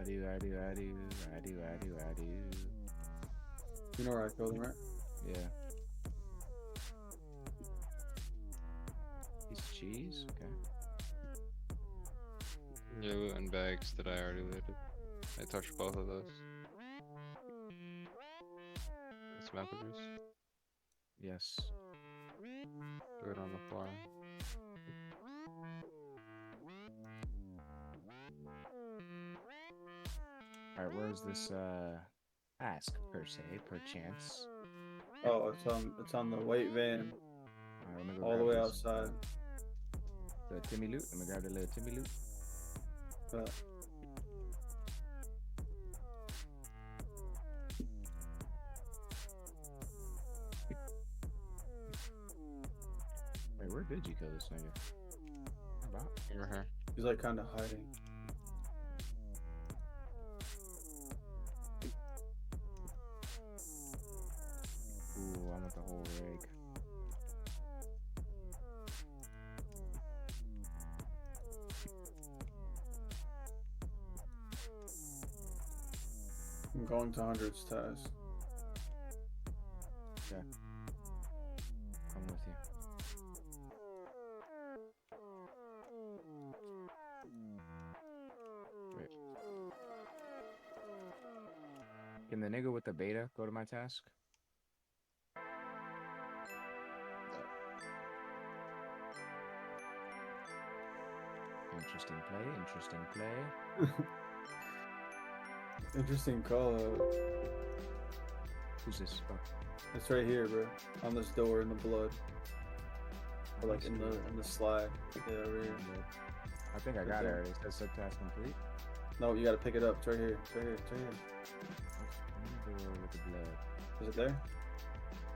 You know where I killed him, right? Yeah. Piece of cheese? Okay. Your loot and bags that I already looted. I touched both of those. It's map address. Yes. Do it on the floor. Alright, where's this task per se, per chance? Oh, it's on the weight van, Alright, let me go all the grab way this. outside. The Timmy loot. Let me grab the little Timmy loot. But Wait, where did you kill this nigga? About? Over here. he's like kind of hiding. Ooh, I want the whole rig. I'm going to hundreds task. Okay. I'm with you. Wait. Can the nigga with the beta go to my task? Interesting play, interesting play. Interesting call out. Who's this? Oh, It's right here, bro. On this door in the blood. Or like in the slide. Yeah, over here. I think I got it already. It says subtask complete. No, you gotta pick it up. It's right here. It's right here. It's right here. Door with the blood. Is it there?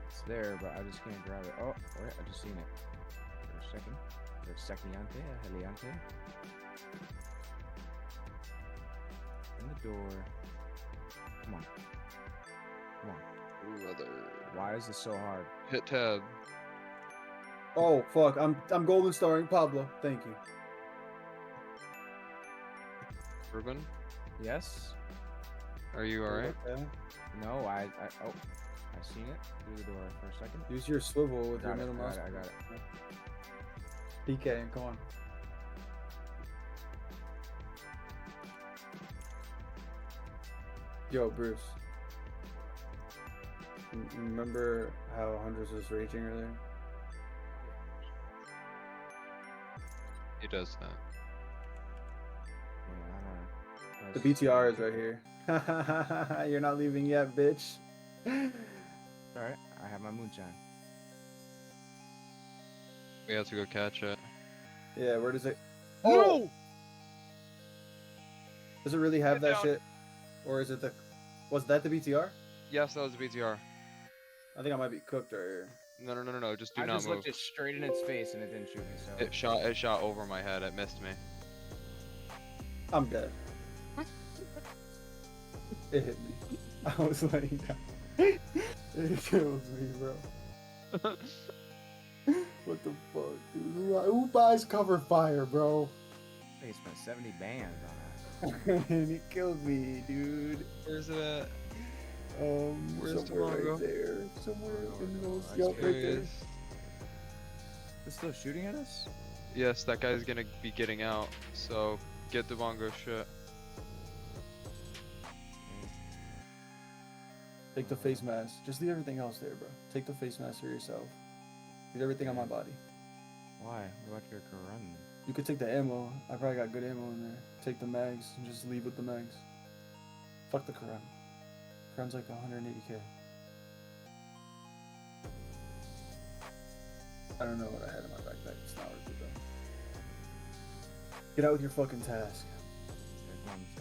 It's there, but I just can't grab it. Oh, wait, I just seen it. For a second. For a secondante, a heliante. In the door. Come on. Come on. Ooh, other. Why is this so hard? Hit tab. Oh fuck! I'm golden starring Pablo. Thank you. Ruben, Yes? are you alright? Okay. No, I seen it through the door for a second. Use your swivel with your Got it, middle mouse. I got it. PK, come on. Yo, Bruce. Remember how Hundreds was raging earlier? He does that. Yeah, I know. The BTR is right here. You're not leaving yet, bitch. Alright, I have my moonshine. We have to go catch it. Yeah, where does it? No! Oh! Does it really have Get that down. shit? Or is it the? Was that the BTR? Yes, that was the BTR. I think I might be cooked right here. No. Just do I not just move. looked it straight in its face and it didn't shoot me, so. It shot over my head. It missed me. I'm dead. It hit me. I was laying down. It killed me, bro. What the fuck, dude? Who buys cover fire, bro? They spent 70 bands on that. And it killed me, dude. Where's it at? Where's Somewhere Torongo? right there. Somewhere in those. That's Yup, There right he there. is. It's still shooting at us? Yes, that guy's gonna be getting out. So get the bongo shit. Take the face mask. Just leave everything else there, bro. Take the face mask for yourself. Leave everything on my body. Why? What about your Quran? You could take the ammo. I probably got good ammo in there. Take the mags and just leave with the mags. Fuck the Quran. Quran's like 180k. I don't know what I had in my backpack. It's not worth it though. Get out with your fucking task. Okay, come on, let's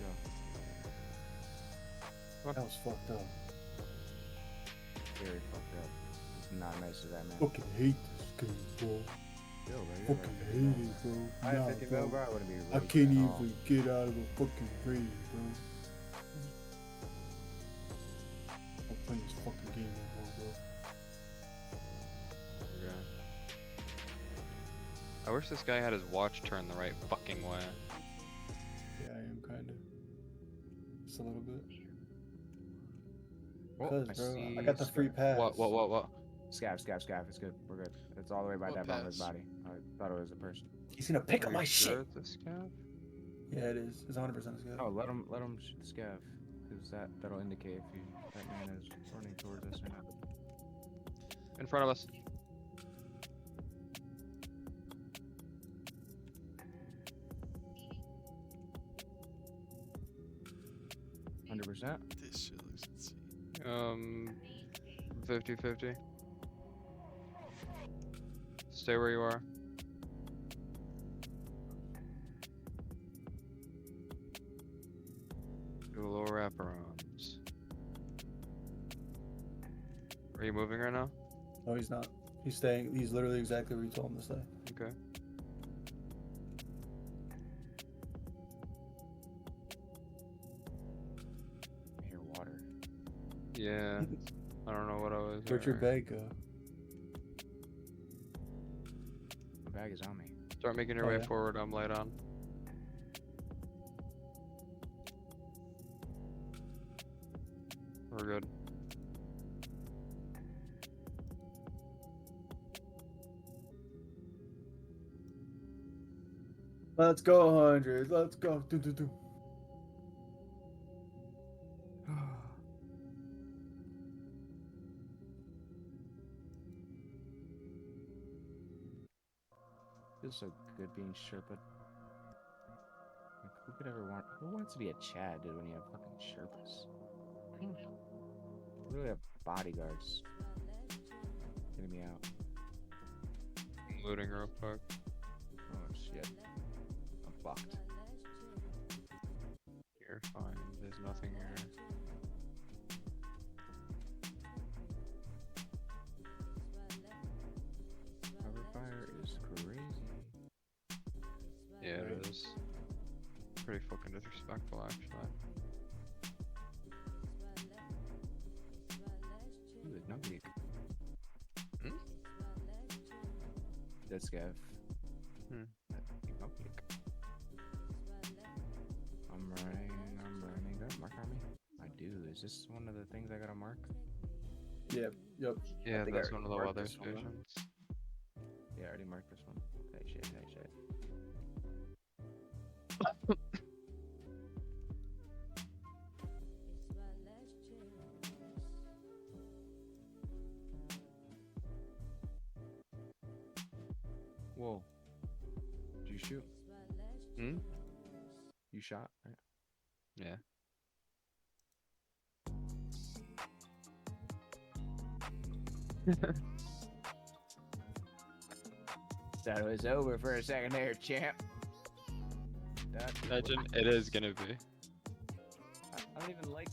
go. That was fucked up. Very fucked up. It's not nice of that man. Fucking hate this game, bro. Yo, bro, you're Fucking right. hate it, bro. I had Nah, 50 mil, bro. bro. I wouldn't be I raging can't at all. even get out of the fucking raid, bro. I'm playing this fucking game no more, bro. Yeah. I wish this guy had his watch turned the right fucking way. Yeah, I am kinda. Just a little bit. Oh, Cause, I bro, see I got the free Scav. pass. What? Scav, Scav, Scav. It's good. We're good. It's all the way by What that bongo's pass? body. I thought it was a person. He's gonna pick Are up you my sure shit. it's a scav? Yeah, it is. It's 100% good. Oh, let him shoot the Scav, because that'll indicate if that man is running towards us or not. In front of us. %. This shit looks insane. 50-50. Stay where you are. Do a little wraparounds. Are you moving right now? No, he's not. He's staying. He's literally exactly where you told him to stay. Okay. I hear water. Yeah. I don't know what I was. Where'd your bag go? My bag is on me. Start making your Oh, way yeah. forward. I'm light on. We're good. Let's go, 100. Let's go. Do. Feels so good being Sherpa. Like, who wants to be a Chad, dude, when you have fucking Sherpas? Literally have bodyguards getting me out. I'm looting real quick. Oh shit. I'm fucked. You're fine. There's nothing here. Cover fire is crazy. Yeah, it is. Pretty fucking disrespectful, actually. Ooh, no leak. Hmm? Dead Scav. Hmm. No leak. I'm running. Good. Mark army? I do. Is this one of the things I gotta mark? Yep. Yeah, think I that's one of the already marked weather this one, though. stations. Yeah, I already marked this one. Hey shit. Whoa. Did you shoot? Hmm? You shot? Right? Yeah. Thought it was over for a second there, champ. Imagine it is gonna be. I don't even like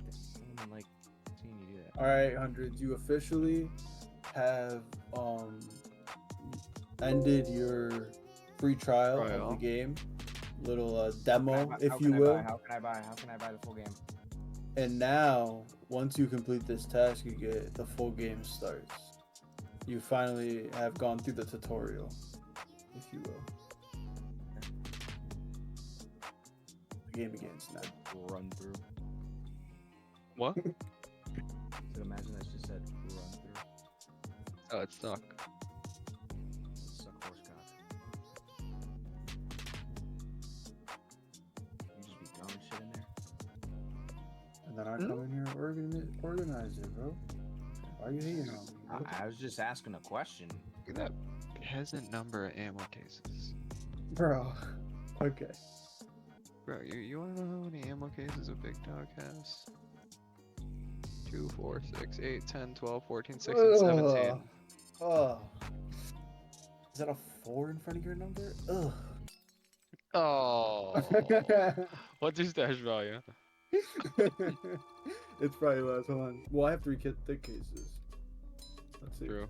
this. I don't even like seeing you do that. All right, 100. You officially have ended your free trial of the game. Little demo, if you will. How can I buy the full game? And now, once you complete this task, you get the full game starts. You finally have gone through the tutorial, if you will. The game begins now. Run through. What? So imagine that's just said run through. Oh, it's stuck. Suck horse cock. You just be throwing shit in there. And then I come in here and organize it, bro. Why are you hating on me? Bro? I was just asking a question. Look at that peasant number of ammo cases. Bro. Okay. Bro, you wanna know how many ammo cases a big dog has? 2, 4, 6, 8, 10, 12, 14, 16, 17. Oh. Is that a 4 in front of your number? Ugh. Oh. What's your stash value? It's probably less. Hold on. Well, I have 3 thick cases. Let's see. True.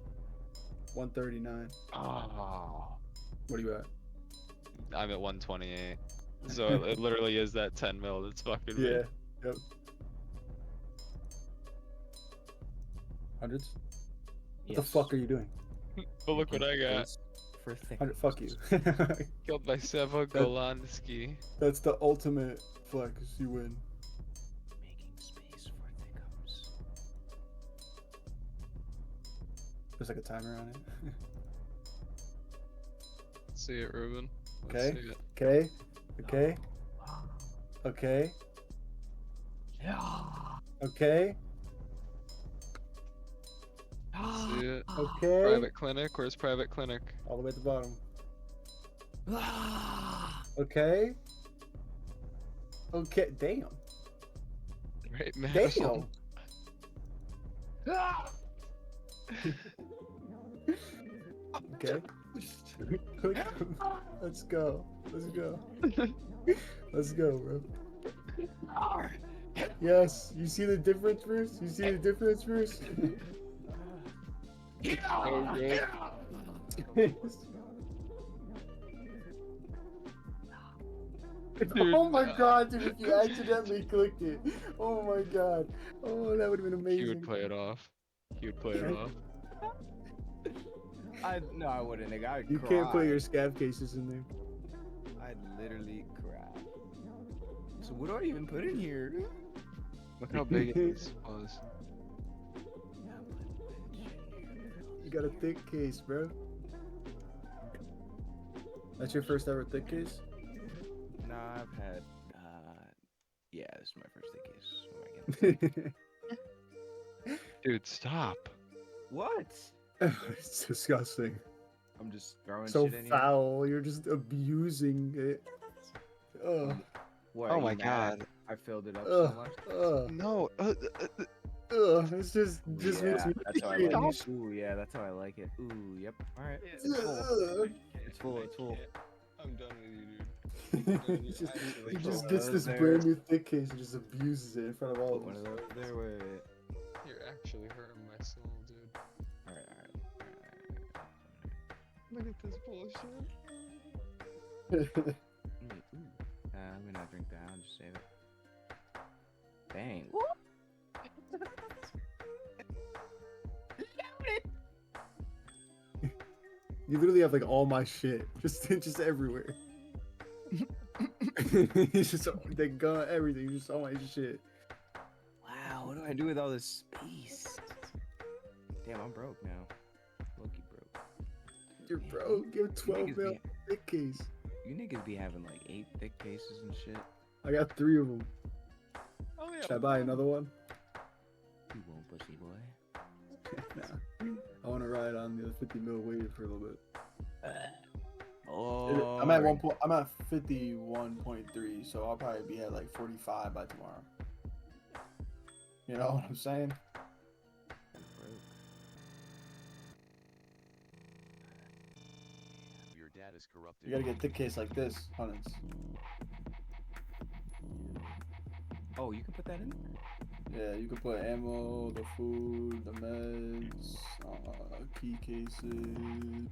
139. Oh. What are you at? I'm at 128. So it literally is that 10 mil that's fucking me. Yeah. Yep. Hundreds? What the fuck are you doing? But look what I got. For thick. 100, fuck you. Killed by Seva Golansky. That's the ultimate flex. You win. There's like a timer on it. See it, Ruben. Let's Okay. see it. Okay. Okay. Okay. Okay. See it. Okay. Private clinic. Where's private clinic? All the way at the bottom. Okay. Okay. Damn. Right, man. Damn. Okay. Let's go. Let's go. Let's go, bro. Yes. You see the difference, Bruce? You see the difference, Bruce? Oh, good. Oh my god, dude, if you accidentally clicked it. Oh my god. Oh, that would have been amazing. He would play it off. He would play it off. No, I wouldn't, nigga. I'd You cry. can't put your scav cases in there. I'd literally cry. So what do I even put in here? Look how big it is. Was. You got a thick case, bro. That's your first ever thick case? Nah, I've had. Yeah, this is my first thick case. What am I getting? Dude, stop. What? It's disgusting. I'm just throwing So shit in here. foul. You're just abusing it. Ugh. What, Oh are you my mad god. I filled it up so Ugh. much. Ugh. No. Ugh. It's just Yeah, makes me that's how I cringe. like it. Ooh, yeah, that's how I like it. Ooh, yep. All right. It's full. Ugh. It's full. It's full. I'm done with you, dude. He just Put gets one this of those brand there. new thick case and just abuses it in front of all Put of one of us. those there. Wait. You're actually hurting my soul, dude. All right. Look at this bullshit. I'm gonna drink that. I'll just save it. Dang. You literally have like all my shit, just everywhere. It's just they gun everything, just all my shit. Wow, what do I do with all this space? Damn, I'm broke now. Lucky broke. You're broke. You have 12 niggas mil be- thick case. You niggas be having like 8 thick cases and shit. I got 3 of them. Oh yeah. Should I buy another one? You won't, pussy boy. Nah. I want to ride on the 50 mil wave for a little bit. Oh, I'm at 1 point. I'm at 51.3, so I'll probably be at like 45 by tomorrow. You know what I'm saying? Your dad is corrupted. You gotta get a thick case like this, Hunnins. Oh, you can put that in there? Yeah, you can put ammo, the food, the meds, key cases. You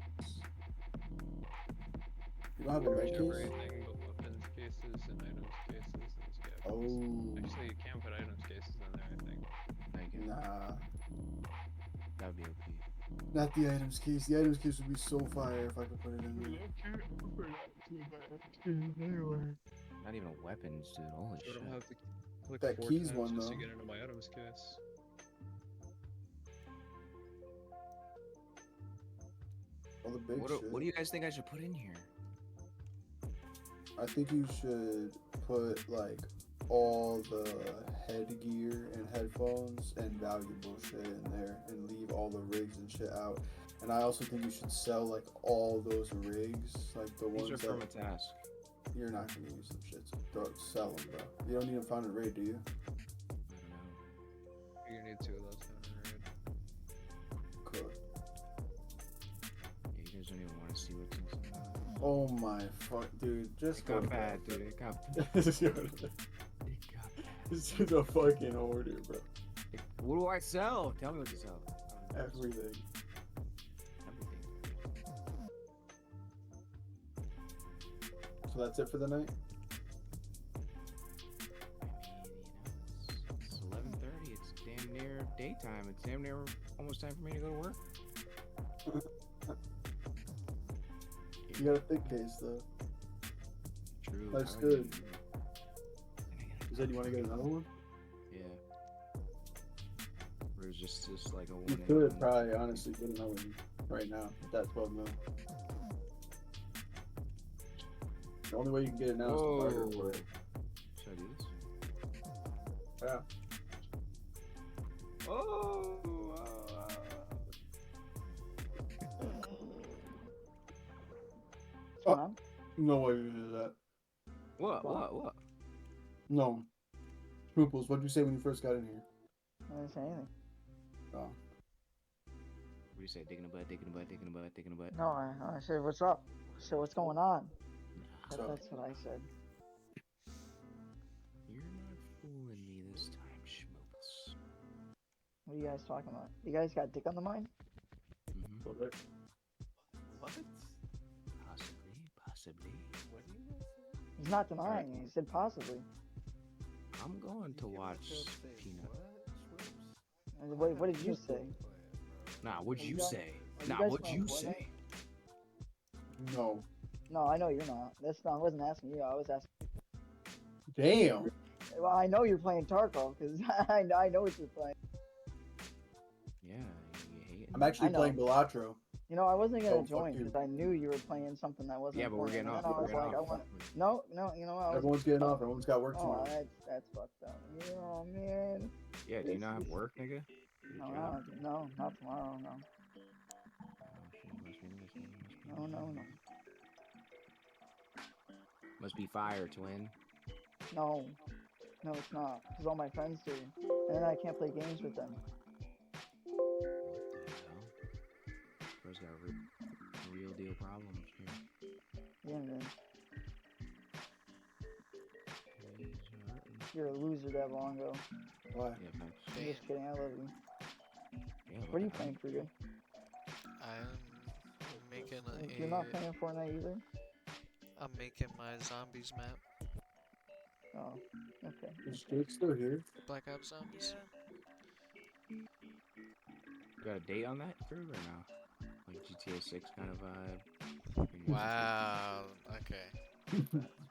don't have a med Whichever case? anything but weapons cases and items cases and scavs. Oh, Actually, you can put items cases in there, I think. Like it. nah. That would be OP. Not the items case. The items case would be so fire if I could put it in there. Not even weapons, dude. Holy I shit. don't have to click That 4 keys times one, just though. to get into my items case. All the big What shit. do you guys think I should put in here? I think you should put like all the headgear and headphones and valuable shit in there and leave all the rigs and shit out. And I also think you should sell like all those rigs, like the These ones are that from a task. you're not gonna use them shits. Sell them, bro. You don't need them found in raid, do you? I don't know. You're gonna need 2 of those down in raid. Cool. Yeah, you guys don't even want to see what's inside. Oh my fuck, dude. Just It go got to bad, bed. dude. It got This is bad. this is a fucking hoarder, bro. What do I sell? Tell me what to sell. Everything. Everything. So that's it for the night? It's 11:30. It's damn near daytime. It's damn near almost time for me to go to work. You got a thick case though. True. That's I good. would- You said you want to get another one? Yeah. Or is just like a You 1 could probably honestly get another one right now at that 12 mil. The only way you can get it now is to barter for it. Should I do this? Yeah. Oh! What's going on? No way you did that. What? No. Scruples, what'd you say when you first got in here? I didn't say anything. Oh. What do you say? Digging a butt, digging a butt, digging a butt, digging a butt. No, I said, what's up? So what's going on? So- That's what I said. You're not fooling me this time, schmooples. What are you guys talking about? You guys got dick on the mind? Mm-hmm. Okay. What? Possibly. What do you say? He's not denying it. He said possibly. I'm going to watch Peanut. And what did you say? Nah, what'd you say? are you Nah, guys what'd playing you Fortnite? say? No. No, I know you're not. That's not. I wasn't asking you. I was asking. Damn. Well, I know you're playing Tarkov because I know what you're playing. Yeah, you hate it. I'm actually I know. playing Belatro. You know, I wasn't gonna Oh, fuck join you. because I knew you were playing something that wasn't. Yeah, but we're important. getting And off. then I was like, I want. No, you know, I was. Everyone's getting off. Everyone's got work Oh, tomorrow. that's fucked up. Oh man. Yeah, do you not have work, nigga? No, Good job. no, not tomorrow. No, Oh, shit, must be nice, man. Must be no, nice. no, no. Must be fire, twin. No, no, it's not. Because all my friends do, and then I can't play games with them. What the hell? Bro's got real deal problems here. Yeah, man. He's hurting. You're a loser, that Longo. Why? Yeah, thanks. I'm just kidding. I love you. Yeah, What are you the playing, Kruger? I'm making You're not playing Fortnite either. I'm making my zombies map. Oh, okay. Is Jake still here? Black Ops Zombies. You got a date on that, Crew, or no? Like GTA 6 kind of vibe? Wow. Okay.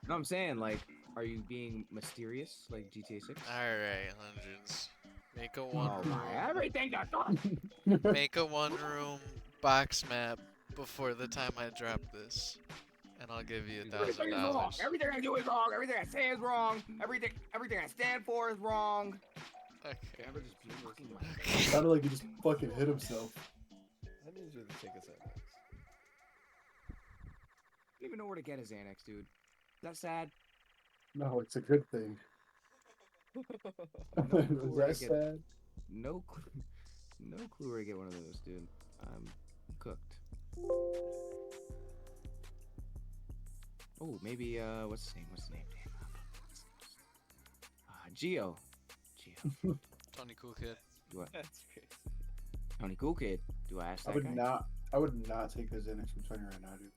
No, I'm saying, like, are you being mysterious, like GTA 6? Alright, hundreds. Make a one Oh room. my, everything got done! Make a one room box map before the time I drop this. And I'll give you Everything is wrong. $1,000. Everything I do is wrong. Everything I say is wrong. Everything I stand for is wrong. Okay. Amber just fucking Okay. Sounded like he just fucking hit himself. I need you to take us out next. don't even know where to get his Xanax, dude. Is that sad? No, it's a good thing. No clue Is where that to get, sad? no clue where to get one of those, dude. I'm cooked. Oh, maybe what's his name? Damn. Geo. Tony Cool Kid. Do I, That's crazy. Tony Cool Kid. Do I ask that I would guy? not. I would not take his Xanax from Tony right now, dude.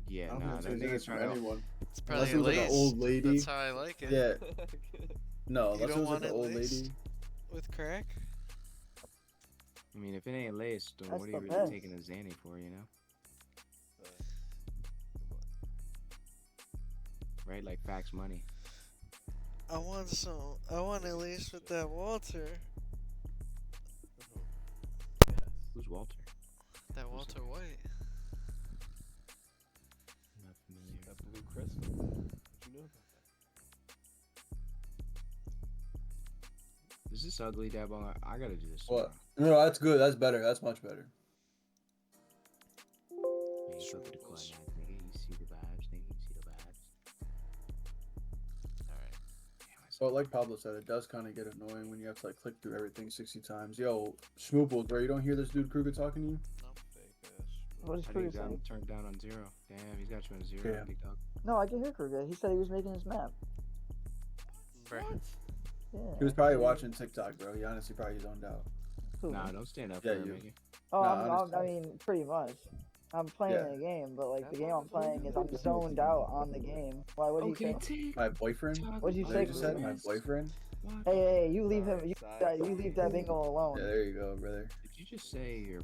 Yeah, I don't nah, think that it's nigga's from trying to. anyone. It's Unless probably it was like an laced. old lady. That's how I like it. Yeah. No, You unless it don't was like want an it old laced? lady. With crack? I mean, if it ain't laced, then That's what are the you really best. taking a Xanny for, you know? Right? Like fax money. I want at least with that Walter. Who's Walter? That Walter White. I'm not familiar. That blue crystal. What you know about that? Is this ugly, Dabong? I gotta do this. What? No, that's good. That's better. That's much better. Yeah, you fucking decline that, nigga. You see the vibes, nigga. You see the vibes. Alright. Damn, I So like Pablo said, it does kind of get annoying when you have to like click through everything 60 times. Yo, Schmooples, bro, you don't hear this dude Kruger talking to you? Fake ass. What is How do you Kruger got him saying? turned down on 0? Damn, he's got you on 0, Yeah. big dog. No, I can hear Kruger. He said he was making his map. Bruh. Yeah. He was probably watching TikTok, bro. He honestly probably zoned out. Who? Nah, don't stand up Yeah, for him, you. nigga. Oh, Nah, I mean, pretty much. I'm playing Yeah. a game, but like the game I'm playing is I'm zoned out on the game. Why? What did you say? take My boyfriend? What'd you Is that say, what you just said? Kruger? My boyfriend? Hey, you leave him. You leave that bingo alone. Yeah, there you go, brother. Did you just say your...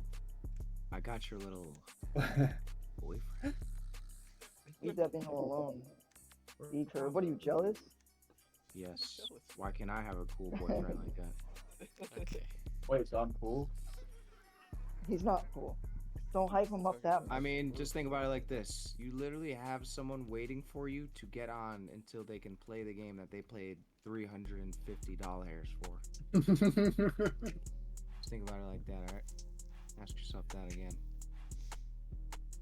I got your little boyfriend? Leave that bingo alone. E-Curve. What are you, jealous? Yes. Why can't I have a cool boyfriend like that? Okay. Wait, so I'm cool? He's not cool. Don't hype him up that I much. mean, just think about it like this: you literally have someone waiting for you to get on until they can play the game that they paid $350 for. Just think about it like that, all right? Ask yourself that again.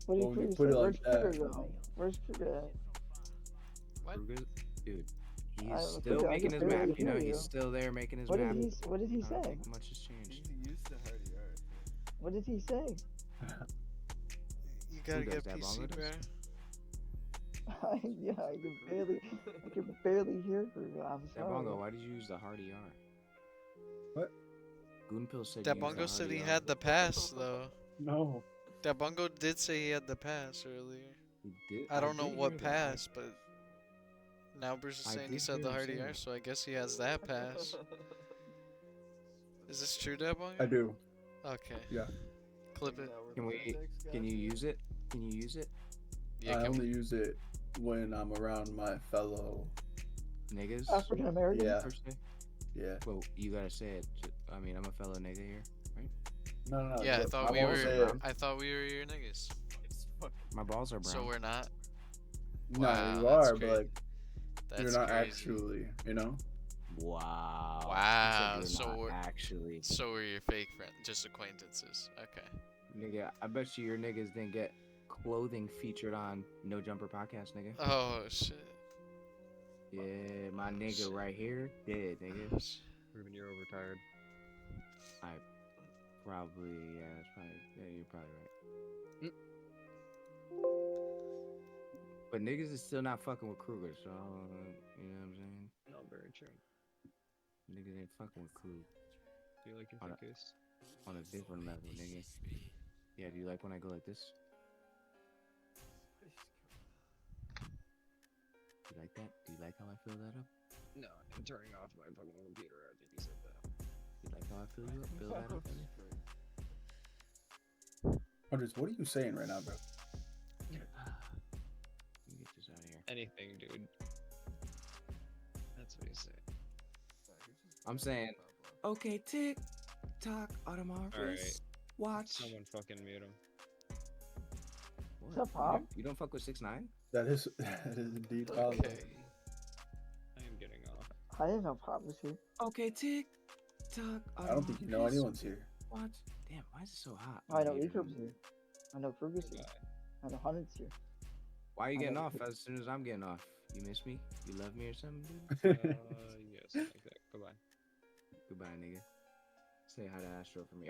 What do you Well, when you Kruger put say? it Where's like that- Kruger though? Where's Kruger at? What? Kruger, dude, he's I- still Kruger, I making can his barely map. You know, hear he's you. still there making his What map. did he? What did he I don't say? think much has changed. He used to hardy art. What did he say? You gotta does get that, PC, Bongo does? bro. Yeah, I can barely hear Kruger. I'm That sorry. Bongo, why did you use the hardy R? What? Goonpill said That you used Bungo the said he hardy R. had the pass though. No. That Bungo did say he had the pass earlier. He did. I don't know did what hear that. pass, but now Bruce is I saying he did said hear the him hardy say R, that. so I guess he has that pass. Is this true, That Bungo? I do. Okay. Yeah. Clip it. Can we? Can you use it? Can you use it, Yeah, I can only we? use it when I'm around my fellow. niggas? African American. Yeah. Per se? Yeah. Well, you gotta say it. I mean, I'm a fellow nigga here. No. Yeah, I but thought we won't say were. it. I thought we were your niggas. My balls are brown. So we're not. No, Wow, you that's are, but crazy. like That's you're not crazy. actually, you know. Wow. He said Wow, you're so not we're- actually. So we're your fake friends, just acquaintances. Okay. Nigga, I bet you your niggas didn't get clothing featured on No Jumper Podcast, nigga. Oh shit. Yeah, my nigga right here did, Oh, nigga. shit. Ruben, you're overtired. Probably, yeah, that's probably, yeah, you're probably right. But niggas is still not fucking with Kruger, so, you know what I'm saying? No, very true. Niggas ain't fucking with Krug Do you like your On a- case? on a different level, nigga. Yeah, do you like when I go like this? You like that? Do you like how I fill that up? No, I'm turning off my fucking computer after you said that. You like how I fill you up? Fill that up, nigga? Hundreds, what are you saying right now, bro? Let me get this out of here. Anything, dude. That's what you say. I'm saying, okay, tick tock, Audemars, Alright. watch. Someone fucking mute him. What? What's up, Pop? You don't fuck with 6ix9ine? That is indeed possible. Okay. I am getting off. I didn't know Pop was here. Okay, tick tock. I don't think you know anyone's here. Watch. Damn, why is it so hot? Oh, I know Here. Ekrum's here. I know Kruger's here. I know Hunted's here. Why are you I getting know off Ekrum's- as soon as I'm getting off? You miss me? You love me or something, dude? Yes, like that. Goodbye. Goodbye, nigga. Say hi to Astro for me.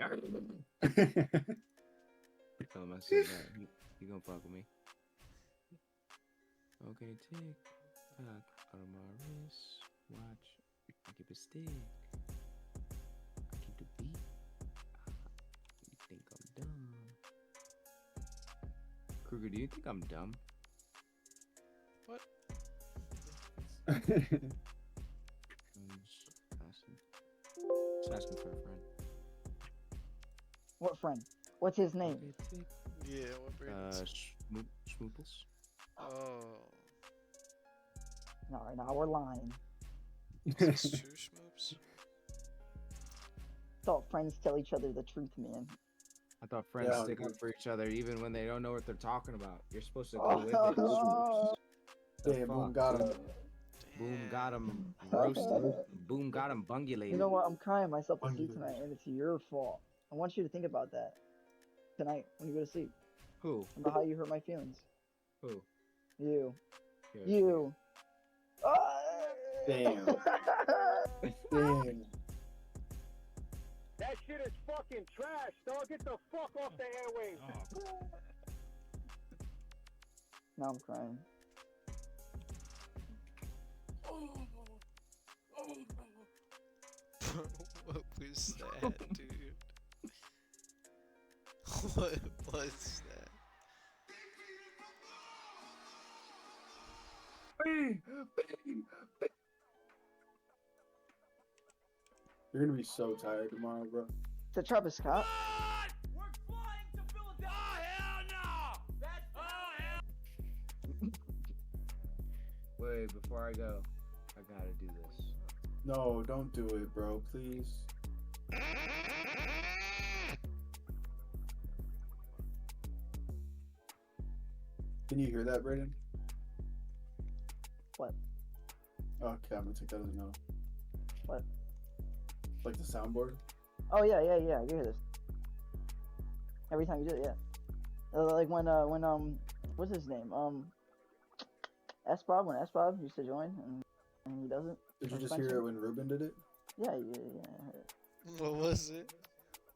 Tell him I said that. He gonna fuck with me. Okay, tick tock out of my wrist. Watch. I keep a stick. I keep the beat. You think I'm dumb? Kruger, do you think I'm dumb? I'm just asking for a friend. What friend? What's his name? Okay, tick. Yeah, what brings? Schmooples. Oh. No, right now we're lying. Is this true, Schmoops? Thought friends tell each other the truth, man. I thought friends Yeah. stick up for each other even when they don't know what they're talking about. You're supposed to go Oh, with it. Schmoops. The Damn, boom, fuck? got him. Boom, got him roasted. Boom, got him bungulated. You know what? I'm crying myself to sleep Ungulated. tonight, and it's your fault. I want you to think about that tonight when you go to sleep. Who? About how you hurt my feelings. Who? You. Here. You. Damn. Damn. That shit is fucking trash, dog. Get the fuck off the airwaves. Now I'm crying. What was that, dude? What was that? You're gonna be so tired tomorrow, bro. To Travis Scott. Wait, before I go, I gotta do this. No, don't do it, bro. Please. Can you hear that, Brayden? What? Okay, I'm gonna take that as a no. What? Like the soundboard? Oh yeah, I can hear this. Every time you do it, yeah. Like when what's his name? S-Bob, when S-Bob used to join and he doesn't. Did you just suspension? hear it when Ruben did it? Yeah, I heard it. What was it?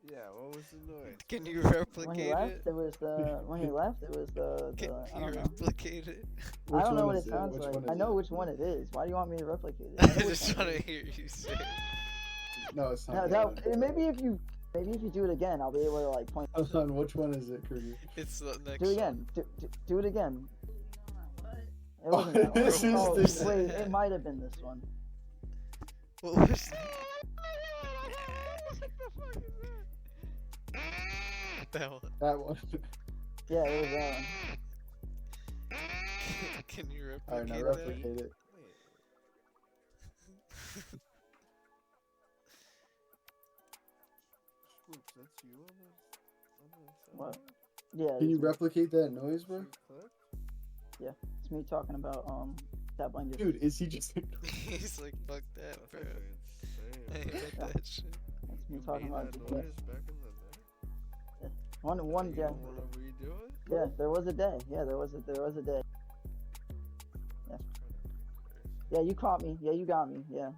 Yeah, what was the noise? Can you When he replicate left, it? it was the when he left, it was the Can I you don't know. replicate it? I don't know one what is it sounds Which like. one is I know it? which one it is. Why do you want me to replicate it? I know which just one want it to hear you say it. No, it's is. not. Maybe if you do it again, I'll be able to like point. Hold on, which one is it, Kruger? It's the next Do it again. Do it again. It Oh, wasn't that one. this is Oh, this- wait, it might have been this one. What was that one? That one. Yeah, it was that one. Can you Alright, now replicate that? replicate it. Swoops, that's you on the What? soundboard? Yeah, Can you it's, replicate that noise, bro? You clicked? it's me talking about that blanket. Dude, is he just? He's like, fuck that, That's bro. fucking I insane. hate that shit. It's me You talking made about that the noise back in the day? one You yeah. don't wanna redo it? Yeah, there was a day. Yeah, there was a day. Yeah. Yeah, you caught me. Yeah, you got me. Yeah.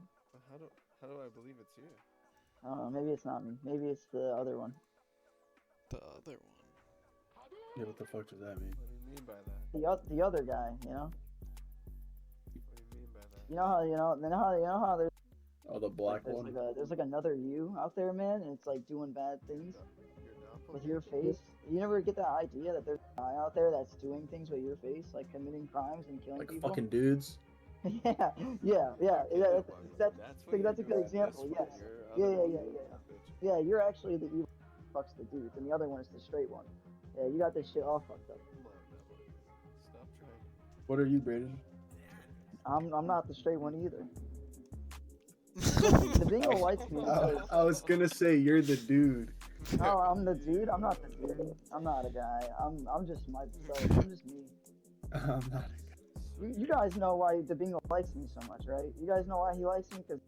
How do I believe it's you? I don't know. Maybe it's not me. Maybe it's the other one. The other one. Yeah, what the fuck does that mean? What do you mean by that? The other guy. You know. What do you mean by that? You know how there's Oh, the black there's one. like there's like another you out there, man, and it's like doing bad things Your with your face. You never get that idea that there's a guy out there that's doing things with your face, like committing crimes and killing Like people. fucking dudes. yeah. That's a good example. Yes. Yeah, you're actually the evil fucks the dudes, and the other one is the straight one. Yeah, you got this shit all fucked up. Stop trying. What are you, Brayden? I'm not the straight one either. The bingo likes me. I was gonna say you're the dude. No, I'm the dude. I'm not the dude. I'm not a guy. I'm just myself. I'm just me. I'm not. You guys know why the bingo likes me so much, right? You guys know why he likes me? Because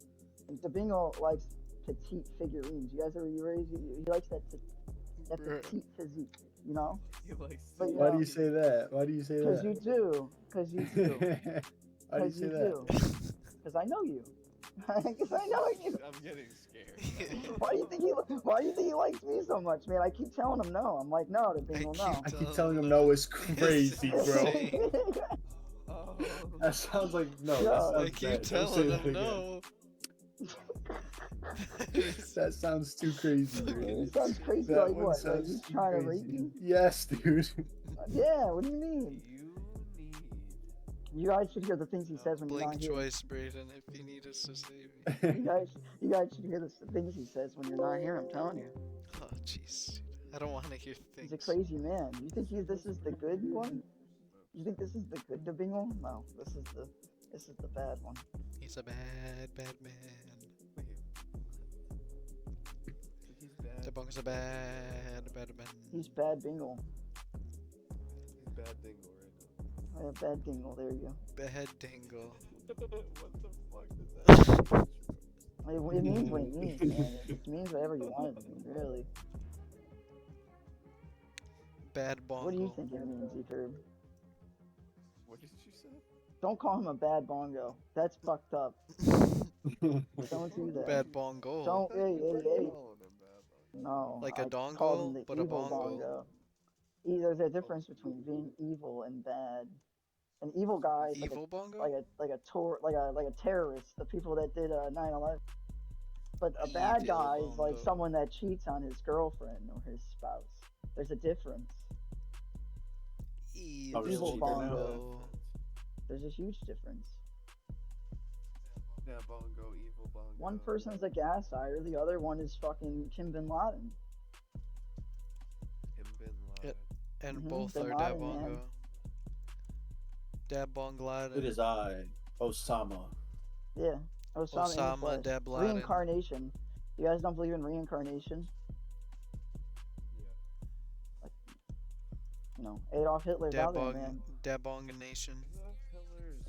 the bingo likes petite figurines. You guys ever raised? He likes that petite physique. You know? He likes But, you Why know, do you say that? Why do you say Because that? you do. Because you do. Why do you Because say you that? do. Because I know you. Because I know you. I'm getting scared. Why do you think he likes me so much, man? I keep telling him no. I'm like, no, the bingo, no. I keep telling him no is crazy, bro. Oh. That sounds like no. Yeah. That I sounds keep bad. Don't say telling that him again. no. That sounds too crazy. Brayden. It sounds crazy, That like one what? Like sounds he's too trying to crazy. rape me? Yes, dude. Yeah, what do you mean? You need You guys should hear the things he says when you're Blink not here. choice, Brayden, if you need us to save you. You guys should hear the things he says when you're not here. I'm telling you, Oh, jeez. I don't want to hear he's things. a crazy man. You think this is the good one? You think this is the good Bingo? No, this is the bad one. He's a bad, bad man. He's bad. The bung's a bad, bad man. He's bad Bingo. He's bad dingo right now. Bad Dingle. There you go. Bad dingle. What the fuck does that mean? It means what it means, man. It means whatever you want it to mean, really. Bad bongo. What do you think it means, Etherb? What did you say? Don't call him a bad bongo. That's fucked up. Don't do that. Bad bongo. Don't. Hey. Calling him bad. No. Like a I dongle, called him the but a evil bongo. There's a difference between being evil and bad. An evil guy is Evil bongo? like a terrorist, the people that did 9/11. But a bad Evil guy is like bongo. someone that cheats on his girlfriend or his spouse. There's a difference. Evil Evil cheater now. bongo. There's a huge difference. Yeah, bongo, evil bongo. One person's a gaslighter, the other one is fucking Kim Bin Laden. Him bin Laden. And Mhm, both Bin are Laden, dab bongo. Dab bong It Laden. is I, Osama. Yeah. Osama Osama in the flesh. Dab Laden. Reincarnation. You guys don't believe in reincarnation? You know, Adolf Hitler's out there, man. Debong Nation.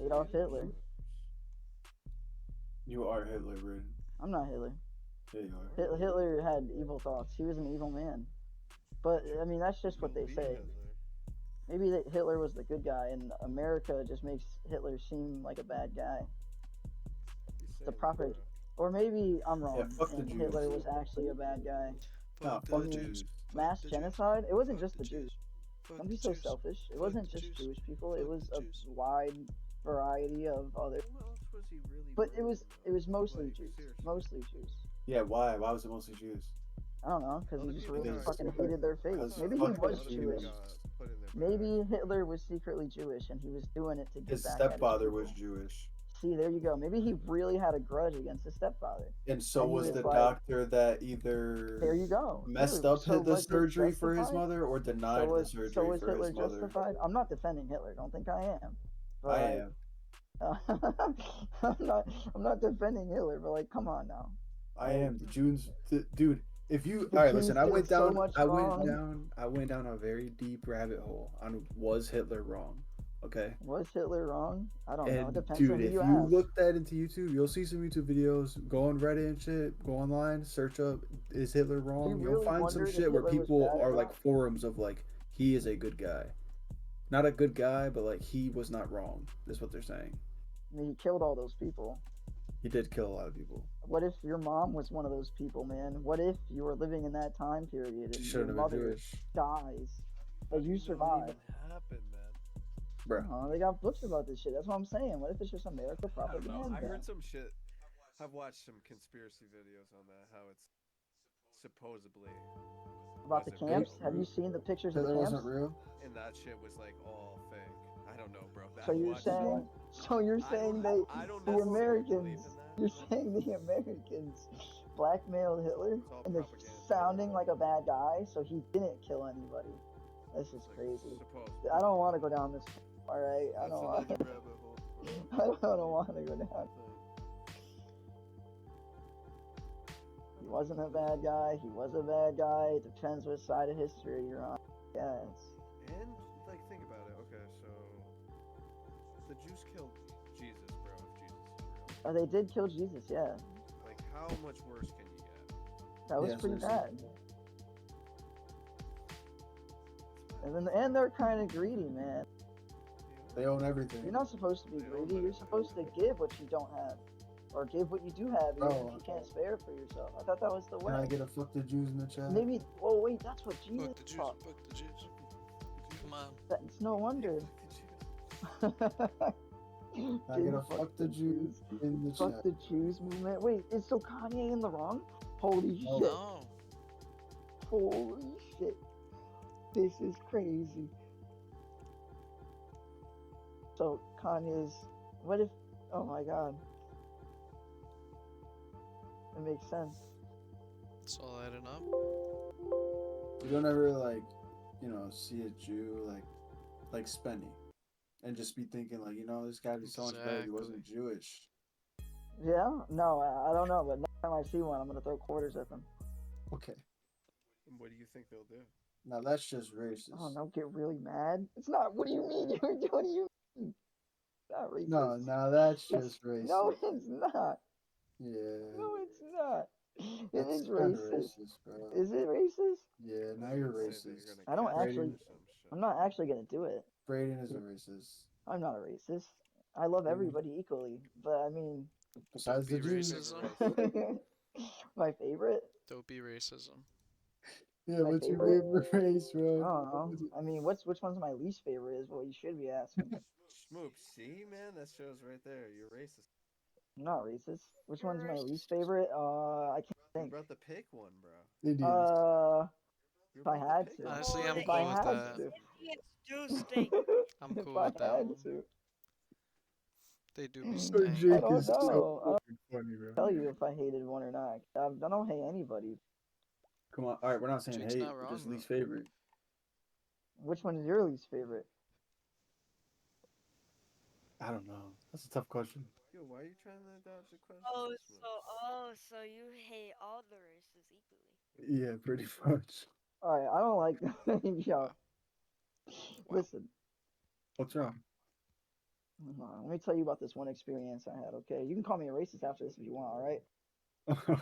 Adolf Hitler. You are Hitler, Braden. I'm not Hitler. Yeah, you are. Hitler had evil thoughts. He was an evil man. But I mean, that's just what they say. Maybe that Hitler was the good guy, and America just makes Hitler seem like a bad guy. The proper, or maybe I'm wrong, fuck the and Jews. Hitler was actually a bad guy. Nah, Fuck fuck the the Jews. Jews. Mass the Jews. genocide? It wasn't Fuck just the Jews. Fuck Don't the be so Jews. selfish. It Fuck wasn't the just Jews. Jewish people. It Fuck was the a Jews. wide variety of other. Who else was he really? But it was blaming, mostly Like, Jews. seriously. Mostly Jews. Yeah, why? Why was it mostly Jews? I don't know, because Other he just people really got- fucking hated their faith. Because Maybe he fuck was the Jewish. Jews. Put in their Maybe Hitler was secretly Jewish and he was doing it to get His back at his stepfather people. was Jewish. See, there you go. Maybe he really had a grudge against his stepfather. And so And he was was the like- doctor that either There you go. messed Dude, up so the was it surgery for his justified? mother or denied the surgery So was for Hitler his mother. justified? I'm not defending Hitler. Don't think I am. But I like, am. I'm not defending Hitler, but like, come on now. I am. The Jews, dude. If you The all right, Jews listen. I did went so down. much I wrong. went down a very deep rabbit hole on was Hitler wrong? Okay. Was Hitler wrong? I don't know. It And depends dude, on who if you you ask. look that into YouTube, you'll see some YouTube videos. Go on Reddit and shit. Go online, search up "Is Hitler wrong?" You'll really find some wondered if shit where Hitler was people bad are or like not? forums of like he is a good guy, not a good guy, but like he was not wrong. That's what they're saying. I mean, he killed all those people. He did kill a lot of people. What if your mom was one of those people, man? What if you were living in that time period She and your shouldn't have been mother Jewish, dies, but you survive? Happened, man. bro. They got books about this shit. That's what I'm saying. What if it's just America I don't know. propaganda? I heard some shit. I've watched some conspiracy videos on that. How it's supposedly About the wasn't camps? real. Have you seen the pictures of Hitler the camps? wasn't real. and that shit was like all fake. I don't know, bro. So you're saying? So you're saying I don't the necessarily Americans? believe in that. You're saying the Americans blackmailed Hitler It's all and they're propaganda. sounding like a bad guy, so he didn't kill anybody. This is crazy. Supposedly. I don't want to go down this. All right, I That's don't. another Want, rabbit hole. I don't want to go down. He wasn't a bad guy. He was a bad guy. It depends what side of history you're on. Yes. And like, think about it. Okay, so the Jews killed Jesus, bro. If Jesus is real, Oh, they did kill Jesus. Yeah, like, how much worse can you get? that was Yeah, pretty seriously. bad. And they're kind of greedy, man. They own everything. You're not supposed to be They own greedy. You're supposed to give what you don't have, or give what you do have, even Oh, if you can't spare for yourself. I thought that was the Can I way. get a fuck the Jews in the chat? Maybe. Oh wait, that's what Jesus Fuck the Jews. taught. Fuck the Jews. Come on. That's no wonder. Can I get a fuck the Jews in the Fuck chat? the Jews movement. Wait, is so Kanye in the wrong? Holy No. shit! No. Holy shit! This is crazy. So Kanye's. What if? Oh my god. It makes sense. It's all adding up. You don't ever like, see a Jew like Spenny, and just be thinking like, this guy be so much better if he wasn't Jewish. Yeah? No, I don't know, but next time I see one, I'm gonna throw quarters at them. Okay, What do you think they'll do? now that's just racist. Oh, no, get really mad. It's not. What do you mean? What do you mean? Not racist. No, now that's It's- just racist. No, it's not. Yeah. No, it's not. It That's is kinda racist. bro. Is it racist? Yeah, now you're Say that racist. you're gonna I don't catch actually- him or some shit. I'm not actually gonna do it. Braden is a racist. I'm not a racist. I love everybody equally, but I mean, Besides the Be Jews. racism. my favorite. Dopey racism. Yeah, My what's your favorite? favorite race, I bro? don't know. I mean, which one's my least favorite is what you should be asking. Schmoop, see, man, that shows right there. You're racist. I'm not racist. Which one's my least favorite? I can't You're think. about to pick one, bro. Indians. You're If I about had pick to. one. Honestly, I'm If cool I with had that. to. I'm cool with that had one. to. They do be Or staying. Jake don't is know. so I don't fucking funny, bro. tell you if I hated one or not. I don't hate anybody. Come on, all right, we're not saying Jake's hate, not we're wrong, just least though. favorite. Which one is your least favorite? I don't know. That's a tough question. Yo, why are you trying to dodge the question Oh, so much? so you hate all the races equally. Yeah, pretty much. All right, I don't like. Yo, Wow. listen. What's wrong? Let me tell you about this one experience I had. Okay, you can call me a racist after this if you want. All right.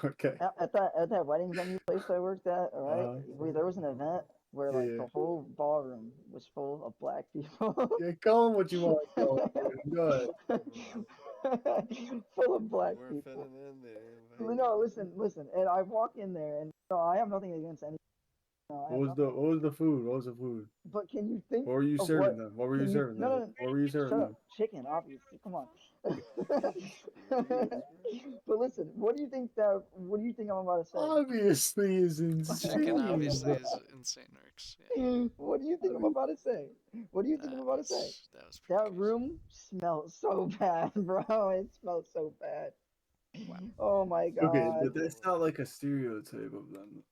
Okay. At that wedding venue place I worked at, all right, there was an event where like Yeah. the whole ballroom was full of black people. Yeah, call him what you want to call him, dude. Go ahead. Full of They black weren't people. fitting in there. No, listen, and I walk in there, and I have nothing against any. I have nothing. What was the food? What was the food? But can you think What were you of serving what? them? What were you Can you? serving No, them? no, no. What were you serving Shut up. them? Chicken, obviously. Come on. Experience, But listen, what do you think that? What do you think I'm about to say? Obviously is Chicken insane. obviously is insane, Rex. Yeah, What do you think I'm about to say? What do you think I'm about to say? that was pretty That crazy. room smelled so bad, bro. It smelled so bad. Wow. Oh my Okay, god. but that's not like a stereotype of them.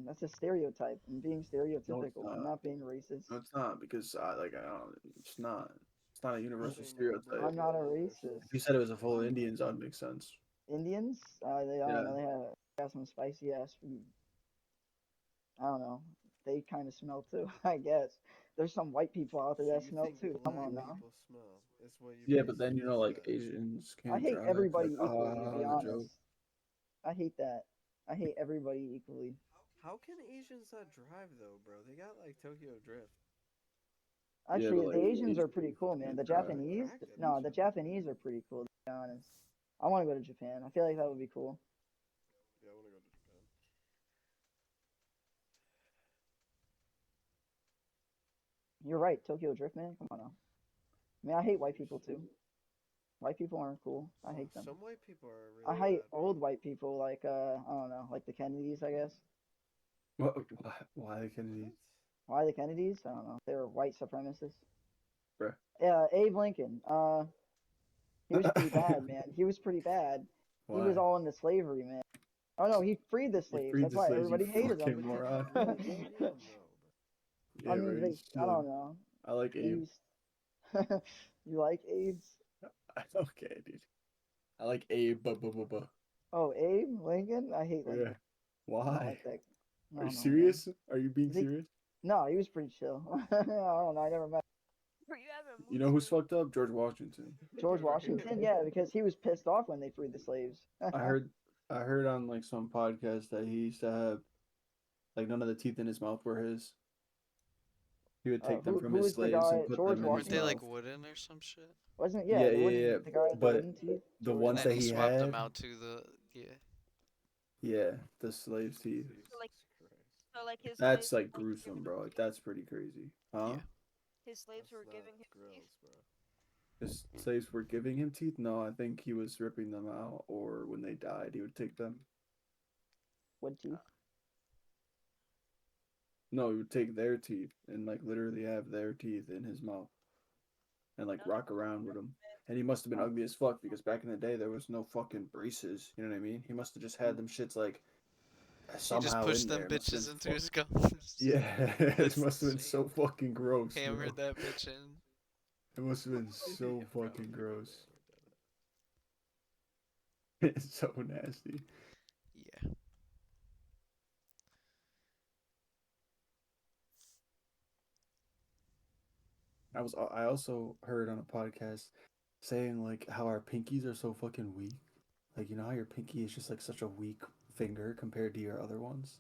That's a stereotype. I'm being No, it's stereotypical. I'm not. not being racist. No, it's not because I don't. It's not. It's not a universal Say no, bro. stereotype. I'm not a Universal. If you racist. said it was a full of Indians, that would make sense. Indians? I Yeah. don't know. They have some spicy ass food. I don't know. They kind of smell too, I guess. There's some white people out there So that you smell think too. Come black on now. people smell? Is what you Yeah, but then basically like said. Asians I can't hate drive. everybody Like, equally, to be the joke. honest. I hate that. I hate everybody equally. How can Asians not drive though, bro? They got like Tokyo Drift. Yeah, Actually, but the like Asians are Asian pretty people cool, man. can't The drive. Japanese, Cracked at no, that the shit. Japanese are pretty cool, to be honest. I want to go to Japan. I feel like that would be cool. Yeah, I want to go to Japan. You're right, Tokyo Drift, man. Come on now. I mean, I hate white people too. White people aren't cool. I hate them. Some white people are I really hate bad, bro. old white people, like I don't know, like the Kennedys, I guess. What? Why the Kennedys? Why the Kennedys? I don't know. They were white supremacists. Bruh. Yeah, Abe Lincoln. He was pretty bad, man. He was pretty bad. He was Why? all into slavery, man. Oh no, he freed the You slaves. freed That's the why slaves, you everybody hated him. fucking moron. Why do you hate him though, Yeah, I mean, right. He's I don't chilling. know. I like He Abe. used. You like AIDS? Okay, dude. I like Abe. Oh, Abe Lincoln? I hate Yeah. Lincoln. I don't Why? like that. I Are you don't know, man. serious? Are you being Is he? serious? No, he was pretty chill. I don't know. I never met Bro, you haven't You moved know who's to fucked up? George Washington. George Washington. Yeah, because he was pissed off when they freed the slaves. I heard I heard on like some podcast that he used to have like none of the teeth in his mouth were his. He would take them from Who his was the slaves guy? and put George them in Weren't his they Washington? mouth. like wooden or some shit? Wasn't? Yeah, Yeah, the yeah, yeah. wooden. The guy with the But wooden teeth. the George And ones then that he he swapped them had, out to the yeah, the slave teeth. Jesus like his That's slaves like were giving gruesome, him bro. Like teeth? that's pretty crazy. Huh? Yeah. His slaves That's were not giving him teeth. gross, bro. His slaves were giving him teeth? No, I think he was ripping them out, or when they died, he would take them. Wood teeth. No, he would take their teeth and like literally have their teeth in his mouth and like rock around with them. And he must have been Oh. ugly as fuck because back in the day there was no fucking braces. You know what I mean? He must have just had them shits like He just somehow pushed in them there. It must have bitches been into his fuck- gums. Yeah, it That's must have been insane. so fucking gross, bro. Hammered that bitch in. It must have been so Yeah, fucking probably gross. hammered It's so nasty. Yeah. I also heard on a podcast saying like how our pinkies are so fucking weak. Like you know how your pinky is just like such a weak finger compared to your other ones.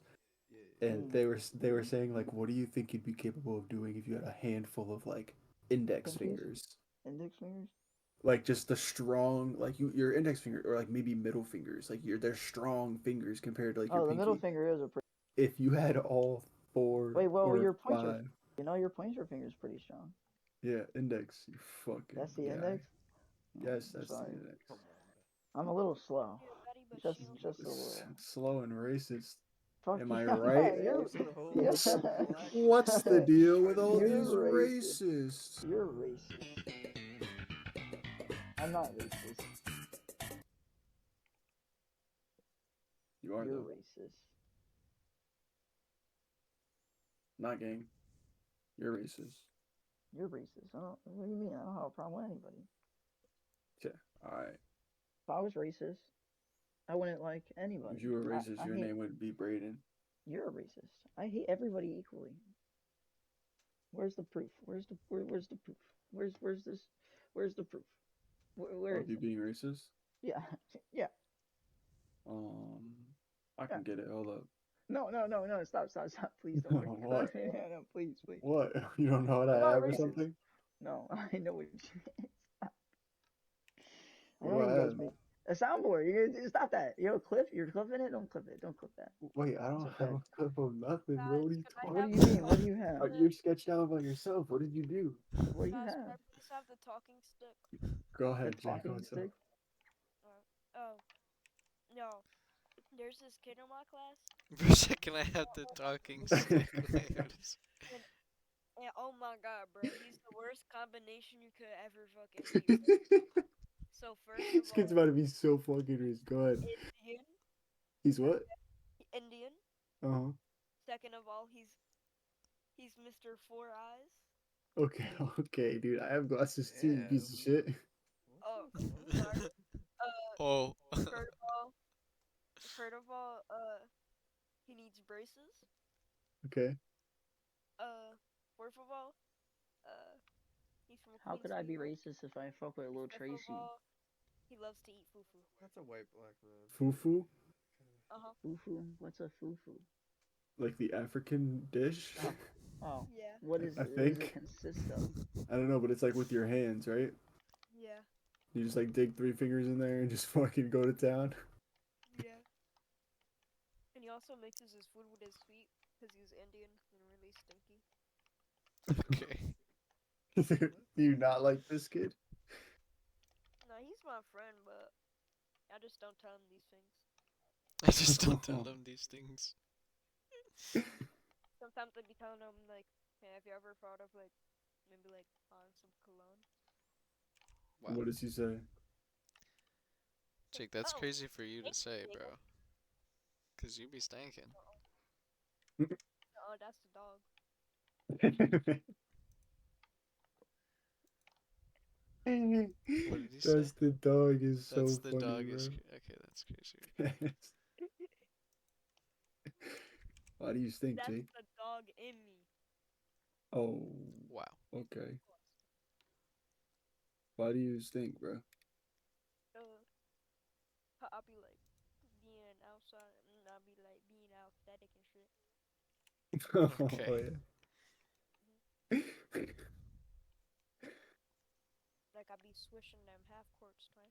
Yeah, And they were saying like, what do you think you'd be capable of doing if you had a handful of like index Pinkies? fingers? Index fingers. Like just the strong like your index finger or like maybe middle fingers. Like they're strong fingers compared to like your Oh, the middle pinky. finger is a pretty. If you had all four Wait, well, or your pointer. five, You know, your pointer finger is pretty strong. yeah, index, you fucking That's the guy. index. Yes, that's the Sorry, index. come on, man. I'm a little slow. Just a S- little. Slow and racist. Fuck Am yeah, I right? you're. Said a whole Yeah. bunch of black What's the deal with all You're these racist. racists? You're racist. I'm not racist. You are You're though. racist. Not gang. You're racist. You're racist. I don't. What do you mean? I don't have a problem with anybody. Yeah. All right. If I was racist, I wouldn't like anybody. If you were racist, I your hate. name wouldn't be Braden. You're a racist. I hate everybody equally. Where's the proof? Where's the proof? Where's this? Where's the proof? Where Of is you it? being racist? Yeah, yeah, Um, I yeah. can get it. Hold up. No. Stop. Please don't bring it up. What? No, please. What? You don't know how to I'm not have or racist. something? No, I know what you. Stop. I What know do you I guys have? be a soundboard. Stop that. You're clipping it. Don't clip it. Don't clip that. Wait, I It's don't have okay. a clip of nothing, bro. Guys, What are you can I What have do talking you the mean? What about? do you talking have? You're stick? sketched out by yourself. What did you do? What do you Guys, can have? I please have the talking stick? Go A ahead, Jake. talking What's up? stick? Oh, no. There's this kid in my class, For a second, I had the talking stick. and, and oh my god, bro, he's the worst combination you could ever fucking meet, bro. So first of This kid's all, about to be so fucking rich. Go ahead. Indian, He's what? Indian. Uh-huh. Second of all, he's Mr. Four Eyes. Okay, okay, dude. I have glasses too, you piece of Damn. shit. Oh, What the sorry. fuck? Oh. Third of all, third of all, he needs braces. Okay. Fourth of all, uh, he's from How Queens, could I New be York. racist if I fuck with Lil Fifth of Tracy? all, he loves to eat fufu. That's a white black man. Fufu? Uh-huh. Fufu? What's a fufu? Like the African dish? Oh, oh. Yeah. What I does it think. consist of? I don't know, but it's like with your hands, right? Yeah. You just like dig 3 fingers in there and just fucking go to town. Yeah. And he also mixes his food with his sweet because he's Indian and really stinky. Okay. Do you not like this kid? No, he's my friend, but I just don't tell him these things. I just don't tell them these things. Sometimes I'd be telling him like, hey, have you ever thought of like maybe like buying some cologne? Wow. What does he say? Jake, that's Oh, crazy for you to thank you, say, Jacob. bro. Cause you be stankin'. Oh, that's the dog. What did he say? That's the dog is so That's the funny, dog bro. okay, that's crazy. Why do you stink, That's Jake? the dog in me. Oh, Wow. okay. Why do you stink, bro? I'll be like being outside and I'll be like being aesthetic and shit. Okay. Oh, yeah. Like I'll be swishing them half courts, twin.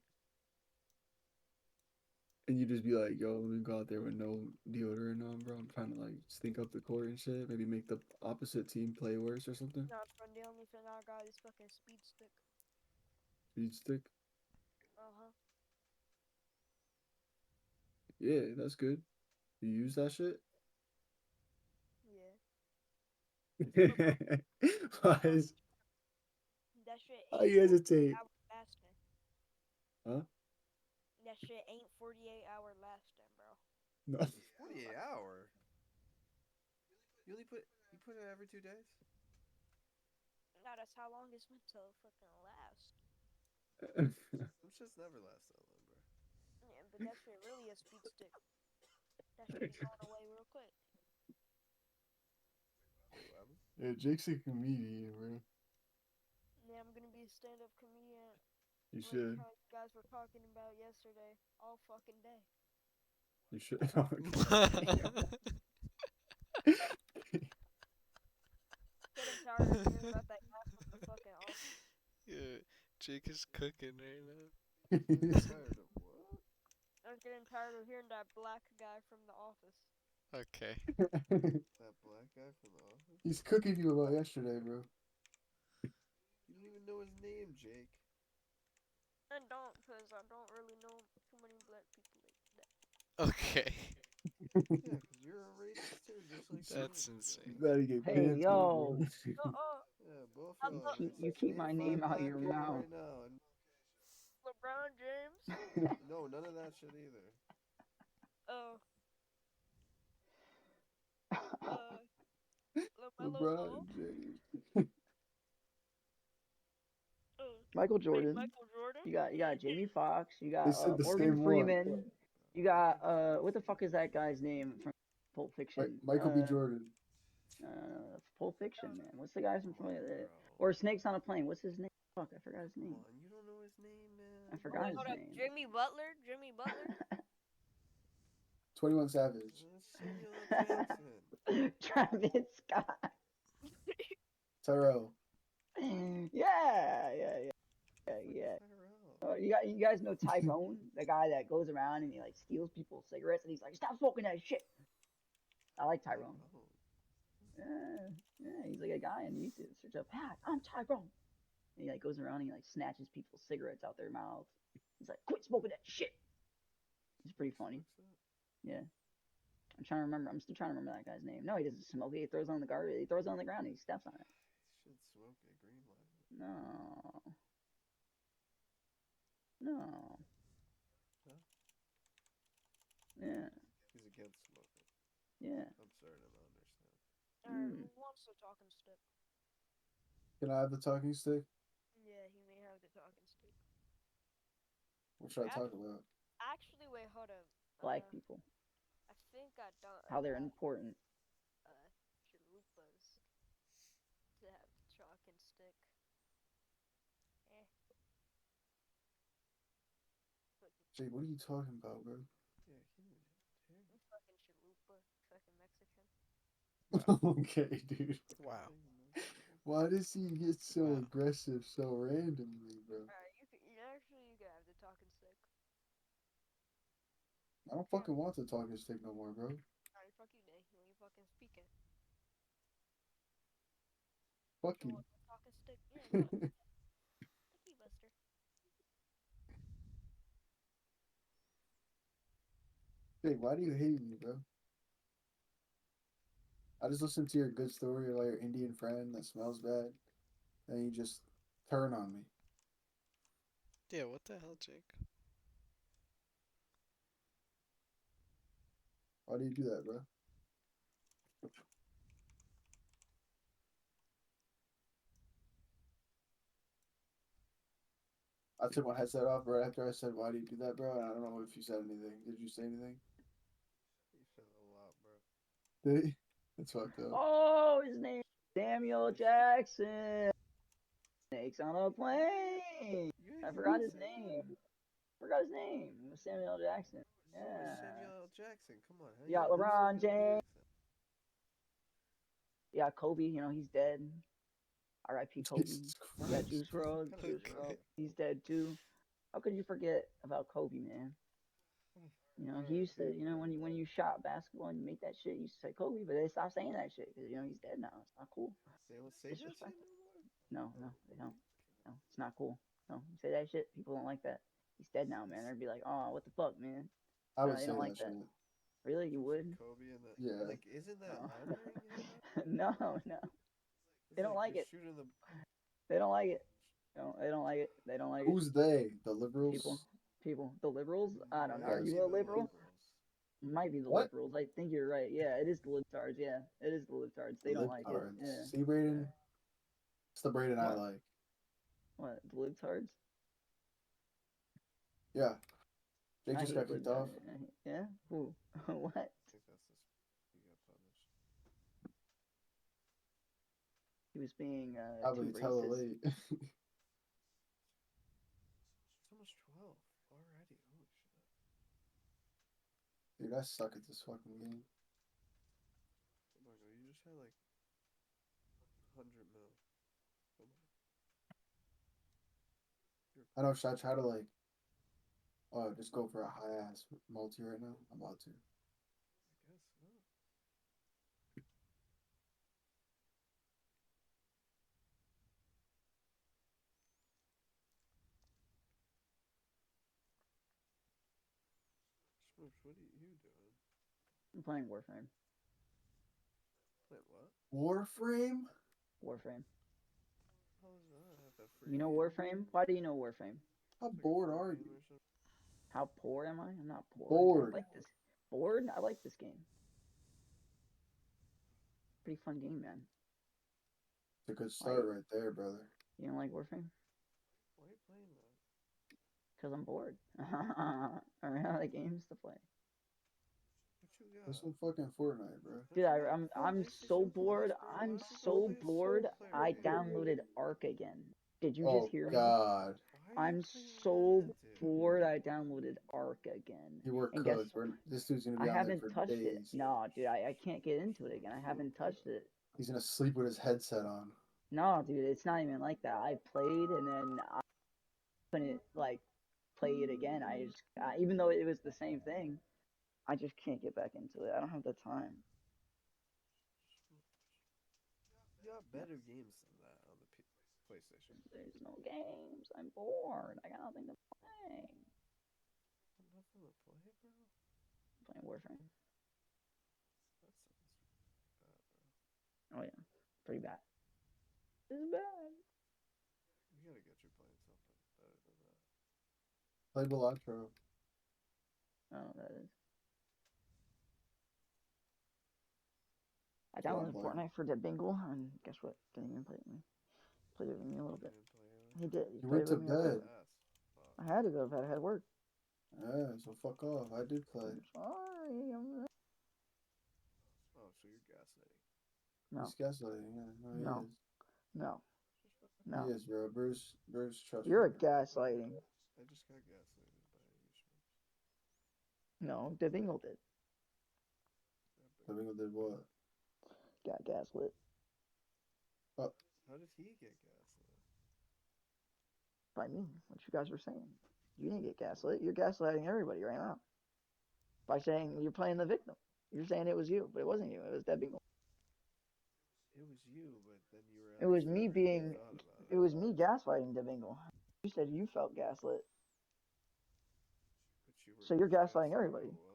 And you just be like, yo, let me go out there with no deodorant on, bro. I'm trying to like stink up the court and shit. Maybe make the opposite team play worse or something. Not from the only thing I got is fucking speed stick. Speed stick. Uh-huh. Yeah, that's good. You use that shit? Yeah. Why is That shit Why ain't you hesitate? 48 hour lasting. Huh? That shit ain't 48 hour lasting, bro. No. 48 hour. You put it every 2 days? No, that's how long it's meant to fucking last. Them shits never last that long, bro. Yeah, but that shit really a speed stick. That shit be going away real quick. Wait, what happened? Yeah, Jake's a comedian, bro. Yeah, I'm gonna be a stand-up comedian. You Like should. how you guys were talking about yesterday, all fucking day. You should. Getting tired of hearing about that guy from the fucking office. Yeah, Jake is cooking right now. Tired of what? I'm getting tired of hearing that black guy from the office. Okay. That black guy from the office? He's cooking you about yesterday, bro. You don't even know his name, Jake. I don't, because I don't really know too many black people like that. Okay. Yeah, because you're a racist too, just like That's me. insane. You gotta get Hey, canceled, yo. bro. Yeah, both I'm y'all are You racist. keep Name my 5 name out black your people mouth. right now. And LeBron James. no, none of that shit either. LaMelo LeBron Ball. James. Michael Wait, Jordan. Michael Jordan. You got Jamie Foxx. You They got said the Morgan same one. Freeman. You got what the fuck is that guy's name from Pulp Fiction? Michael B. Jordan. Pulp Fiction, man. What's the guy's from? Bro. Or Snakes on a Plane. What's his name? Fuck, I forgot his Come name. on, you don't know his name, man. I Oh, forgot wait, his hold up. name. Jimmy Butler? Jimmy Butler? 21 Savage. Samuel Jackson. Travis Scott. Tyrell. Yeah. Tyrell. Oh, you guys know Tyrone, the guy that goes around and he like steals people's cigarettes and he's like, stop smoking that shit. I like Tyrone. Yeah, he's like a guy on YouTube. Search up, Pat, I'm Tyrone. And he like goes around and he like snatches people's cigarettes out their mouths. He's like, quit smoking that shit. It's pretty funny. Yeah. I'm trying to remember. I'm still trying to remember that guy's name. No, he doesn't smoke it. He throws it on the garbage. He throws it on the ground and he steps on it. Should smoke a green light. No. No. Huh? Yeah. He's against smoking. Yeah. I'm starting to understand. Alright, who wants the talking stick? Can I have the talking stick? Yeah, he may have the talking stick. What should I talk about? Actually, wait, hold up. Black people. I think I don't. How they're important. Chalupas to have the talking stick. Eh. Jake, what are you talking about, bro? Yeah, he didn't even Fucking chalupa. Fucking Mexican. Okay, dude. Wow. Why does he get so Wow. aggressive so randomly, bro? Alright, you can have the talking stick. I don't fucking want the talking stick no more, bro. Alright, fuck you, Nick. You ain't fucking speaking. Fuck You you. want the talking stick? Yeah, you want it. Fuck you, Buster. Jake, why do you hate me, bro? I just listened to your good story about your Indian friend that smells bad, and you just turn on me. Yeah, what the hell, Jake? Why do you do that, bro? I took my headset off right after I said, "Why do you do that, bro?" And I don't know if you said anything. Did you say anything? You said a lot, bro. Did he? That's fucked up. Oh, his name Samuel Jackson. Snakes on a Plane. I forgot his name. Forgot his name. It was Samuel Jackson. No, it's Yeah. Samuel L. Jackson. Come on. How You got know LeBron Samuel James. You got Kobe. You know he's dead. R.I.P. Kobe. Jesus You got Christ. Juice WRLD. Kinda Juice great. WRLD. He's dead too. How could you forget about Kobe, man? You know, he used to, you know, when you shot basketball and you make that shit, you used to say Kobe, but they stopped saying that shit because, you know, he's dead now. It's not cool. They don't say that shit Disrespectful. no more? No, they don't. No, it's not cool. No, you say that shit, people don't like that. He's dead now, man. They'd be like, oh, what the fuck, man? I would They say don't that like that. shit. Really? You would? Kobe and the Yeah. like, isn't that No. honoring him? No, no. It's They don't like you're it. shooting the They don't like it. No, they don't like it. They don't like it. Who's they? The liberals? People. The liberals? I don't know. Are Yes. you a liberal? Might be the What? liberals. I think you're right. Yeah, it is the libtards. Yeah, it is the libtards. They don't like it. Libtards. Yeah. See, Braden? It's the Braden I What? like. What? The libtards? Yeah. Jake I just hate got kicked off. libtards. Yeah? Who? What? I think that's this. You got punished. He was being Probably too tell it racist. late. It's almost 12 already. Holy shit. Dude, I suck at this fucking game. Oh my god, you just had like 100 mil. Come on. I know, should I try to like, just go for a high ass multi right now? I'm about to. I guess so. Smoosh, what are you doing? I'm playing Warframe. Playing what? Warframe? Warframe. How is that? That free You know game? Warframe? Why do you know Warframe? How It's like a bored free are game you? or something. How poor am I? I'm not poor. Bored. I like this. Bored? I like this game. Pretty fun game, man. It's a good start right there, brother. You don't like Warframe? Why are you playing that? Cause I'm bored. I ran out of games to play. What you Play got? some fucking Fortnite, bro. Dude, What you got? I'm so PlayStation bored. Plus, bro. I'm Why don't you go so play a bored. solo player I game? downloaded Ark again. Did you just Oh hear me? God, Why are you I'm playing so that, dude? bored. I downloaded Ark again. you were And guess cooked. This dude's gonna I be on there haven't for touched it. days. No, dude, I can't get into it again. I haven't touched it. He's gonna sleep with his headset on. No, dude, it's not even like that. I played and then I couldn't like play it again. Even though it was the same thing, I just can't get back into it. I don't have the time. You got better games than that on the PlayStation. There's no games. I'm bored. I got nothing to play. Nothing to play, bro. Playing Warframe. That sounds bad, bro. Oh yeah, pretty bad. It's bad. You gotta get you playing something better than that. Play Balatro. I don't know what that is. I That's what I'm downloaded playing. Fortnite for Dead Bingle, and guess what? Didn't even play it with me. Played it with me a little You bit. didn't play it? He did. He You played went it to with me a little bed. bit. Ass. Fuck. I had to go to bed. I had work. Yeah, so fuck off. I did play. I'm sorry. Oh, so you're gaslighting. No, He's gaslighting. Yeah, no, he no, is. no, Just fucking. no. He is, bro. Bruce, trust You're a me. gaslighting. I just got gaslighted by you, Schmidt. No, Dead Bingle did. I think I did what? Got gaslit How did he get gaslit? by me. What you guys were saying. You didn't get gaslit. You're gaslighting everybody right now by saying you're playing the victim. You're saying it was you, but it wasn't you. It was Dead Bingle. It was you, but then you were. It was me upset and you being. thought about It was me gaslighting Dead Bingle. You said you felt gaslit. But you were So you're gaslighting gaslit everybody. or what?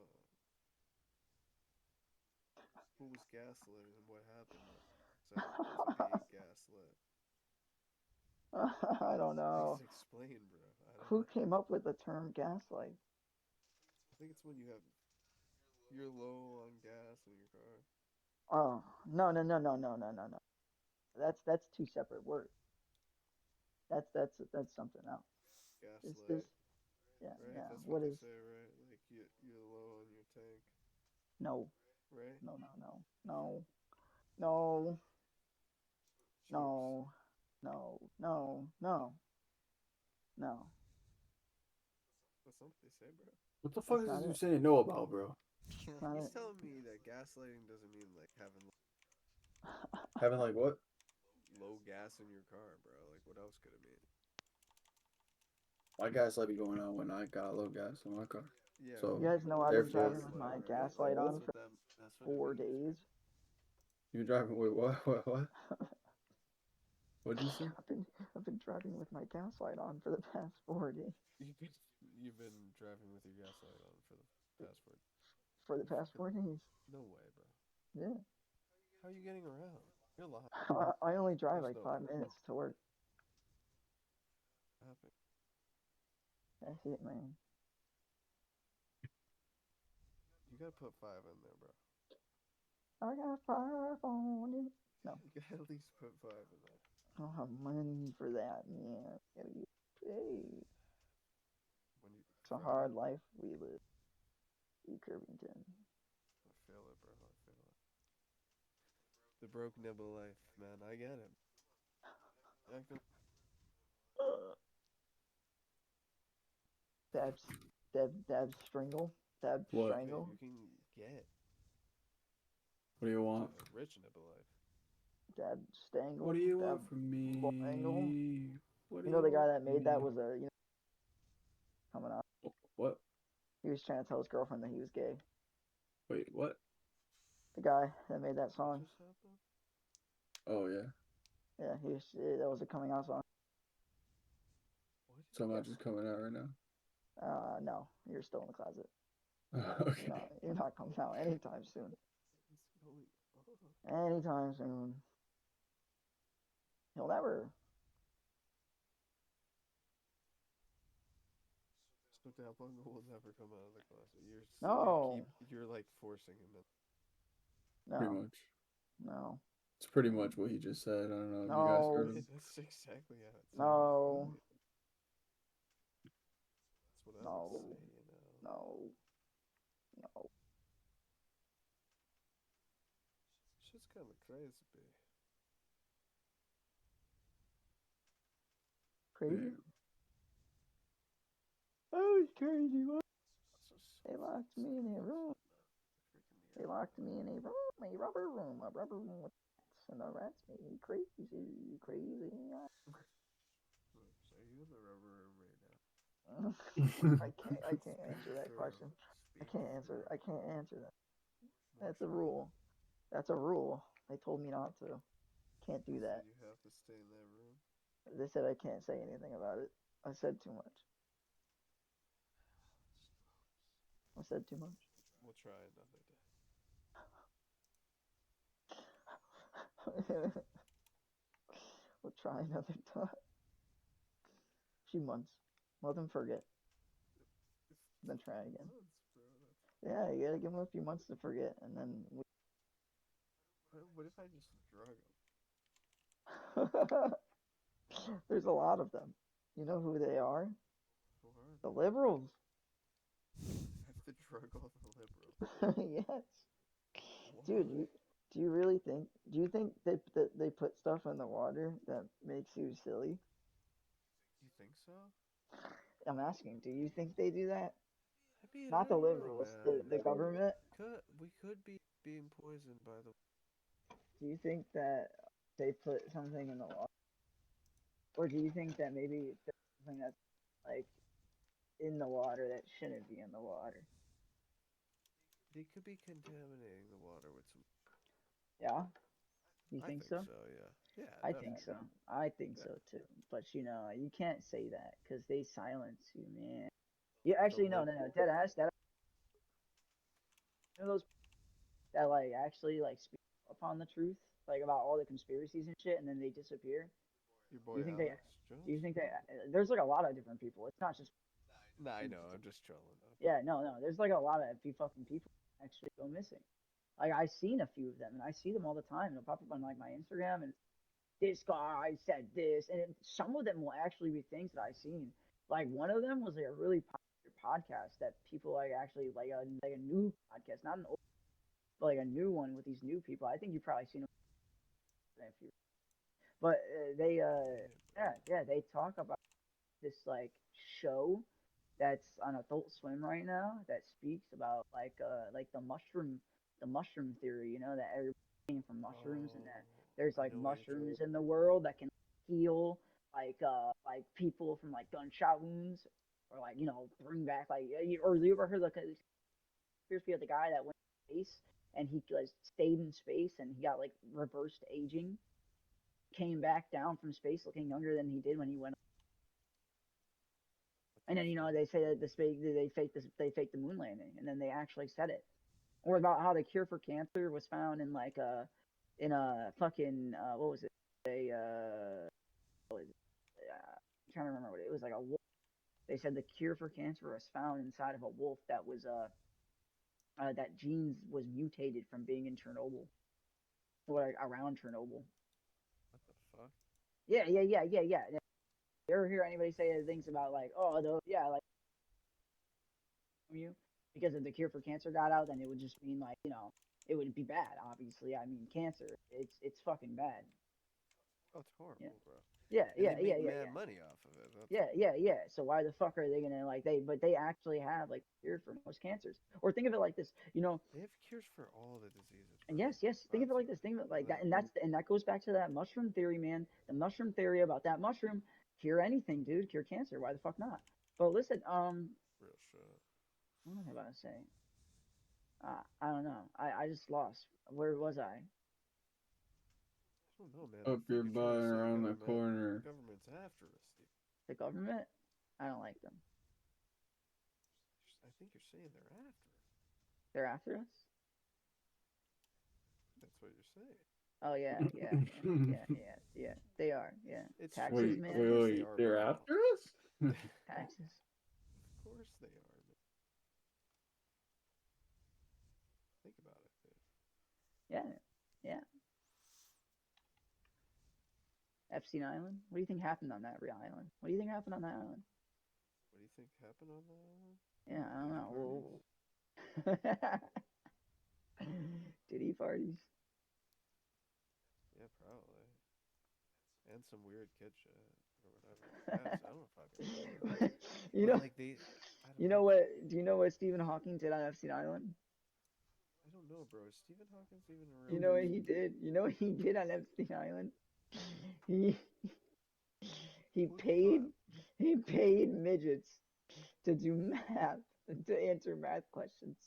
Who was gaslit and what happened to be gaslit? I don't know. Please explain, bro. I don't Who know. came up with the term gaslight? I think it's when you're low on gas in your car. Oh no. That's two separate words. That's something else. This Gaslight, yeah right? yeah. That's What what they is say, right? Like you're low on your tank, no right? no no no no no Cheers. no no. That's not what they say, bro. What the fuck That's is not this you it. saying know about, bro? Not He's it. telling me that gaslighting doesn't mean like having Having like what? low gas in your car, bro. Like what else could it mean? My gas light be going on when I got low gas in my car. Yeah. So, You guys know I've been therefore- driving with my right? gaslight Like, on for that's what 4 it means, days. You driving with what? What? What'd you say? I've been driving with my gaslight on for the past 4 days. You've been driving with your gaslight on for the past 4. For the past 4 days. No way, bro. Yeah. How are you getting around? You're lying. I only drive There's like no 5 way. minutes to work. What happened? That's it, man. You gotta put 5 in there, bro. I got 5 on it. No, You gotta at least put 5 in there. I don't have money for that, man. Gotta get paid. When you It's a hard life we live. E. Kirbyington. I feel it, bro. I feel it. The broke nibble life, man. I get it. I can... Dabs strangle. Dab What? strangle. You can get What do you want? a rich nibble life. Dab stangle. What do you dab want from me? angle. What do You know the guy want that from made that me? was coming out. What? He was trying to tell his girlfriend that he was gay. Wait, what? The guy that made that What song. just happened? Oh yeah. Yeah, that was a coming out song. What? So I'm not Yes. just coming out right now. No, you're still in the closet. Okay. You're not coming out anytime soon. What's going on? Anytime soon. He'll never. So Dabongo will never come out of the closet. No. You're like forcing him in. Pretty No, much. no, It's pretty much what he just said. I don't know if you guys No. heard him. That's exactly how it sounds. no. what I would No. say, No. No. Shit's kind of crazy, B. Crazy? Oh, it's crazy. What? They locked me in a room. They locked me in a room, a rubber room with rats, and the rats made me crazy, crazy. So you in the rubber room right now? I can't answer that question. I can't answer that. That's a rule. That's a rule. They told me not to. Can't do that. So you have to stay in that room? They said I can't say anything about it. I said too much. I said too much. We'll try another day. We'll try another time. Few months. Let them forget. Then try again. Months, bro. Yeah, you gotta give them a few months to forget, and then What if I just drug them? there's a lot of them. You know who they are? Who are The they? liberals. I have to drug all the liberals. Yes. Why? Dude, do you really think? Do you think they put stuff in the water that makes you silly? You think so? I'm asking. Do you think they do that? I mean, Not I the don't know, liberals, man. the government. We could be being poisoned by the. Do you think that they put something in the water, or do you think that maybe there's something that's like in the water that shouldn't be in the water? They could be contaminating the water with some. Yeah, you I think think so? so. Yeah. Yeah. I think so. Definitely. I think so too. But you can't say that because they silence you, man. You The actually lib. no, dead ass. That you know those that like actually like speak upon the truth, like about all the conspiracies and shit, and then they disappear. Your Do boy you think they? Alex Do you Jones. think they? There's like a lot of different people. It's not just. Nah, I know. I'm just trolling. Yeah, no. There's like a lot of fucking people actually go missing. Like I've seen a few of them, and I see them all the time. They'll pop up on like my Instagram, and this guy said this, and some of them will actually be things that I've seen. Like one of them was like a really popular podcast that people like actually like a new podcast, not an old, but like a new one with these new people. I think you've probably seen them if you. But they they talk about this like show that's on Adult Swim right now that speaks about like the mushroom theory, you know, that everybody came from mushrooms and that there's I like know what you're mushrooms in the world that can heal like people from like gunshot wounds or like, you know, bring back like or you ever heard like a conspiracy of the guy that went to space and he like stayed in space and he got like reversed aging, came back down from space looking younger than he did when he went. And then you know they say that the space they faked the moon landing, and then they actually said it. Or about how the cure for cancer was found in like in a fucking what was it? A what was it? I'm trying to remember what it was, like a wolf. They said the cure for cancer was found inside of a wolf that was that genes was mutated from being in Chernobyl or like around Chernobyl. What the fuck? Yeah. You ever hear anybody say things about like, oh, like you because if the cure for cancer got out, then it would just mean like, you know, it would be bad. Obviously, I mean, cancer, it's fucking bad. Oh, it's horrible, Yeah, bro. yeah, And yeah, they yeah, make yeah, mad yeah. money off of it. That's Yeah. So why the fuck are they gonna like but they actually have like cure for most cancers. Or think of it like this, you know, They have cures for all the diseases, and bro. yes, think of it like this, think of it like that, and that goes back to that mushroom theory, man. The mushroom theory about that mushroom cure anything, dude, cure cancer. Why the fuck not? But listen, Real shit. what was I about to say? I don't know. I just lost. Where was I? I don't know, man. Up I your think you're trying butt to say around the corner. government's after us, dude. The government? I don't like them. I think you're saying they're after us. They're after us? That's what you're saying. Oh yeah. They are. Yeah. It's Taxes, Wait, true. Of man. course they wait, are, they're bro. after us? Taxes. Of course they are, man. Think about it, dude. Yeah. Yeah. Epstein Island. What do you think happened on that real island? What do you think happened on that island? What do you think happened on the island? Yeah, I don't Diddy know. parties? Diddy parties. Yeah, probably. And some weird kid shit or whatever. Yes, I don't fucking know. You But know, like they, I don't you know. know what? Do you know what Stephen Hawking did on Epstein Island? I don't know, bro. Is Stephen Hawkins even a real You know what he person? did? You know what he did on Epstein Island? He he Who'd he paid fuck? he paid midgets to do math to answer math questions.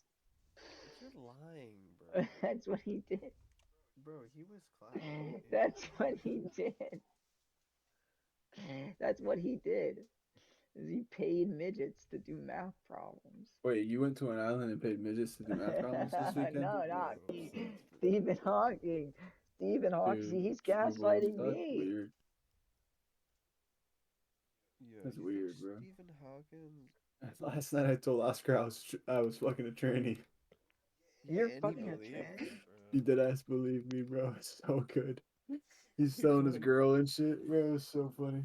You're lying, bro. That's what he did. Bro, he was clapping. That's what he did. That's what he did. Is he paid midgets to do math problems. Wait, you went to an island and paid midgets to do math problems this weekend? No, Bro, not me. that's Stephen Hawking. Stephen Hawking. Dude, See, he's snowballs. gaslighting That's me. weird. Yo, That's you think weird, bro. Stephen Hawkins? Last night I told Oscar I was fucking a tranny. You're Yeah, and he fucking a believed trans. it, He bro. dead ass believe me, bro. It's so good. He's He telling his fucking, girl and shit, bro. It's so funny.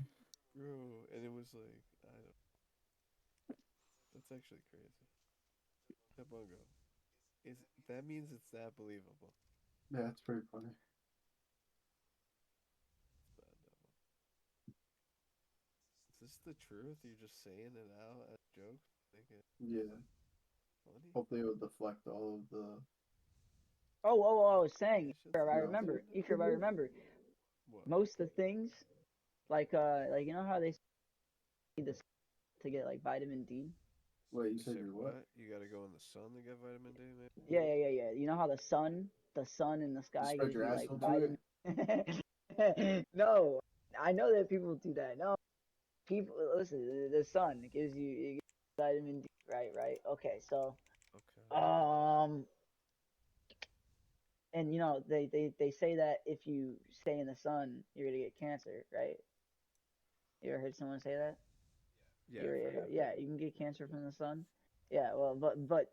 bro, and it was like, I don't. That's actually crazy. That bungo. Is that means it's that believable? Yeah, it's pretty funny. It's bad, devil. Is this the truth? You're just saying it out as jokes? Think it Yeah. funny? Hopefully it'll deflect all of the. I was saying, That shit's I No. remember. bullshit. I remember. What? Most of the things, like you know how they need this to get like vitamin D. Wait, you They said said you're what? what? You gotta go in the sun to get vitamin D, man? Yeah. You know how the sun in the You sky spread gives your you like asshole to vitamin. it? No, I know that people do that. No, people listen. The sun gives you it gives you vitamin D. Right. Okay, so Okay. um, and you know they say that if you stay in the sun, you're gonna get cancer, right? You ever heard someone say that? Yeah, I've heard that. Yeah, you can get cancer from the sun. Yeah, well, but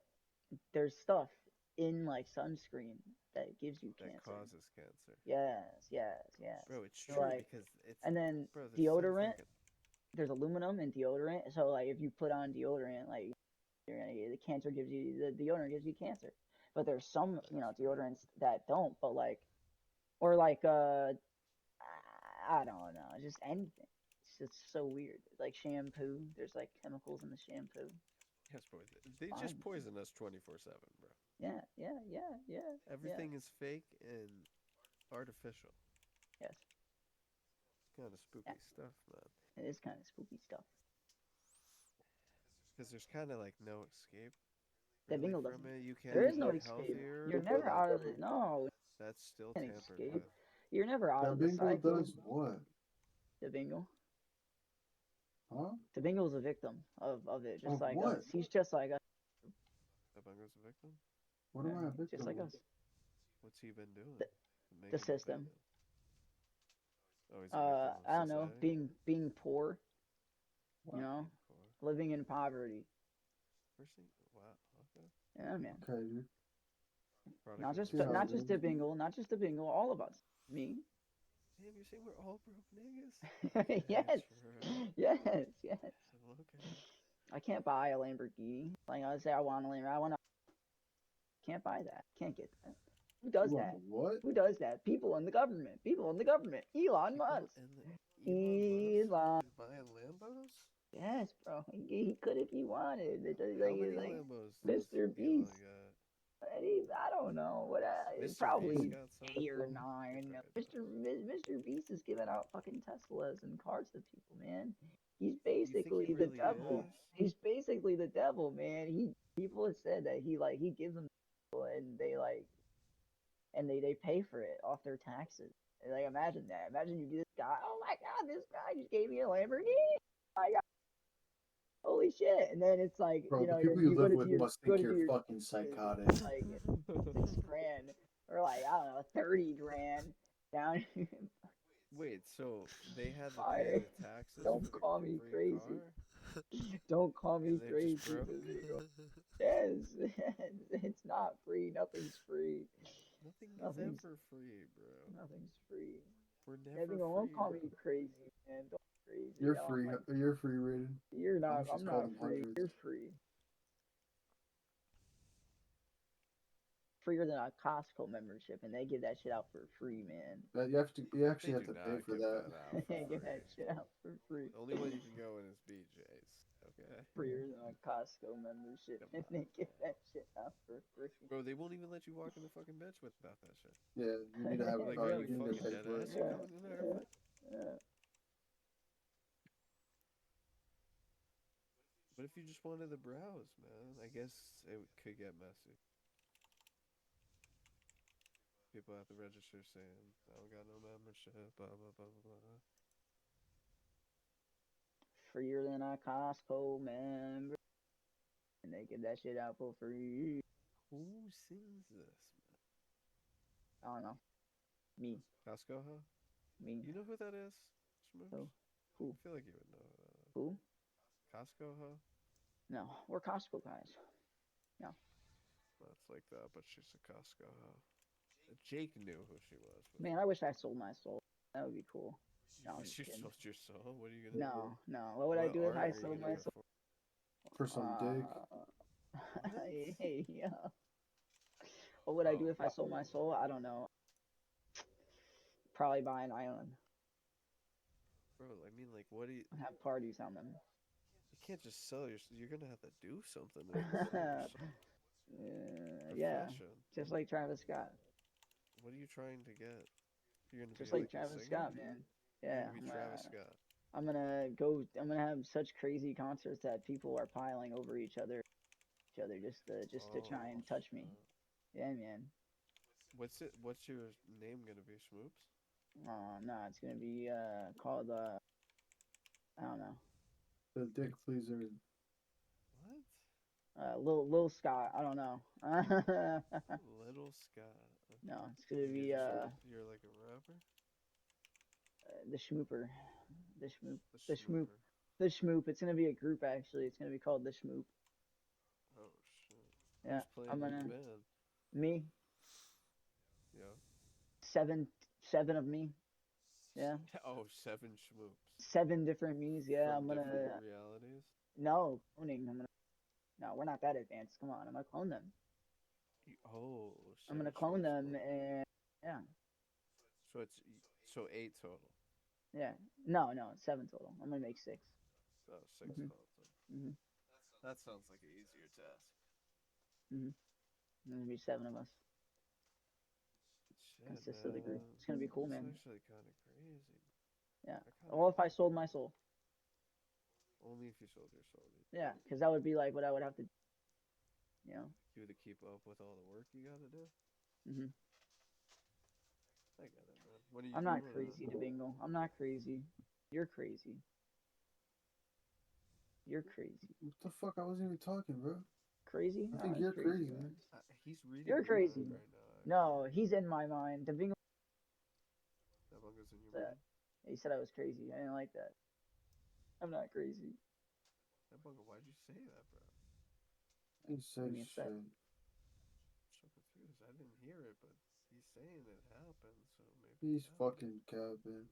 there's stuff in like sunscreen that gives you That cancer. causes cancer. Yes. Bro, it's So, true like, because it's and then bro, there's so deodorant, fucking there's aluminum in deodorant. So like if you put on deodorant, like you're gonna get the cancer gives you the deodorant gives you cancer. But there's some, you know, that's right. deodorants that don't, but like or like I don't know, just anything. It's just so weird. Like shampoo, there's like chemicals in the shampoo. Yes, bro. They just Fine. poison us 24/7, bro. Yeah. Everything is fake and artificial. Yes. Kind of Yeah, spooky stuff, man. it is kind of spooky stuff. Because there's kind of like no escape That really bingo from doesn't. it. You There can is no eat escape. healthier, You're but never like out of it. No, that's still you can't tampered escape. with. You're never out That of the bingo cycle. does what? The bingo. Huh? The bingo's a victim of it, just Of like what? us. He's just like us. That bungo's a victim? What Yeah, am I a just victim like of? us. What's he been doing The, to make the him a system. victim? Oh, he's a victim of I don't know. society? Being poor. You What? know, Being poor. living in poverty. Person? Wow, okay. Yeah, man. Okay, dude. Product of See how it Not just goes. the bingo. Not just the bingo. All of us. Me. Damn, you're saying we're all broke niggas? Yes. True. Yes. Okay. I can't buy a Lamborghini. Like I say, I want a Lamborghini. I want to. Can't buy that. Can't get that. Who You does want that? the what? Who does that? People in the government. People in the government. Elon People Musk. in the Elon Musk Elon. is buying Lambos? Yes, bro. He could if he wanted. It does How like many he's like Lambos does Mr. Elon Beast. got? I don't know what. Mr. Beast Probably got some? 8 or 9. He probably does. Mr. Beast is giving out fucking Teslas and cars to people, man. He's You think he basically the really devil. is? He's basically the devil, man. People have said that he gives them and they like and they pay for it off their taxes. And, like imagine that. Imagine you do this guy. Oh my god, this guy just gave me a Lamborghini. Oh my god, holy shit! And then it's like Bro, the you people you go live to with your must go think to you're your fucking psychotic. like 6 grand or like I don't know 30 grand down. Wait, so they had to pay Fire. the taxes Don't for call the me free crazy. car? Don't call me And they're just crazy. broke? Yes, it's not free. Nothing's free. Nothing is Nothing's ever free, bro. nothing's free. We're never Everyone, don't free, call bro. me crazy, man. Don't Crazy. You're Oh free. my- You're free rated. You're not. should I'm call not them free. hundreds. You're free. Freer than a Costco membership, and they give that shit out for free, man. You have to. You actually They have do to pay not for give that. that out They for give that free. shit out for free. The only way you can go in is BJ's. Okay. Freer than a Costco membership, Come and on, they give man. that shit out for free. Bro, they won't even let you walk in the fucking bitch without that shit. Yeah, you need to have a Like, card. are you You need to fucking pay dead for ass? it. You Yeah, coming in there? yeah, yeah. What if you just wanted to browse, man? I guess it could get messy. People have to register saying, I don't got no membership, blah, blah, blah, blah, blah. Freer than a Costco member, and they give that shit out for free. Who sings this, man? I don't know. Me. Costco, huh? Me. You know who that is? Schmoops? Who? I feel like you would know who that is. Who? Costco, huh? No, we're Costco guys. No. That's like that, but she's a Costco, huh? Jake knew who she was. But Man, I wish I sold my soul. That would be cool. No, I'm you just wish you kidding. sold your soul? What are you gonna do? No, no. What would I do if art I are you sold gonna my do soul? For some dick. Hey, yeah. What would I do if I sold my soul? I don't know. Probably buy an island Bro, I mean, like, what do you... and have parties on them. You can't just sell your... You're gonna have to do something to sell your soul. Yeah, Profession. just like Travis Scott. What are you trying to get? You're gonna Just be like like a Travis singer? Scott, man. You're Yeah, gonna be Travis Scott. I'm gonna go. I'm gonna have such crazy concerts that people are piling over each other just to try and touch me. Yeah, man. What's your name gonna be? Schmoops? No, it's gonna be called I don't know. The dick pleaser. What? Lil Scott. I don't know. Little Scott. No, it's gonna You're be just you're like a rapper? the Schmooper. The Schmoop. The The Schmoop. Schmooper. The Schmoop. It's gonna be a group actually. It's gonna be called the Schmoop. Oh shit. Yeah, Who's playing I'm in gonna the band? me. Yeah. Seven of me. Yeah. Oh, 7 Schmoops. 7 different me's. Yeah, From I'm gonna. different realities? No cloning. I'm gonna. No, we're not that advanced. Come on, I'm gonna clone them. Oh, I'm gonna 7 clone Schmoops them clone. and yeah, So it's 8 total. yeah. No, 7 total. I'm gonna make 6. Oh, 6 Mhm. total. Mhm. That sounds like an easier task. Mhm. There's gonna be 7 of us. Shit, Consists of the group. man. It's gonna be cool, That's man. actually kind of crazy. Yeah. I kinda Well, if I sold my soul. Only if you sold your soul. Yeah, because that would be like what I would have to. You know. Do to keep up with all the work you gotta do. Mhm. I get it, man. What are you I'm not doing? crazy, DeBingo. I'm not crazy. You're crazy. You're crazy. What the fuck? I wasn't even talking, bro. Crazy? I No, think it's you're crazy, man. man. He's reading. You're your crazy. mind right now. No, he's in my mind. DeBingo That one goes in your said, mind. he said I was crazy. I didn't like that. I'm not crazy. That bunga, why'd you say that, bro? He said Give me a sec. shit. I'm so confused. I didn't hear it, but he's saying it happened, so maybe. He's it happened. fucking capping.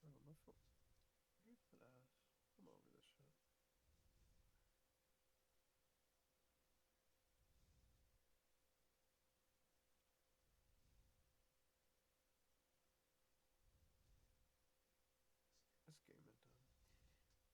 Bro, my phone. Where's that ass? I'm over this shit. This game is done. Or something.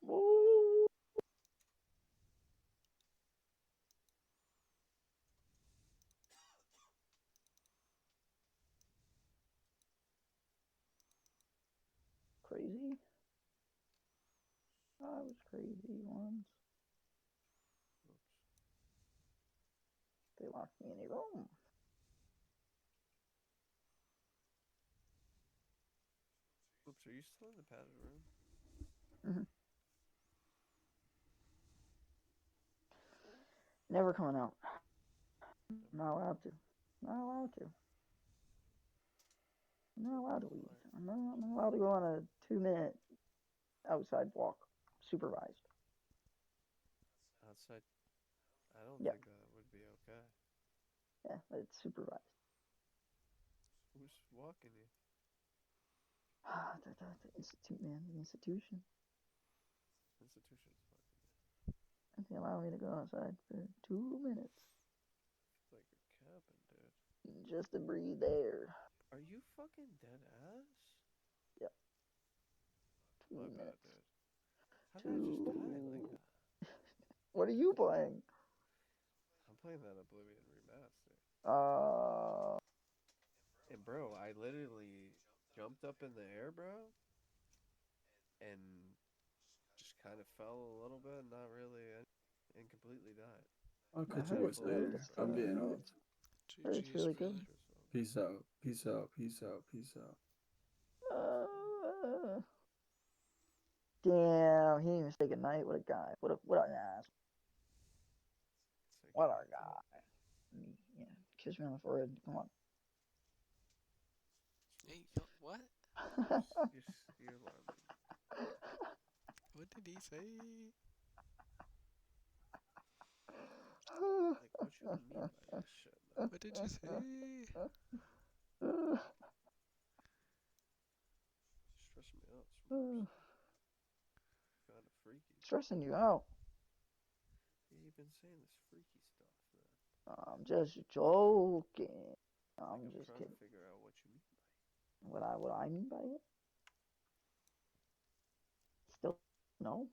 Whoa. Crazy. I was crazy once. Oops. They locked me in a room. Oops, are you still in the padded room? Never coming out. Not allowed to. Not allowed to. I'm not allowed to leave. I'm not allowed to go on a 2-minute outside walk, supervised. Outside? I don't Yeah. think that would be okay. Yeah, but it's supervised. Who's walking you? The institute, man. The institution. Institution's walking you. They allow me to go outside for 2 minutes It's like you're camping, dude. just to breathe air. Are you fucking dead ass? Yep. 2 My minutes. bad, dude. How did I just die like that? What are you playing? I'm playing that Oblivion remaster. Uh. And bro, I literally jumped up in the air, bro, and just kind of fell a little bit, not really, and completely died. I'll I catch you heard guys it's later. I'm getting off. heard it's GG's, really brother. good. Peace out. Peace out. Peace out. Peace out. Damn, he didn't even say goodnight. What a guy. What an ass. Say What a goodnight to guy. Me, yeah. Kiss me on the forehead. Come on. Hey, what? You're alarming. What did he say? Like, what you mean by this shit, man? What did you say? Stress me out, Smokes. Kind of freaky. Stressing you out. Yeah, you've been saying this freaky stuff, man. I'm just joking. Like, I'm just trying kidding. to figure out what you mean by it. What I mean by it? Still no.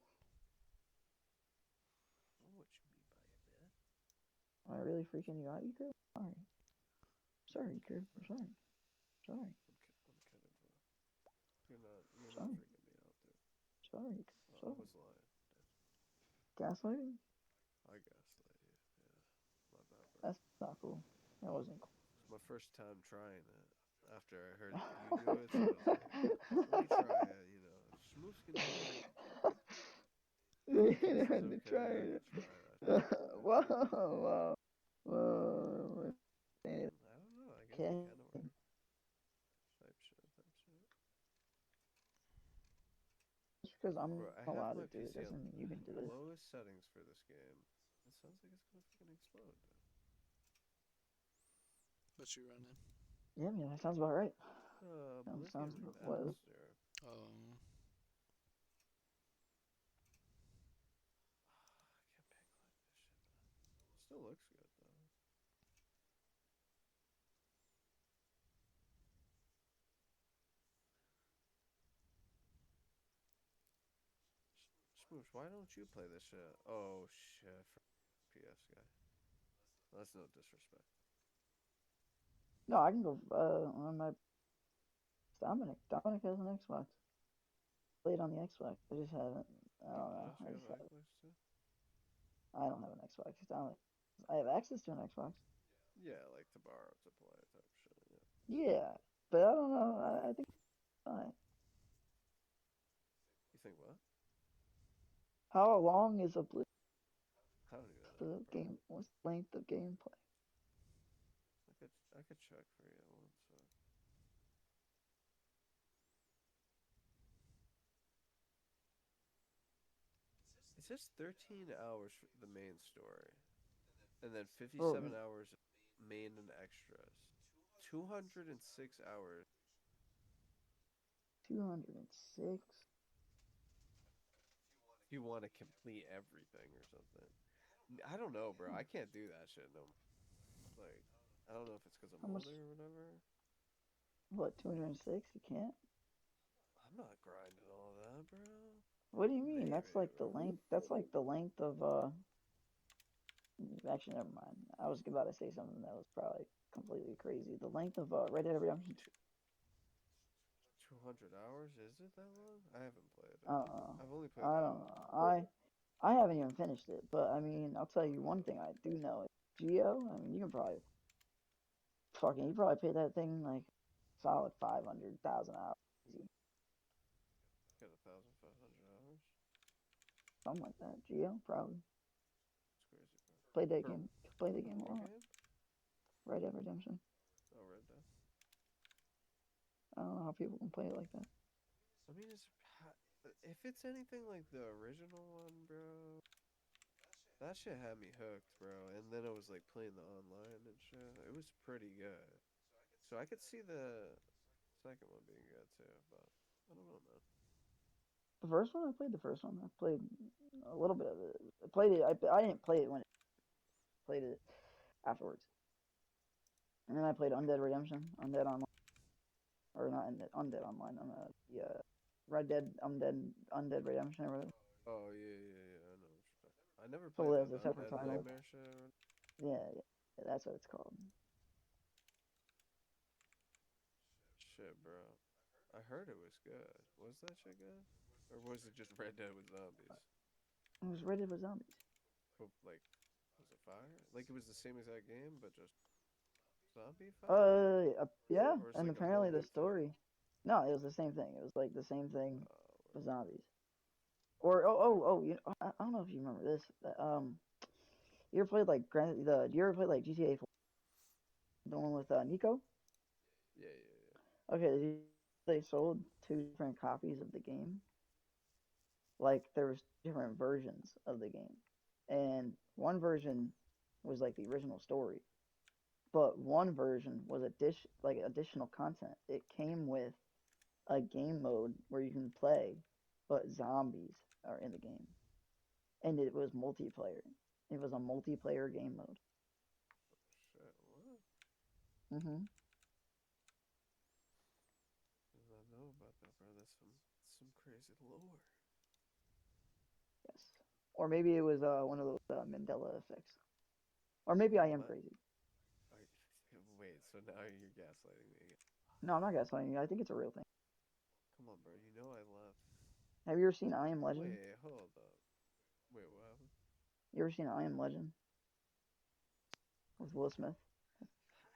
I don't know what you mean by it, man. Am I really freaking you out, Iker? Sorry. Sorry, Iker. I'm sorry. Sorry. I'm kidding, bro. You're not Sorry. freaking me out, dude. Sorry, Iker. I Sorry. was lying. Gaslighting? I gaslight you. Yeah. My bad, bro. That's not cool. That wasn't cool. It's my first time trying it. After I heard you do it, so I was like, let me try it, you know. Smooth can do it. You This is had to okay. try I it. can try it. Whoa. I don't know. I guess it Okay. kind of works. Type shit. Just because I'm Bro, I have allowed my to do it PC doesn't on mean you can do it. lowest settings for this game. It sounds like it's gonna fucking explode, dude. What you running? Yeah, man, that sounds about right. Oblivion Sounds what? Remaster. Um, I can't pick like this shit, man. Still looks good though. Smoosh, why don't you play this shit? Oh shit, PS guy. That's no disrespect. No, I can go on my Dominic. Dominic has an Xbox. Played on the Xbox. I just haven't. I don't know. Does you have Xbox too? I don't have an Xbox. Dominic. I have access to an Xbox. Yeah, like to borrow to play type shit. Yeah. Yeah, but I don't know. I think it's fine. You think what? How long is a I don't even know. the Bro. game? What's the length of gameplay? I could check for you one sec. It says 13 hours for the main story, and then 57 hours main and extras. 206 hours. 206. If you want to complete everything or something. I don't know, bro. I can't do that shit no. Like, I don't know if it's because I'm How much? older or whatever. What? 206? You can't. I'm not grinding all that, bro. What do you mean? Maybe, That's like the bro. length. That's like the length of. Actually, never mind. I was about to say something that was probably completely crazy. The length of Red Dead Redemption. 200 hours? Is it that long? I haven't played it. Uh, I've only played I the don't know. I haven't even finished it, but I mean, I'll tell you one thing I do know. Geo. I mean, you can probably fucking. You probably pay that thing like solid 500,000 hours. Easy. got 1,500 hours. Something like that. Geo probably It's crazy, bro. played that For game. Played the for game a what lot. game? Red Dead Redemption. Oh, Red Dead. I don't know how people can play it like that. I mean, if it's anything like the original one, bro, that shit had me hooked, bro. And then I was like playing the online and shit. It was pretty good. So I could see the second one being good too, but I don't know, man. The first one, I played the first one. I played a little bit of it. I played it. I didn't play it when it played it afterwards. And then I played Undead Redemption, Undead Online, or not Undead Online. The Red Dead Undead Redemption or whatever. Oh yeah. I know what you're talking. I never So played there's that a separate Undead title. Nightmare shit. Yeah, that's what it's called. Shit, bro. I heard it was good. Was that shit good? Or was it just Red Dead with zombies? It was Red Dead with zombies. But, like, was it fire? Like it was the same exact game, but just zombie fire? Yeah, Or it's and like a whole apparently the new thing? story. No, it was the same thing. It was like the same thing Uh, with zombies. Or I don't know if you remember this. You ever played like you ever played like GTA 4, the one with Nico? yeah. Okay, they sold two different copies of the game. Like there was different versions of the game, and one version was like the original story, but one version was additional content. It came with a game mode where you can play, but zombies are in the game, and it was multiplayer. It was a multiplayer game mode. Shit, what? Hmm. Did not know about that, bro. That's some crazy lore. Yes. Or maybe it was one of those Mandela effects. Or maybe I am What? crazy. Wait, so now you're gaslighting me again. No, I'm not gaslighting you. I think it's a real thing. Come on, bro. You know I left. Have you ever seen I Am Legend? Wait, hold up. Wait, what happened? You ever seen I Am Legend with Will Smith?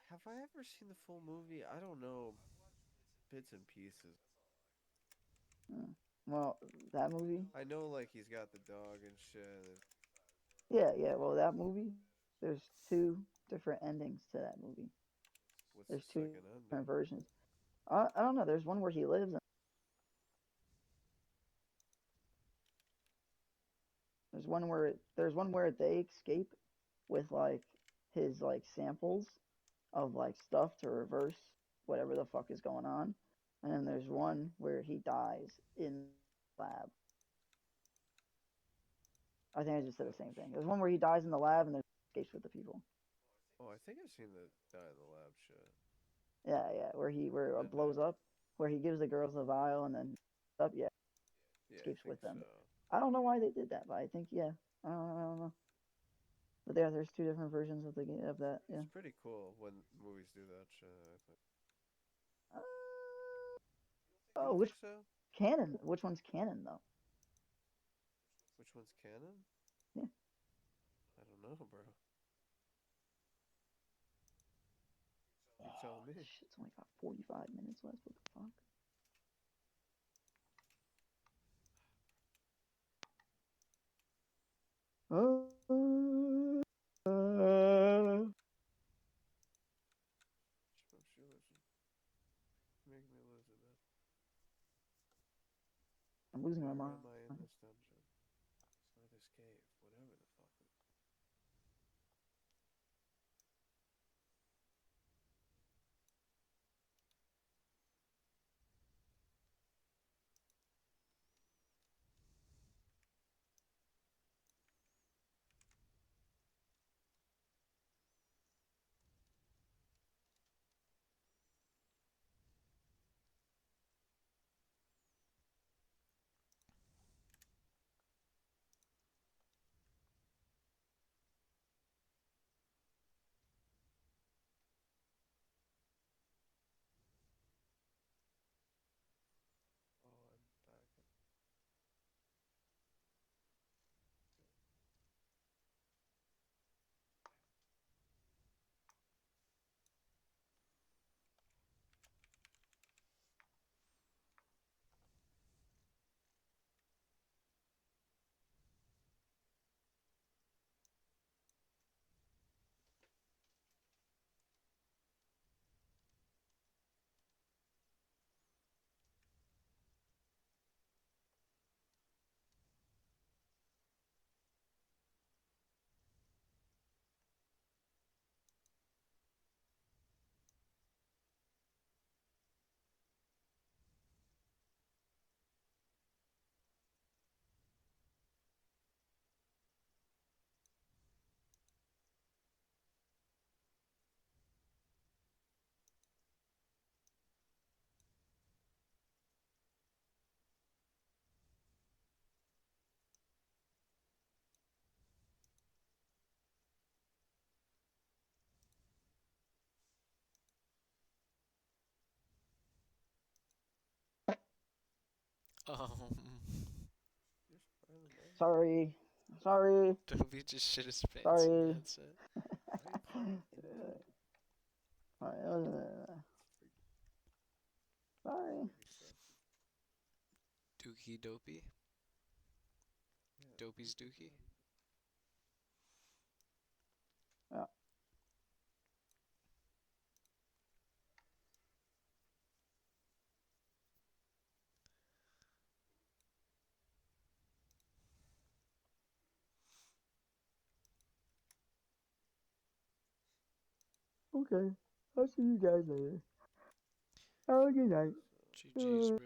Have I ever seen the full movie? I don't know. Bits and pieces. Hmm. Well, that movie. I know, like, he's got the dog and shit. Yeah. Well, that movie. There's two different endings to that movie. What's the There's two second different ending? versions. I don't know. There's one where he lives. There's one where they escape with like his like samples of like stuff to reverse whatever the fuck is going on. And then there's one where he dies in the lab. I think I just said the Oh, same thing. There's one where he dies in the lab and then escapes with the people. oh, I think I've seen the die in the lab shit. Yeah, where it blows Ending. up, where he gives the girls the vial and then up, yeah, Yeah, I escapes think with them. so. I don't know why they did that, but I think yeah, I don't know. But there's two different versions of of that. Yeah. It's pretty cool when movies do that shit, I think. Uh, You oh, don't which think so? canon? Which one's canon though? Which one's canon? Yeah. I don't know, bro. You tell Oh, me. this shit's only got 45 minutes left. What the fuck? She losing. Make me lose it, man. I'm losing my Where mind. am I in this dungeon? Or this cave? Whatever the fuck. You're smiling, man. Sorry. Sorry. Dopey just shit his pants in Sorry. the headset. Why are you calling him Dopey? Sorry. Pretty sassy. Dookie Dopey? Yeah. Dopey's Dookie? Yeah. Okay. I'll see you guys later. Have a good night. GG's, brother.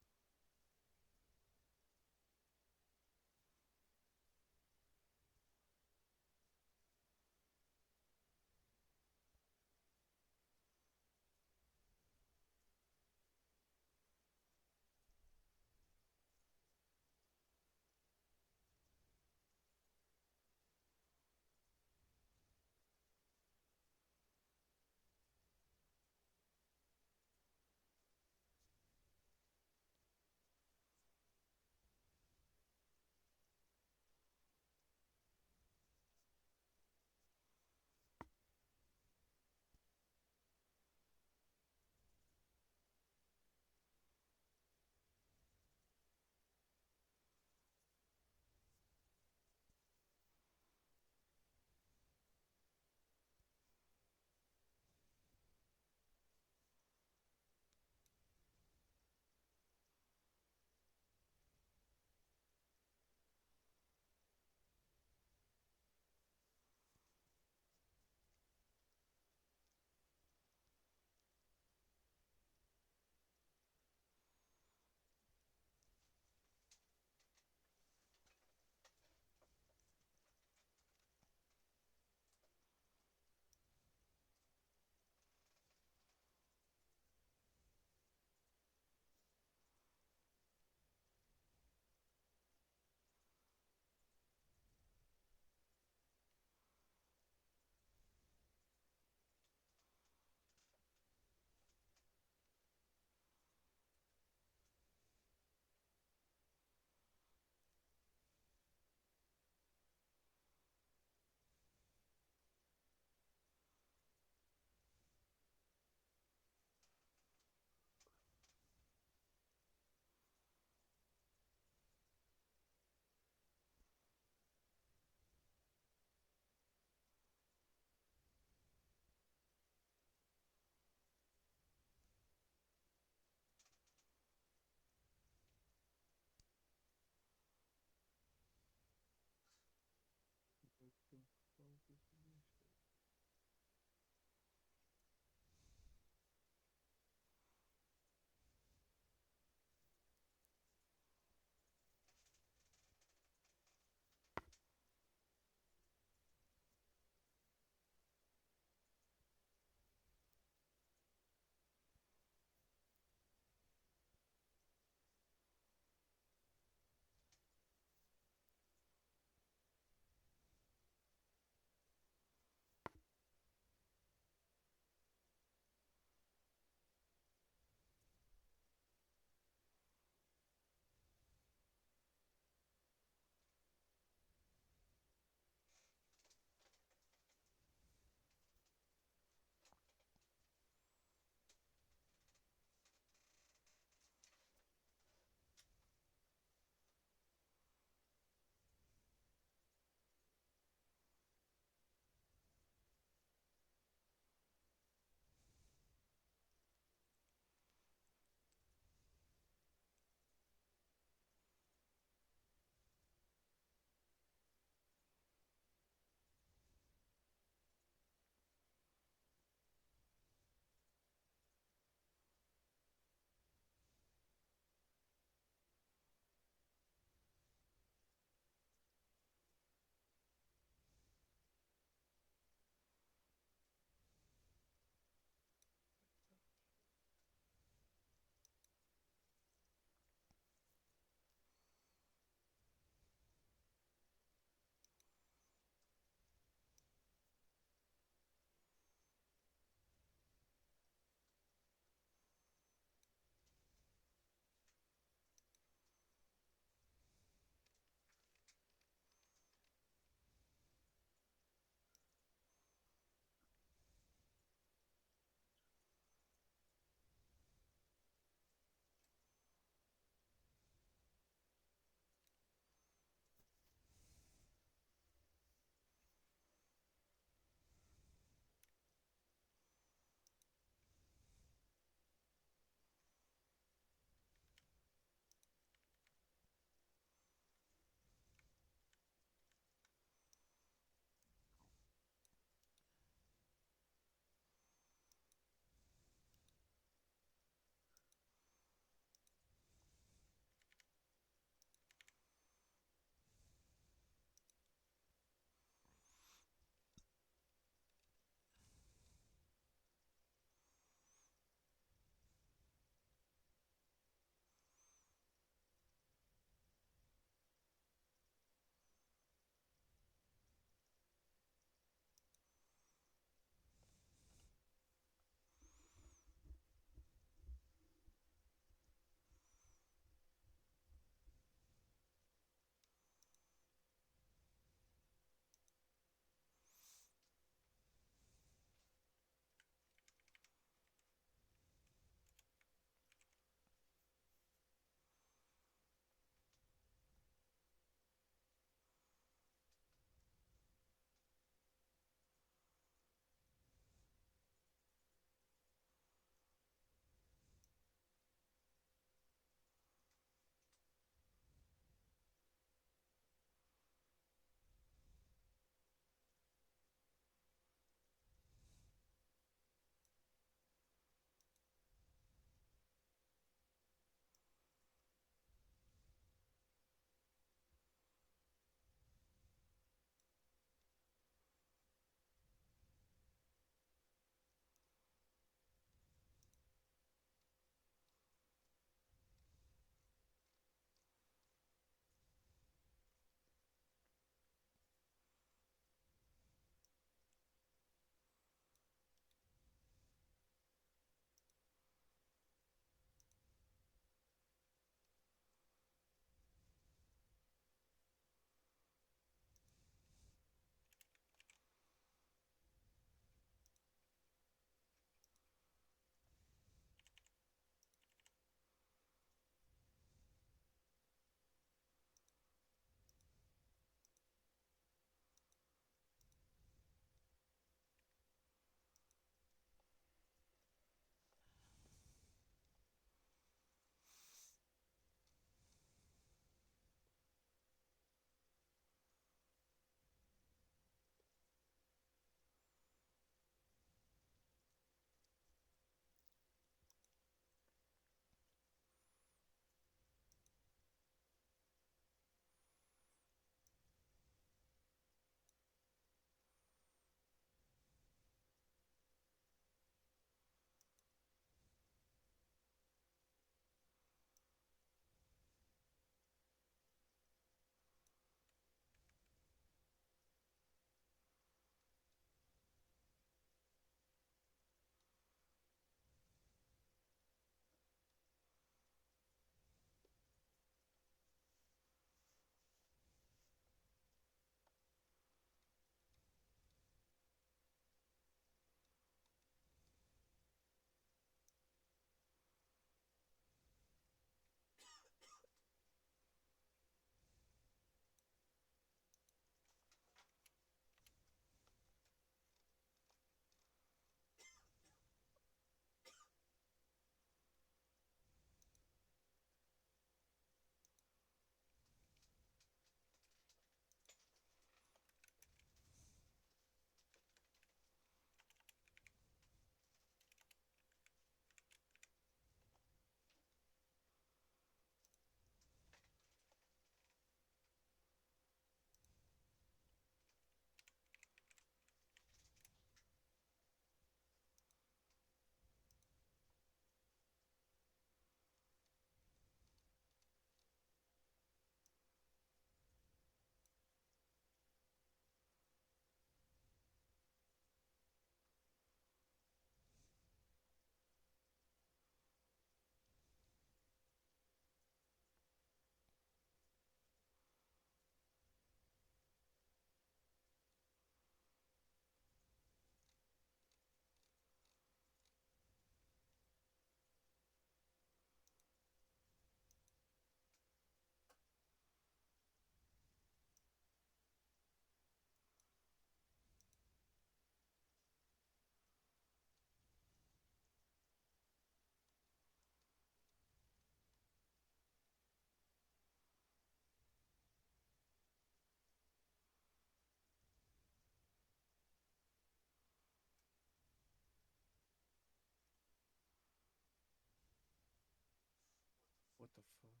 What the fuck?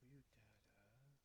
Were you dead ass?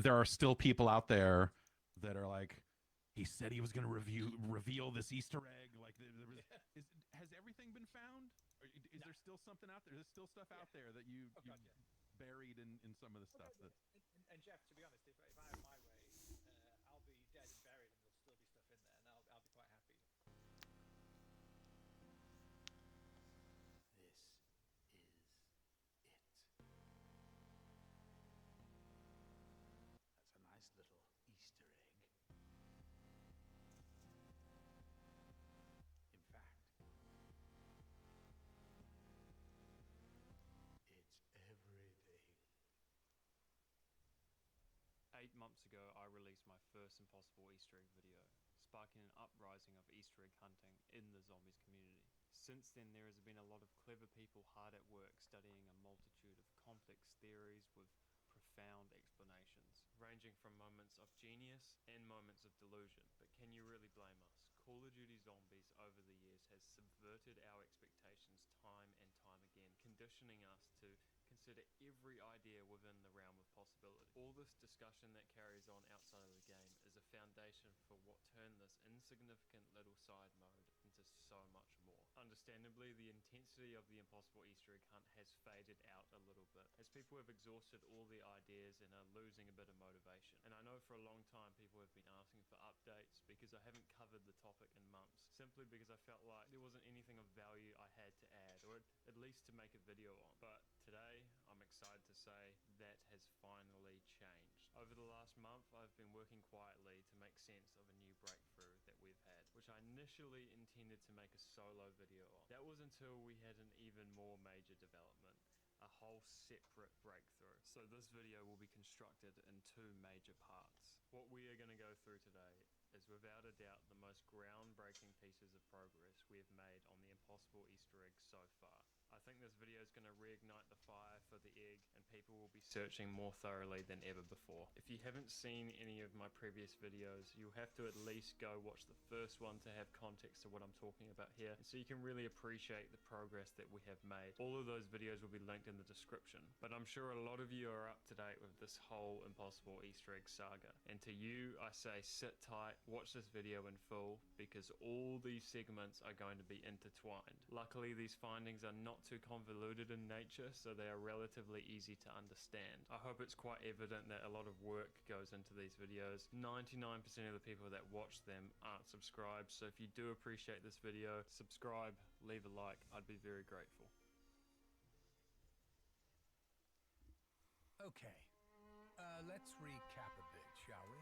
there are still people out there that are like, he said he was going to reveal this Easter egg. Like, has everything been found? Is there still something out there? There's still stuff out there that you buried in some of the stuff that. And Jeff, to be honest, if I have my way, I'll be dead and buried, and there'll still be stuff in there, and I'll be quite happy. This is it. That's a nice little Easter egg. In fact, it's everything. 8 months ago, I released my first Impossible Easter egg video, sparking an uprising of Easter egg hunting in the zombies community. Since then, there has been a lot of clever people hard at work studying a multitude of complex theories with profound explanations, ranging from moments of genius and moments of delusion. But can you really blame us? Call of Duty Zombies over the years has subverted our expectations time and time again, conditioning us to consider every idea within the realm of possibility. All this discussion that carries on outside of the game is a foundation for what turned this insignificant little side mode into so much more. Understandably, the intensity of the Impossible Easter egg hunt has faded out a little bit, as people have exhausted all the ideas and are losing a bit of motivation. And I know for a long time people have been asking for updates because I haven't covered the topic in months, simply because I felt like there wasn't anything of value I had to add, or at least to make a video on. But today, I'm excited to say that has finally changed. Over the last month, I've been working quietly to make sense of a new breakthrough that we've had, which I initially intended to make a solo video on. That was until we had an even more major development, a whole separate breakthrough. So this video will be constructed in 2 major parts. What we are going to go through today is without a doubt the most groundbreaking pieces of progress we have made on the Impossible Easter egg so far. I think this video is going to reignite the fire for the egg, and people will be searching more thoroughly than ever before. If you haven't seen any of my previous videos, you'll have to at least go watch the first one to have context to what I'm talking about here, and so you can really appreciate the progress that we have made. All of those videos will be linked in the description, but I'm sure a lot of you are up to date with this whole Impossible Easter egg saga, and to you I say sit tight, watch this video in full, because all these segments are going to be intertwined. Luckily, these findings are not too convoluted in nature, so they are relatively easy to understand. I hope it's quite evident that a lot of work goes into these videos. 99% of the people that watch them aren't subscribed, so if you do appreciate this video, subscribe, leave a like, I'd be very grateful. Okay, let's recap a bit, shall we?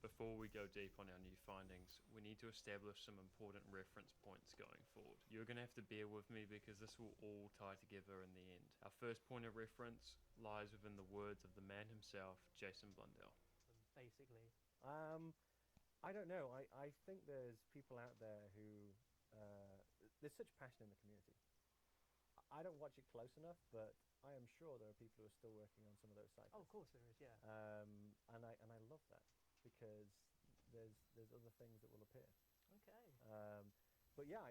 Before we go deep on our new findings, we need to establish some important reference points going forward. You're going to have to bear with me because this will all tie together in the end. Our first point of reference lies within the words of the man himself, Jason Blundell. Basically. I don't know. I think there's people out there who... there's such passion in the community. I don't watch it close enough, but I am sure there are people who are still working on some of those sites. Oh, of course there is, yeah. And I love that, because there's other things that will appear. Okay. But yeah,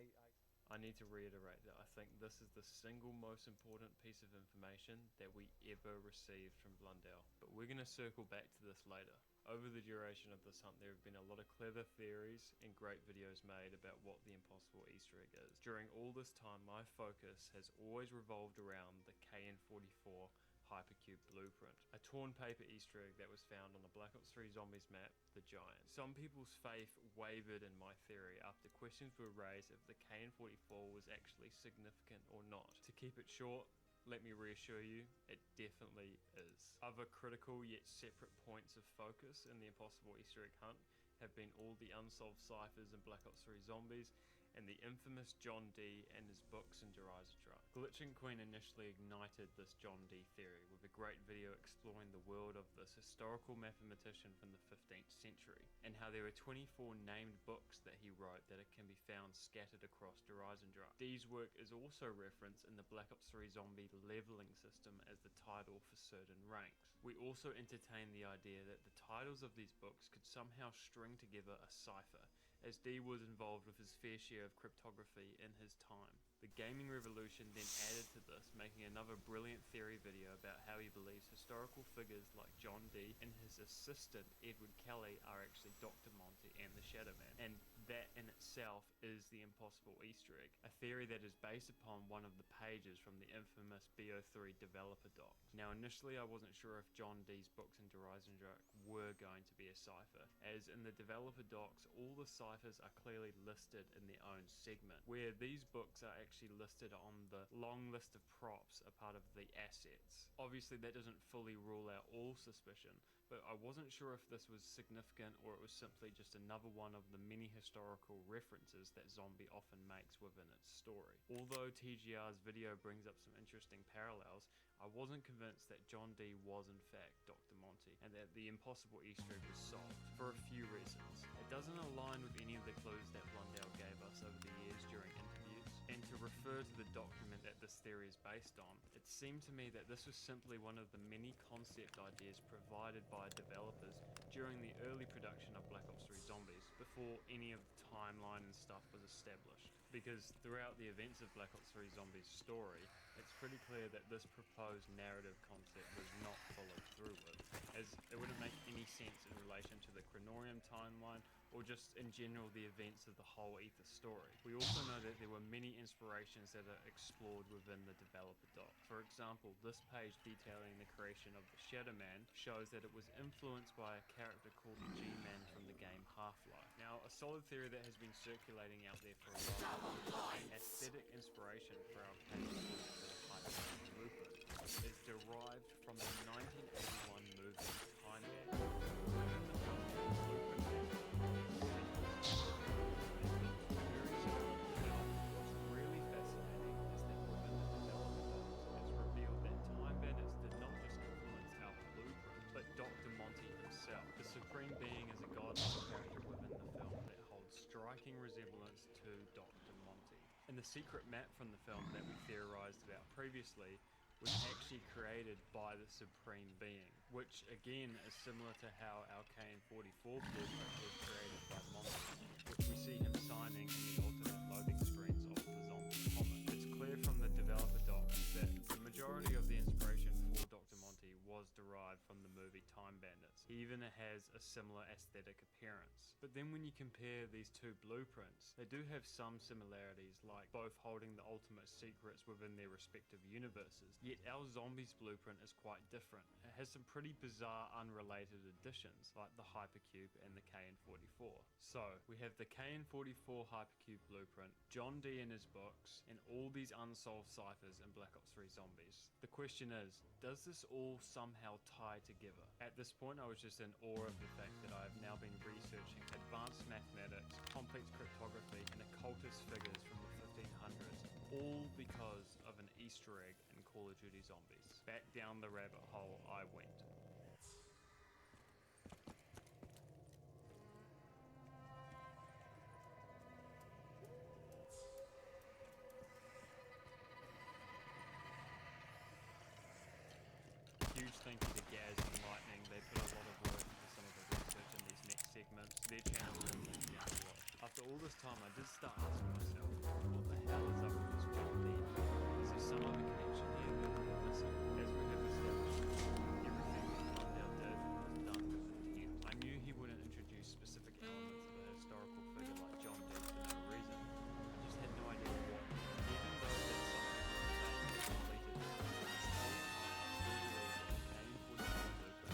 I need to reiterate that I think this is the single most important piece of information that we ever received from Blundell. But we're going to circle back to this later. Over the duration of this hunt, there have been a lot of clever theories and great videos made about what the Impossible Easter egg is. During all this time, my focus has always revolved around the KN44 Hypercube blueprint, a torn paper Easter egg that was found on the Black Ops 3 Zombies map, The Giant. Some people's faith wavered in my theory after questions were raised if the KN44 was actually significant or not. To keep it short, let me reassure you, it definitely is. Other critical yet separate points of focus in the Impossible Easter egg hunt have been all the unsolved ciphers in Black Ops 3 Zombies, and the infamous John D and his books in Derizatra. Glitching Queen initially ignited this John D theory with a great video exploring the world of this historical mathematician from the 15th century, and how there are 24 named books that he wrote that can be found scattered across Derizatra. D's work is also referenced in the Black Ops 3 Zombie leveling system as the title for certain ranks. We also entertain the idea that the titles of these books could somehow string together a cipher, as D was involved with his fair share of cryptography in his time. The gaming revolution then added to this, making another brilliant theory video about how he believes historical figures like John Dee and his assistant Edward Kelly are actually Dr. Monty and the Shadow Man, and that in itself is the impossible Easter egg, a theory that is based upon one of the pages from the infamous BO3 developer docs. Now initially I wasn't sure if John Dee's books in Horizon were going to be a cipher, as in the developer docs all the ciphers are clearly listed in their own segment, where these books are actually listed on the long list of props a part of the assets. Obviously that doesn't fully rule out all suspicion, but I wasn't sure if this was significant or it was simply just another one of the many historical references that Zombie often makes within its story. Although TGR's video brings up some interesting parallels, I wasn't convinced that John Dee was in fact Dr. Monty, and that the impossible Easter egg was solved, for a few reasons. It doesn't align with any of the clues that Blundell gave us over the years during interviews, and to refer to the document that this theory is based on, it seemed to me that this was simply one of the many concept ideas provided by developers during the early production of Black Ops 3 Zombies, before any of the timeline and stuff was established. Because throughout the events of Black Ops 3 Zombies' story, it's pretty clear that this proposed narrative concept was not followed through with, as it wouldn't make any sense in relation to the Chronorium timeline or just in general the events of the whole Ether story. We also know that there were many inspirations that are explored within the developer doc. For example, this page detailing the creation of the Shadow Man shows that it was influenced by a character called the G-Man from the game Half-Life. Now, a solid theory that has been circulating out there for a while is that the aesthetic inspiration for our Hypercube blueprint is derived from the 1981 movie Time Bandit. Within the film, the blueprint really fascinating is that within the development docs, it's revealed that Time Bandits did not just influence our blueprint, but Dr. Monty himself. The Supreme Being is a godlike character within the film that holds striking resemblance to Dr. Monty. And the secret map from the film that we theorized about previously was actually created by the Supreme Being, which again is similar to how our KN-44 blueprint was created by Monty, which we see him signing in the alternate loading screens of the Zombie comic. It's clear from the developer docs that the majority of the inspiration for Dr. Monty was derived from the movie Time Bandits. He even has a similar aesthetic appearance. But then when you compare these two blueprints, they do have some similarities, like both holding the ultimate secrets within their respective universes. Yet our Zombies blueprint is quite different. It has some pretty bizarre unrelated additions, like the Hypercube and the KN-44. So, we have the KN-44 Hypercube blueprint, John Dee in his books, and all these unsolved ciphers in Black Ops 3 Zombies. The question is, does this all somehow tie together? At this point, I was just in awe of the fact that I have now been researching advanced mathematics, complex cryptography, and occultist figures from the 1500s, all because of an Easter egg in Call of Duty Zombies. Back down the rabbit hole I went. Huge thank you to Gaz and Lightning. They put a lot of work into some of the research in these next segments. Their channel is linked down below. After all this time, I did start asking myself, what the hell is up with this John Dee? Is there some other connection here that we're missing? As we have established, everything that Blundell did was done with intent. I knew he wouldn't introduce specific elements of a historical figure like John Dee for no reason. I just had no idea what. Even though that some people say he was completed,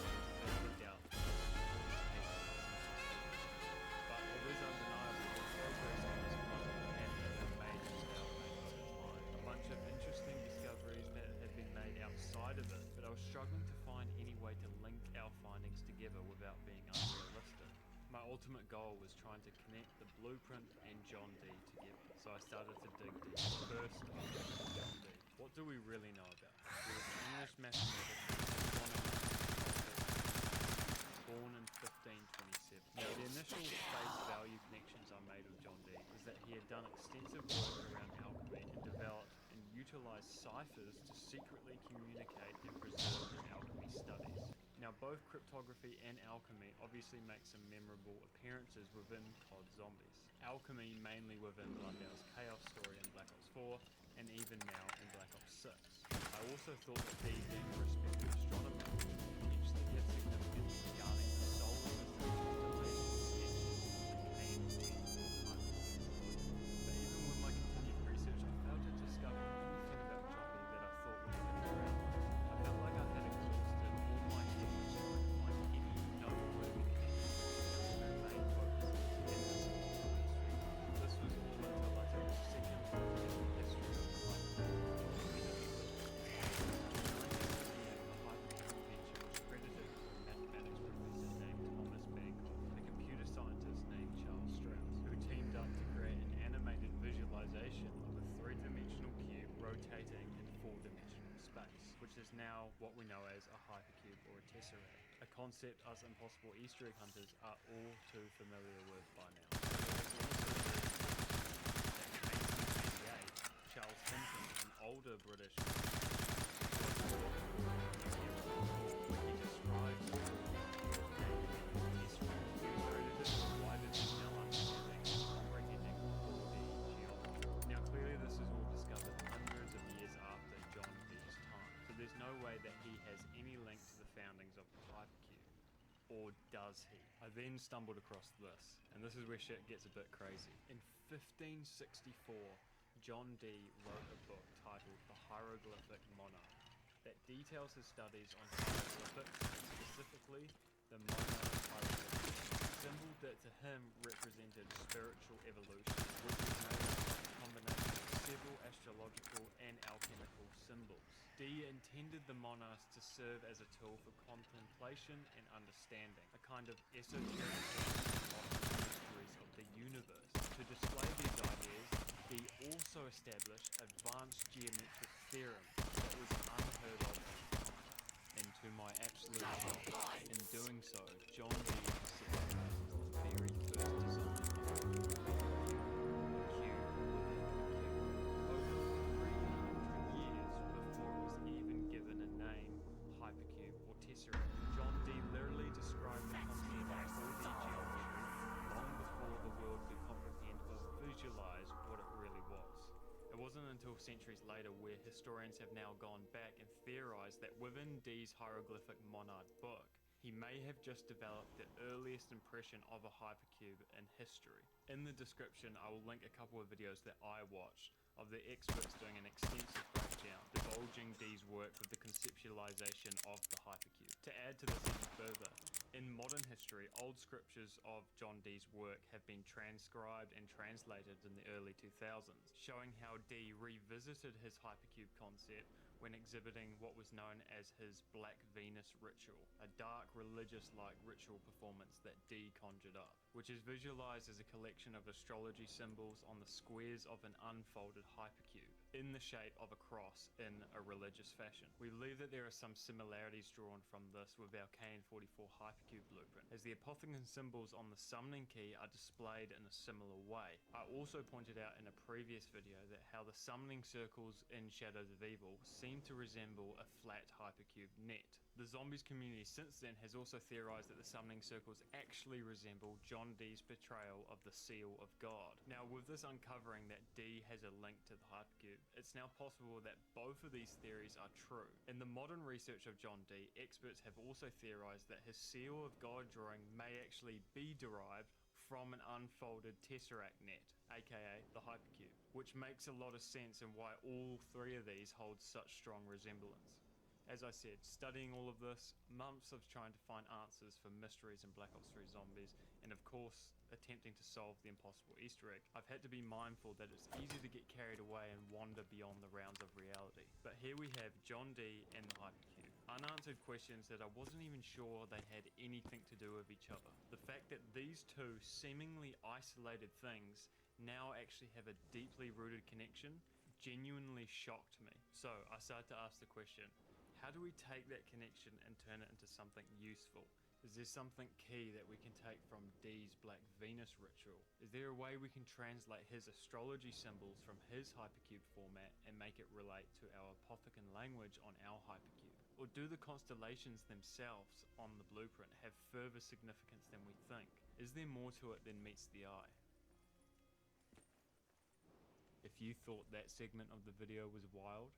but it is undeniable that progress on this puzzle had been major scale made over time. A bunch of interesting discoveries that had been made outside of it, but I was struggling to find any way to link our findings together without being unrealistic. My ultimate goal was trying to connect the blueprint and John Dee together, so I started to dig deep. First, I looked at John Dee. What do we really know about him? He was an English mathematician, born in 1527. Now, the initial face value connections I made with John Dee is that he had done extensive work around alchemy and developed and utilized ciphers to secretly communicate and preserve his alchemy studies. Now, both cryptography and alchemy obviously make some memorable appearances within COD Zombies. Alchemy mainly within Blundell's Chaos story in Black Ops 4, and even now in Black Ops 6. I also thought that D being a respected astronomer would potentially have significance regarding the soul of his constellation connections and but even with my continued research, I failed to discover anything about John Dee that I thought was hidden around. I felt like I had exhausted all my efforts trying to find any noteworthy connections between our two main focuses in this impossible history. This was all until I took a second look at the history of the Hypercube invention was credited to a mathematics professor named Thomas Bancroft and a computer scientist named Charles Strauss, who teamed up to create an animated visualization of a three-dimensional cube rotating in four-dimensional space, which is now what we know as a hypercube or a tesseract, a concept us impossible Easter egg hunters are all too familiar with by now. Charles Hinton, an older British Now clearly this was all discovered hundreds of years after John Dee's time, so there's no way that he has any link to the foundings of the Hypercube. Or does he? I then stumbled across this, and this is where shit gets a bit crazy. In 1564, John Dee wrote a book titled The Hieroglyphic Monarch that details his studies on hieroglyphics, and specifically the monarch hieroglyphic, a symbol that to him represented spiritual evolution, which is made up of a combination of several astrological and alchemical symbols. Dee intended the monarchs to serve as a tool for contemplation and understanding, a kind of esoteric mysteries of the universe. To display these ideas, Dee also established advanced geometric theorem that was unheard of. And to my absolute shock, in doing so, John Dee conceptualized the very first design of the cube within the cube. Over 300 years before it was even given a name, hypercube or tesseract, John Dee literally described the concept of 4D geometry long before the world could comprehend or visualize what it really was. It wasn't until centuries later where historians have now gone back and theorized that within Dee's hieroglyphic monad book, he may have just developed the earliest impression of a hypercube in history. In the description, I will link a couple of videos that I watched of the experts doing an extensive breakdown, divulging Dee's work with the conceptualization of the hypercube. To add to this even further, in modern history, old scriptures of John Dee's work have been transcribed and translated in the early 2000s, showing how Dee revisited his hypercube concept when exhibiting what was known as his Black Venus ritual, a dark religious-like ritual performance that Dee conjured up, which is visualized as a collection of astrology symbols on the squares of an unfolded hypercube, in the shape of a cross in a religious fashion. We believe that there are some similarities drawn from this with our KN44 hypercube blueprint, as the apothegm symbols on the summoning key are displayed in a similar way. I also pointed out in a previous video that how the summoning circles in Shadows of Evil seem to resemble a flat hypercube net. The Zombies community since then has also theorized that the summoning circles actually resemble John Dee's portrayal of the Seal of God. Now, with this uncovering that Dee has a link to the hypercube, it's now possible that both of these theories are true. In the modern research of John Dee, experts have also theorized that his Seal of God drawing may actually be derived from an unfolded tesseract net, aka the hypercube, which makes a lot of sense and why all three of these hold such strong resemblance. As I said, studying all of this, months of trying to find answers for mysteries in Black Ops 3 Zombies, and of course, attempting to solve the impossible Easter egg, I've had to be mindful that it's easy to get carried away and wander beyond the rounds of reality. But here we have John Dee and the hypercube. Unanswered questions that I wasn't even sure they had anything to do with each other. The fact that these two seemingly isolated things now actually have a deeply rooted connection genuinely shocked me. So I started to ask the question, how do we take that connection and turn it into something useful? Is there something key that we can take from Dee's Black Venus ritual? Is there a way we can translate his astrology symbols from his hypercube format and make it relate to our apothegm language on our hypercube? Or do the constellations themselves on the blueprint have further significance than we think? Is there more to it than meets the eye? If you thought that segment of the video was wild,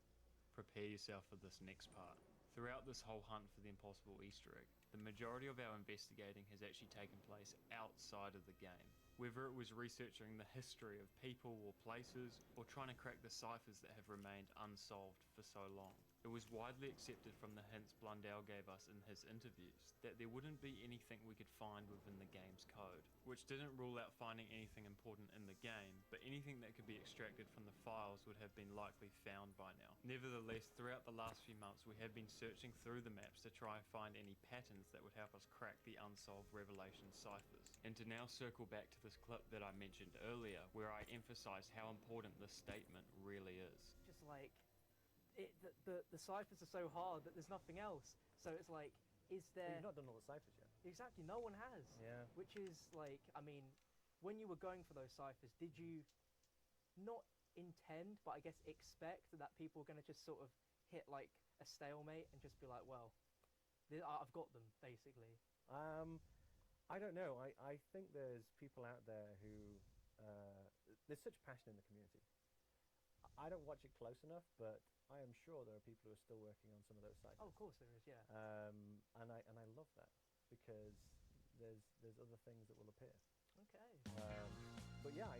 prepare yourself for this next part. Throughout this whole hunt for the impossible Easter egg, the majority of our investigating has actually taken place outside of the game. Whether it was researching the history of people or places, or trying to crack the ciphers that have remained unsolved for so long. It was widely accepted from the hints Blundell gave us in his interviews that there wouldn't be anything we could find within the game's code, which didn't rule out finding anything important in the game, but anything that could be extracted from the files would have been likely found by now. Nevertheless, throughout the last few months we have been searching through the maps to try and find any patterns that would help us crack the unsolved Revelation ciphers. And to now circle back to this clip that I mentioned earlier, where I emphasised how important this statement really is. Just like, the ciphers are so hard that there's nothing else. So it's like, is there... You've not done all the ciphers yet. Exactly, no one has. Yeah. Which is like, I mean, when you were going for those ciphers, did you not intend, but I guess expect that people were going to just sort of hit like a stalemate and just be like, well, I've got them, basically? I don't know. I think there's people out there who... there's such passion in the community. I don't watch it close enough, but I am sure there are people who are still working on some of those sites. Oh, of course there is, yeah. And I love that, because there's other things that will appear. Okay. But yeah,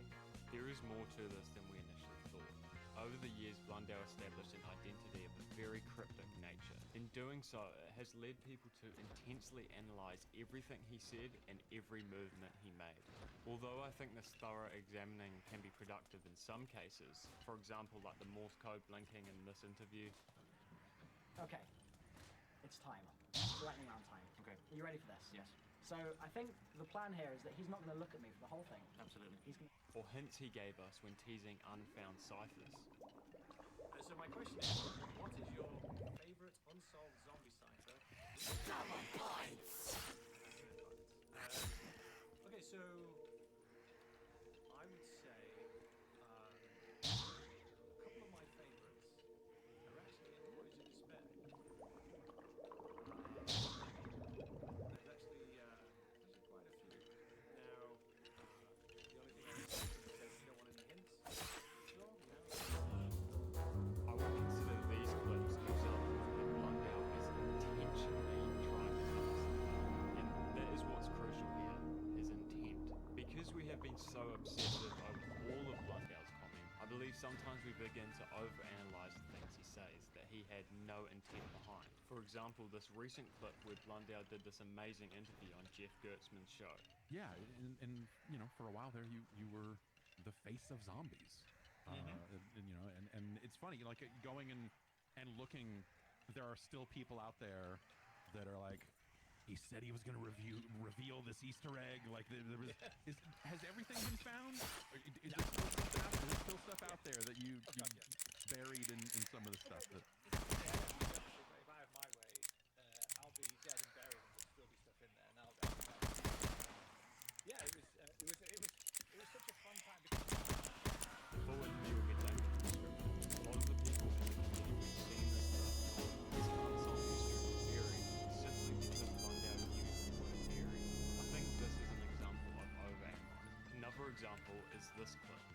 there is more to this than we initially thought. Over the years, Blundell established an identity of a very cryptic nature. In doing so, it has led people to intensely analyse everything he said and every movement he made. Although I think this thorough examining can be productive in some cases, for example like the Morse code blinking in this interview. Okay, it's time. Lightning round time. Okay. Are you ready for this? Yes. So I think the plan here is that he's not going to look at me for the whole thing. Absolutely. He's going Or hints he gave us when teasing unfound ciphers. So my question is, what is your favourite unsolved zombie cipher? Okay, so I would say a couple of my favourites are actually in Voyage of Despair. There's actually quite a few. Now, the only thing I would say is you don't want any hints. Sure, I would consider these clips examples where Blundell is intentionally trying to tell us something. And that is what's crucial here, his intent. Because we have been so obsessive over all of Blundell's comment, I believe sometimes we begin to overanalyze the things he says that he had no intent behind. For example, this recent clip where Blundell did this amazing interview on Jeff Gertzman's show. Yeah, and you know, for a while there, you were the face of zombies. And, you know, and it's funny, like going and looking, there are still people out there that are like, he said he was going to reveal this Easter egg. Like there was, has everything been found? Is there still stuff out there that you buried in some of the stuff that? if I have my way, I'll be dead and buried, and there'll still be stuff in there, and I'll be. Yeah, it was such a fun time because. Before we will get down to the description, a lot of the people in the community seeing this stuff as an unsolved mystery buried simply because Blundell used the word buried. I think this is an example of overanalyzing. Another example is this clip.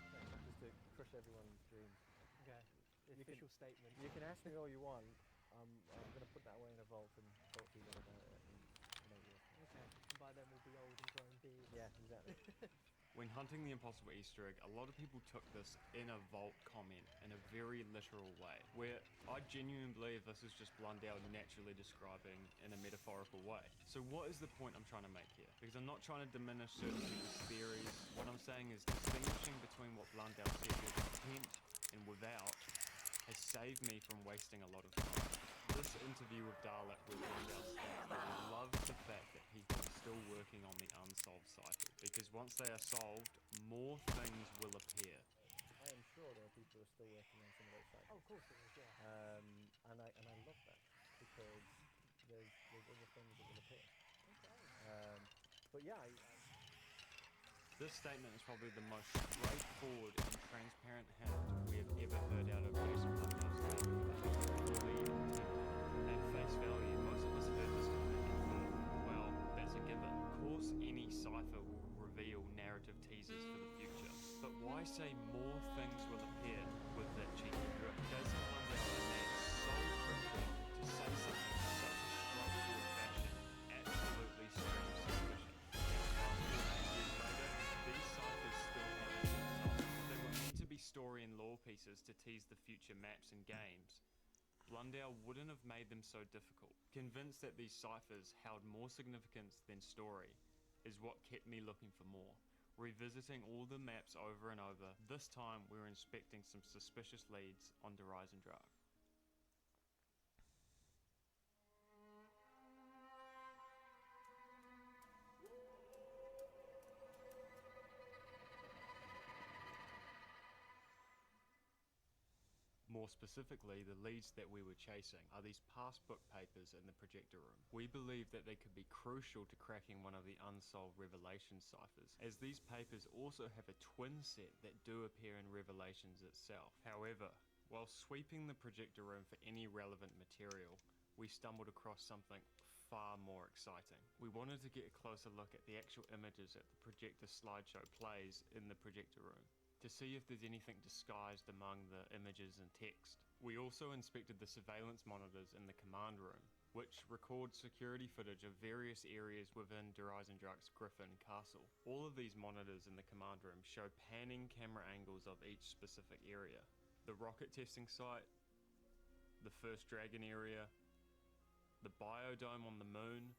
Just to crush everyone's dreams. Okay. The official statement. You can ask me all you want. I'm going to put that away in a vault and talk to you about it. Okay. And by then we'll be old and growing beards. Yeah, exactly. When hunting the impossible Easter egg, a lot of people took this in a vault comment in a very literal way, where I genuinely believe this is just Blundell naturally describing in a metaphorical way. So what is the point I'm trying to make here? Because I'm not trying to diminish certain people's theories. What I'm saying is distinguishing between what Blundell said with intent and without has saved me from wasting a lot of time. This interview with Dalek with Blundell states that he loves the fact that he's still working on the unsolved ciphers, because once they are solved, more things will appear. I am sure there are people who are still working on some of those sites. Oh, of course there is, yeah. And I love that, because there's other things that will appear. Okay. But yeah, this statement is probably the most straightforward and transparent hint we have ever heard out of Jason Blundell's mouth. Fully intended. At face cipher will reveal narrative teasers for the future. But why say more things will appear with that cheeky drip? Doesn't Blundell demand so cryptic to say something in such a straightforward fashion absolutely screams suspicion? Now, fast forward 8 years later, these ciphers still haven't been solved. If they were meant to be story and lore pieces to tease the future maps and games, Blundell wouldn't have made them so difficult. Convinced that these ciphers held more significance than story is what kept me looking for more. Revisiting all the maps over and over, this time we were inspecting some suspicious leads on Horizon Drug. More specifically, the leads that we were chasing are these passbook papers in the projector room. We believe that they could be crucial to cracking one of the unsolved Revelations ciphers, as these papers also have a twin set that do appear in Revelations itself. However, while sweeping the projector room for any relevant material, we stumbled across something far more exciting. We wanted to get a closer look at the actual images that the projector slideshow plays in the projector room, to see if there's anything disguised among the images and text. We also inspected the surveillance monitors in the command room, which record security footage of various areas within Horizon Drug's Griffin Castle. All of these monitors in the command room show panning camera angles of each specific area. The rocket testing site, the first Dragon area, the biodome on the moon,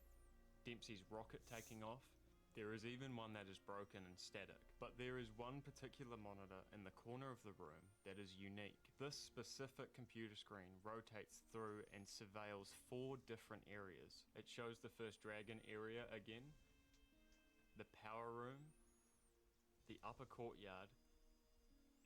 Dempsey's rocket taking off. There is even one that is broken and static, but there is one particular monitor in the corner of the room that is unique. This specific computer screen rotates through and surveils 4 different areas. It shows the first Dragon area again, the power room, the upper courtyard,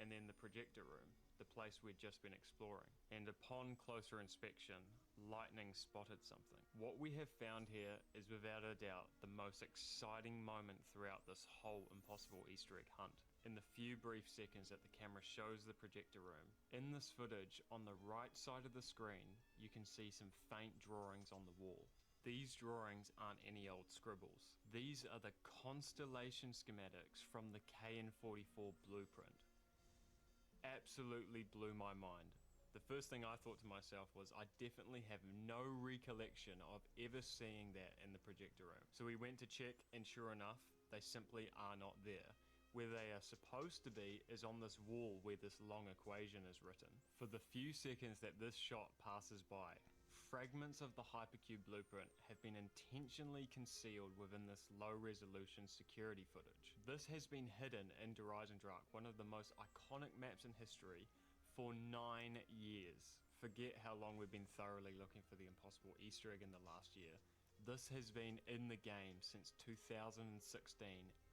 and then the projector room, the place we'd just been exploring. And upon closer inspection, lightning spotted something. What we have found here is without a doubt the most exciting moment throughout this whole impossible Easter egg hunt. In the few brief seconds that the camera shows the projector room, in this footage, on the right side of the screen, you can see some faint drawings on the wall. These drawings aren't any old scribbles. These are the constellation schematics from the KN-44 blueprint. Absolutely blew my mind. The first thing I thought to myself was I definitely have no recollection of ever seeing that in the projector room. So we went to check, and sure enough, they simply are not there. Where they are supposed to be is on this wall where this long equation is written. For the few seconds that this shot passes by, fragments of the hypercube blueprint have been intentionally concealed within this low-resolution security footage. This has been hidden in Horizon Drug, one of the most iconic maps in history, for 9 years. Forget how long we've been thoroughly looking for the impossible Easter egg in the last year. This has been in the game since 2016,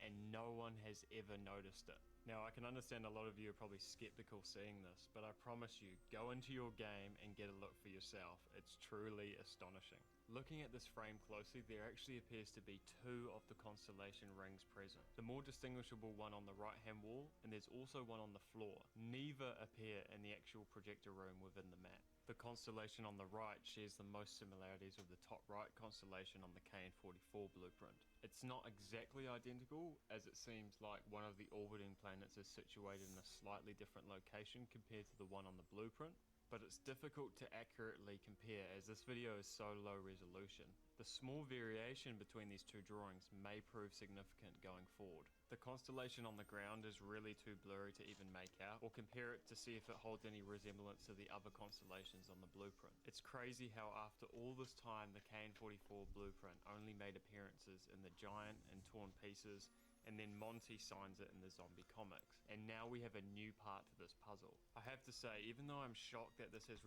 and no one has ever noticed it. Now, I can understand a lot of you are probably skeptical seeing this, but I promise you, go into your game and get a look for yourself. It's truly astonishing. Looking at this frame closely, there actually appears to be 2 of the constellation rings present. The more distinguishable one on the right-hand wall, and there's also one on the floor. Neither appear in the actual projector room within the map. The constellation on the right shares the most similarities with the top right constellation on the KN-44 blueprint. It's not exactly identical, as it seems like one of the orbiting planets is situated in a slightly different location compared to the one on the blueprint, but it's difficult to accurately compare as this video is so low resolution. The small variation between these 2 drawings may prove significant going forward. The constellation on the ground is really too blurry to even make out or compare it to see if it holds any resemblance to the other constellations on the blueprint. It's crazy how after all this time the KN-44 blueprint only made appearances in the Giant and Torn Pieces, and then Monty signs it in the zombie comics. And now we have a new part to this puzzle. I have to say, even though I'm shocked that this has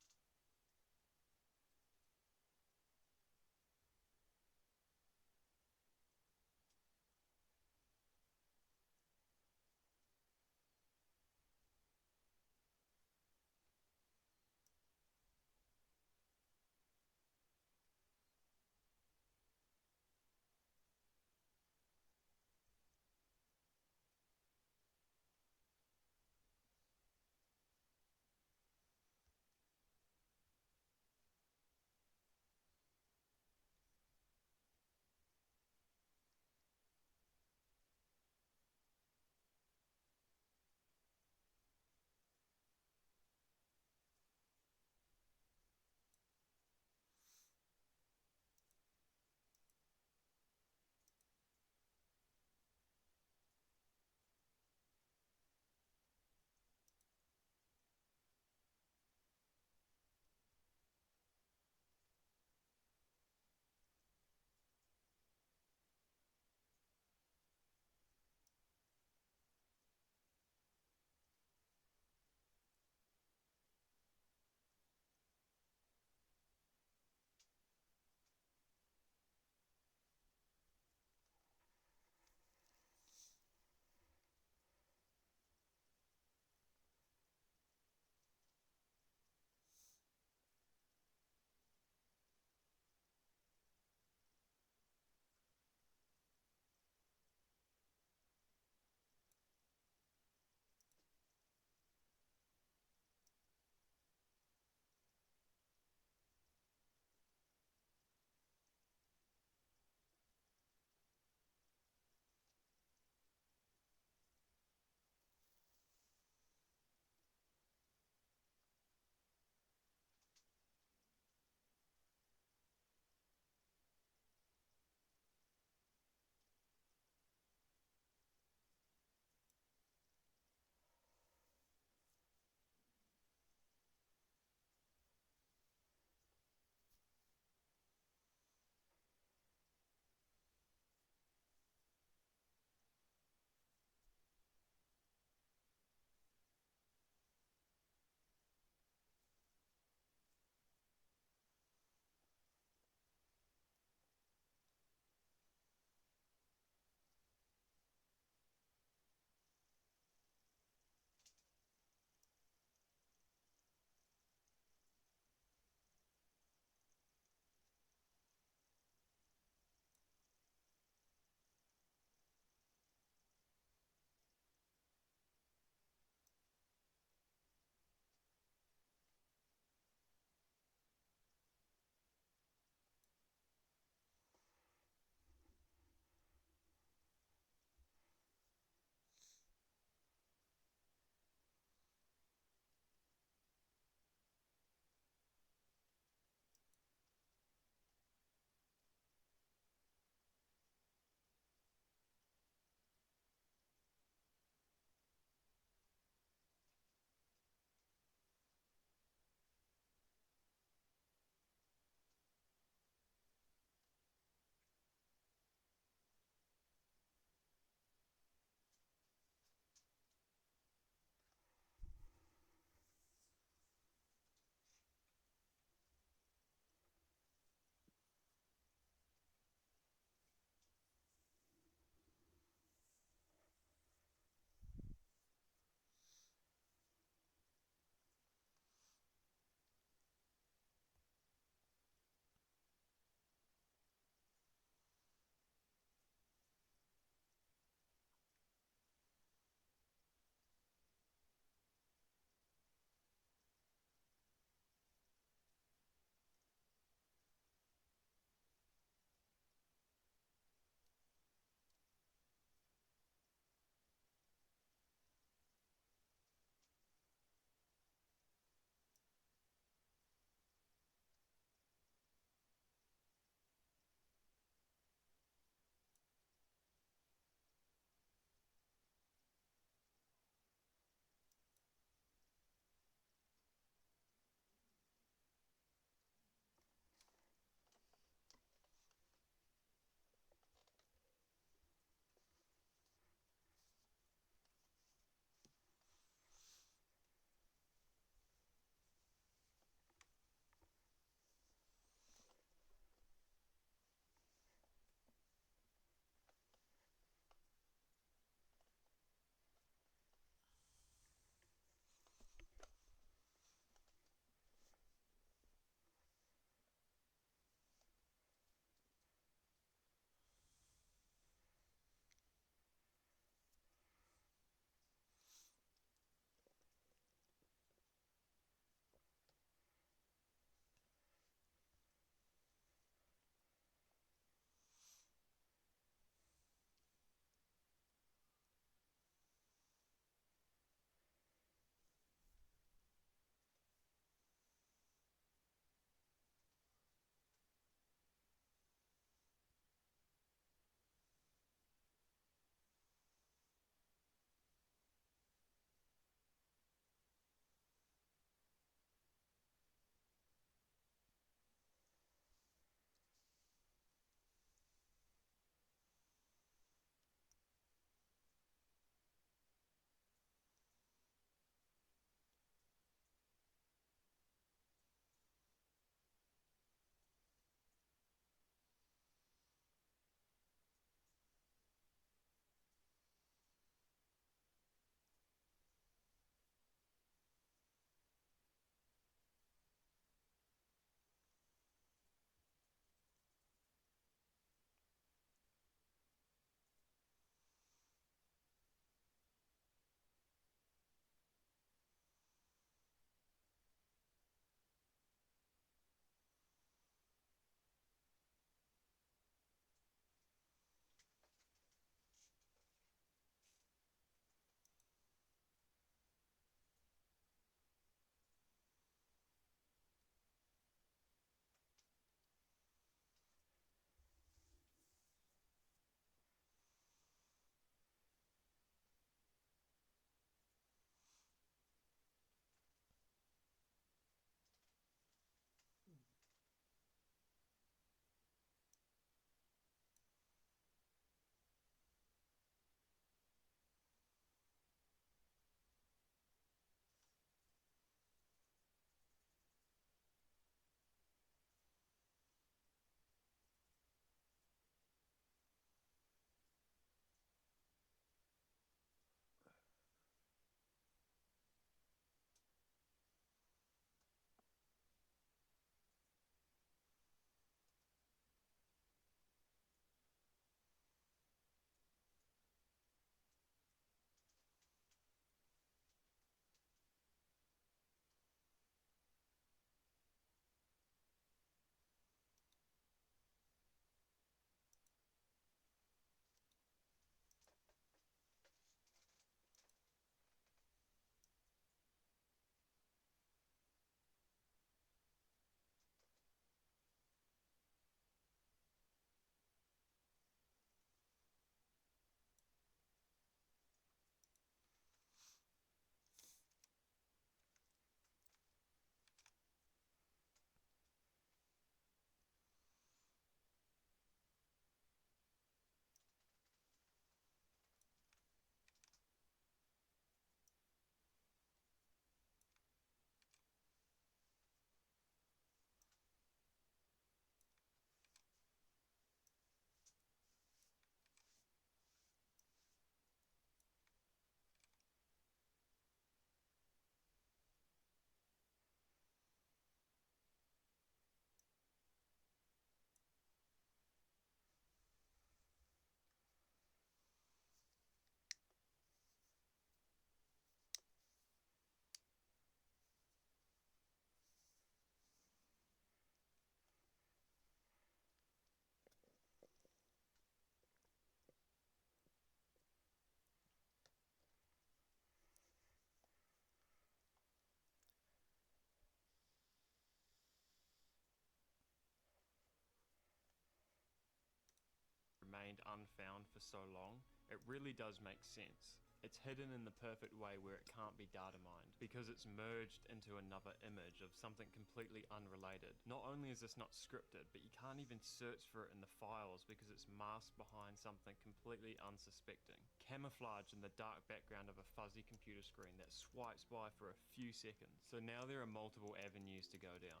unfound for so long, it really does make sense. It's hidden in the perfect way where it can't be data mined, because it's merged into another image of something completely unrelated. Not only is this not scripted, but you can't even search for it in the files because it's masked behind something completely unsuspecting. Camouflage in the dark background of a fuzzy computer screen that swipes by for a few seconds. So now there are multiple avenues to go down.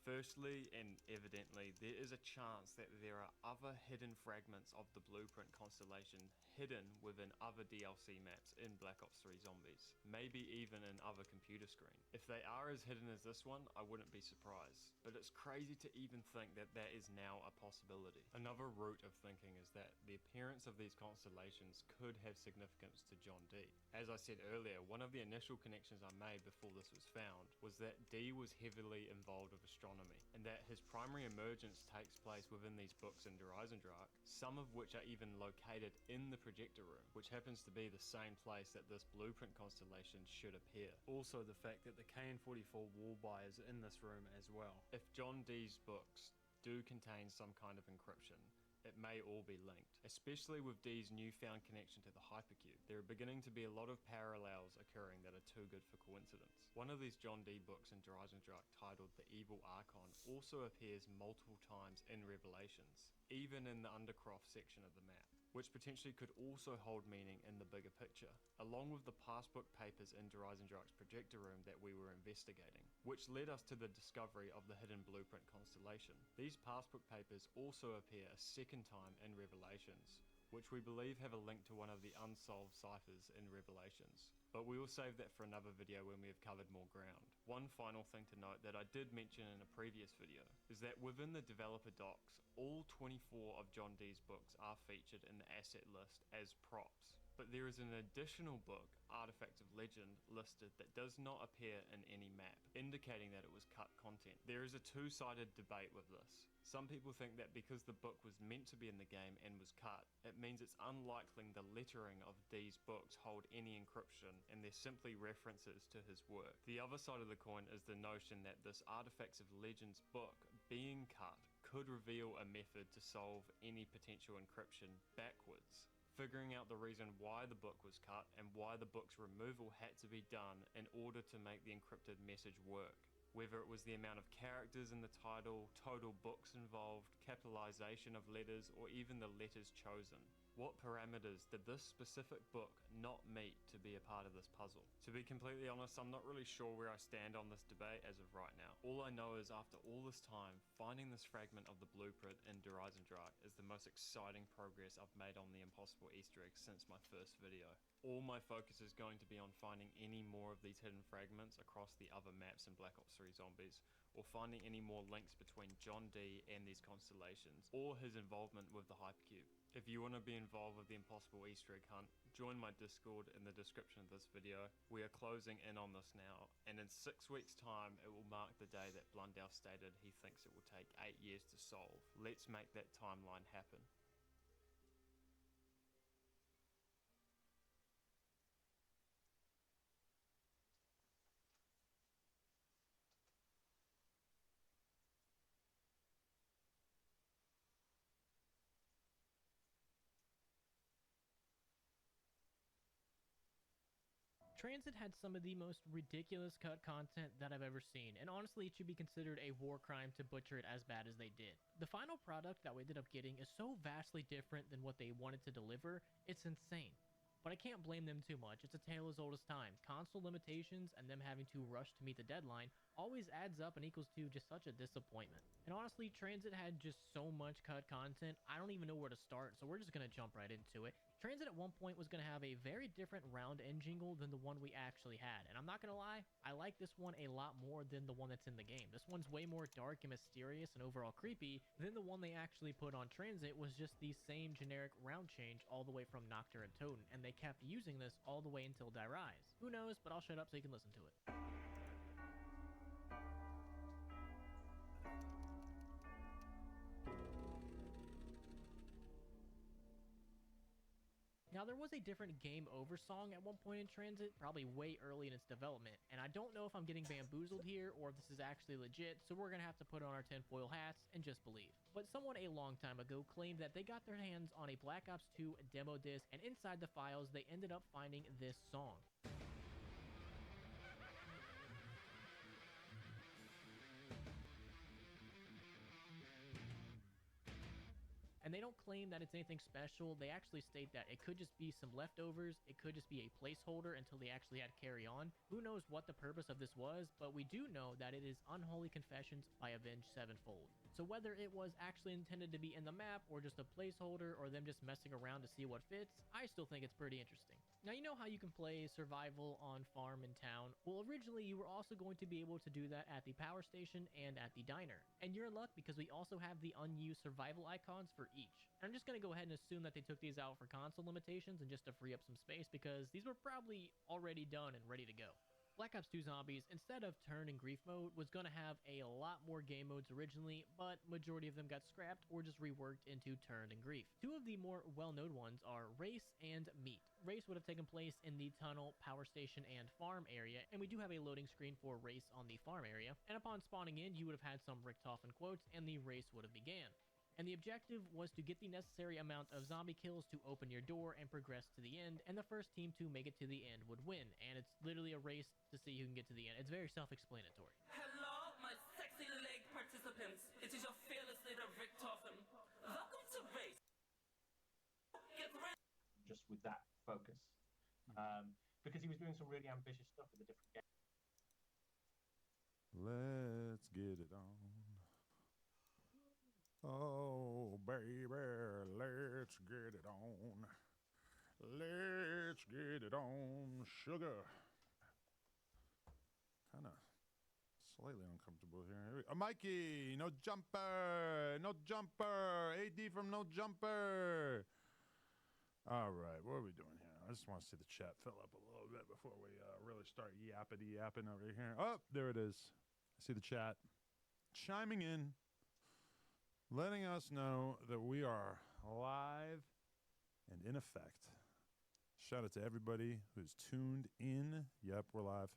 Firstly, and evidently, there is a chance that there are other hidden fragments of the Blueprint constellation hidden within other DLC maps in Black Ops 3 Zombies, maybe even in other computer screen. If they are as hidden as this one, I wouldn't be surprised, but it's crazy to even think that that is now a possibility. Another route of thinking is that the appearance of these constellations could have significance to John D. As I said earlier, one of the initial connections I made before this was found was that D was heavily involved with astronomy, and that his primary emergence takes place within these books in Dreisendracht, some of which are even located in the projector room, which happens to be the same place that this Blueprint constellation should appear. Also, the fact that the KN-44 wall buy is in this room as well. If John Dee's books do contain some kind of encryption, it may all be linked, especially with Dee's newfound connection to the Hypercube. There are beginning to be a lot of parallels occurring that are too good for coincidence. One of these John Dee books in Dreisendracht titled The Evil Archon also appears multiple times in Revelations, even in the Undercroft section of the map, which potentially could also hold meaning in the bigger picture, along with the passbook papers in Dreisendracht's projector room that we were investigating, which led us to the discovery of the hidden Blueprint constellation. These passbook papers also appear a second time in Revelations, which we believe have a link to one of the unsolved ciphers in Revelations. But we will save that for another video when we have covered more ground. One final thing to note that I did mention in a previous video is that within the developer docs, all 24 of John Dee's books are featured in the asset list as props. But there is an additional book, Artifacts of Legend, listed that does not appear in any map, indicating that it was cut content. There is a two-sided debate with this. Some people think that because the book was meant to be in the game and was cut, it means it's unlikely the lettering of Dee's books hold any encryption and they're simply references to his work. The other side of the coin is the notion that this Artifacts of Legends book being cut could reveal a method to solve any potential encryption backwards, figuring out the reason why the book was cut and why the book's removal had to be done in order to make the encrypted message work. Whether it was the amount of characters in the title, total books involved, capitalization of letters, or even the letters chosen. What parameters did this specific book not meet to be a part of this puzzle? To be completely honest, I'm not really sure where I stand on this debate as of right now. All I know is after all this time, finding this fragment of the Blueprint in Dreisendracht is the most exciting progress I've made on the impossible Easter eggs since my first video. All my focus is going to be on finding any more of these hidden fragments across the other maps in Black Ops 3 Zombies, or finding any more links between John Dee and these constellations, or his involvement with the Hypercube. If you want to be involved with the impossible Easter egg hunt, join my Discord in the description of this video. We are closing in on this now, and in 6 weeks time it will mark the day that Blundell stated he thinks it will take 8 years to solve. Let's make that timeline happen. Transit had some of the most ridiculous cut content that I've ever seen, and honestly it should be considered a war crime to butcher it as bad as they did. The final product that we ended up getting is so vastly different than what they wanted to deliver, it's insane. But I can't blame them too much, it's a tale as old as time. Console limitations and them having to rush to meet the deadline always adds up and equals to just such a disappointment. And honestly, Transit had just so much cut content, I don't even know where to start, so we're just gonna jump right into it. Transit at one point was going to have a very different round end jingle than the one we actually had, and I'm not going to lie, I like this one a lot more than the one that's in the game. This one's way more dark and mysterious and overall creepy than the one they actually put on Transit was just the same generic round change all the way from Noctur and Toten, and they kept using this all the way until Die Rise. Who knows, but I'll shut up so you can listen to it. Now, there was a different Game Over song at one point in Transit, probably way early in its development, and I don't know if I'm getting bamboozled here or if this is actually legit, so we're gonna have to put on our tinfoil hats and just believe. But someone a long time ago claimed that they got their hands on a Black Ops 2 demo disc, and inside the files they ended up finding this song. And they don't claim that it's anything special. They actually state that it could just be some leftovers, it could just be a placeholder until they actually had Carry On. Who knows what the purpose of this was, but we do know that it is Unholy Confessions by Avenged Sevenfold. So whether it was actually intended to be in the map or just a placeholder or them just messing around to see what fits, I still think it's pretty interesting. Now, you know how you can play survival on farm in town? Well, originally you were also going to be able to do that at the power station and at the diner. And you're in luck because we also have the unused survival icons for each. And I'm just going to go ahead and assume that they took these out for console limitations and just to free up some space because these were probably already done and ready to go. Black Ops 2 Zombies, instead of turn and grief mode, was going to have a lot more game modes originally, but majority of them got scrapped or just reworked into turn and grief. Two of the more well-known ones are Race and Meat. Race would have taken place in the tunnel, power station, and farm area, and we do have a loading screen for Race on the farm area, and upon spawning in, you would have had some Richtofen quotes, and the race would have began. And the objective was to get the necessary amount of zombie kills to open your door and progress to the end, and the first team to make it to the end would win, and it's literally a race to see who can get to the end. It's very self-explanatory. Hello, my sexy leg participants. It is your fearless leader, Richtofen. Welcome to Race. Get ready. Just with that focus. Because he was doing some really ambitious stuff with the different games. Let's get it on. Oh, baby, let's get it on. Let's get it on, sugar. Kind of slightly uncomfortable here. Mikey, no jumper, no jumper. AD from no jumper. All right, what are we doing here? I just want to see the chat fill up a little bit before we really start yapping over here. Oh, there it is. I see the chat chiming in, letting us know that we are live and in effect. Shout out to everybody who's tuned in. Yep, we're live.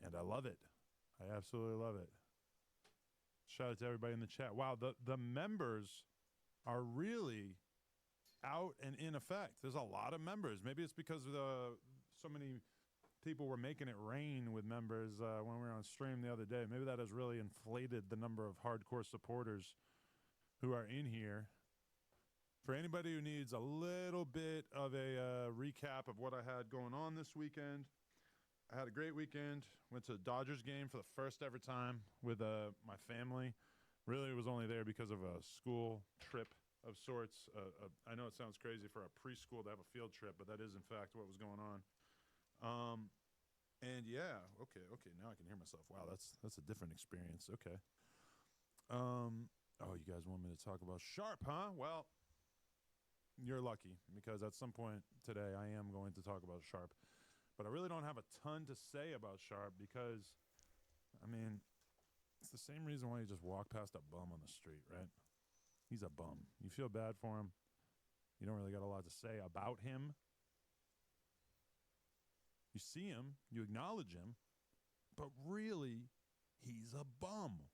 And I love it. I absolutely love it. Shout out to everybody in the chat. Wow, the members are really out and in effect. There's a lot of members. Maybe it's because so many people were making it rain with members when we were on stream the other day. Maybe that has really inflated the number of hardcore supporters who are in here. For anybody who needs a little bit of a recap of what I had going on this weekend, I had a great weekend. Went to a Dodgers game for the first ever time with my family. Really, it was only there because of a school trip of sorts. I know it sounds crazy for a preschool to have a field trip, but that is in fact what was going on. And yeah, okay, now I can hear myself. Wow, that's a different experience. Okay. Oh, you guys want me to talk about Sharp, huh? Well, you're lucky because at some point today I am going to talk about Sharp. But I really don't have a ton to say about Sharp because, I mean, it's the same reason why you just walk past a bum on the street, right? He's a bum. You feel bad for him. You don't really got a lot to say about him. You see him, you acknowledge him, but really, he's a bum.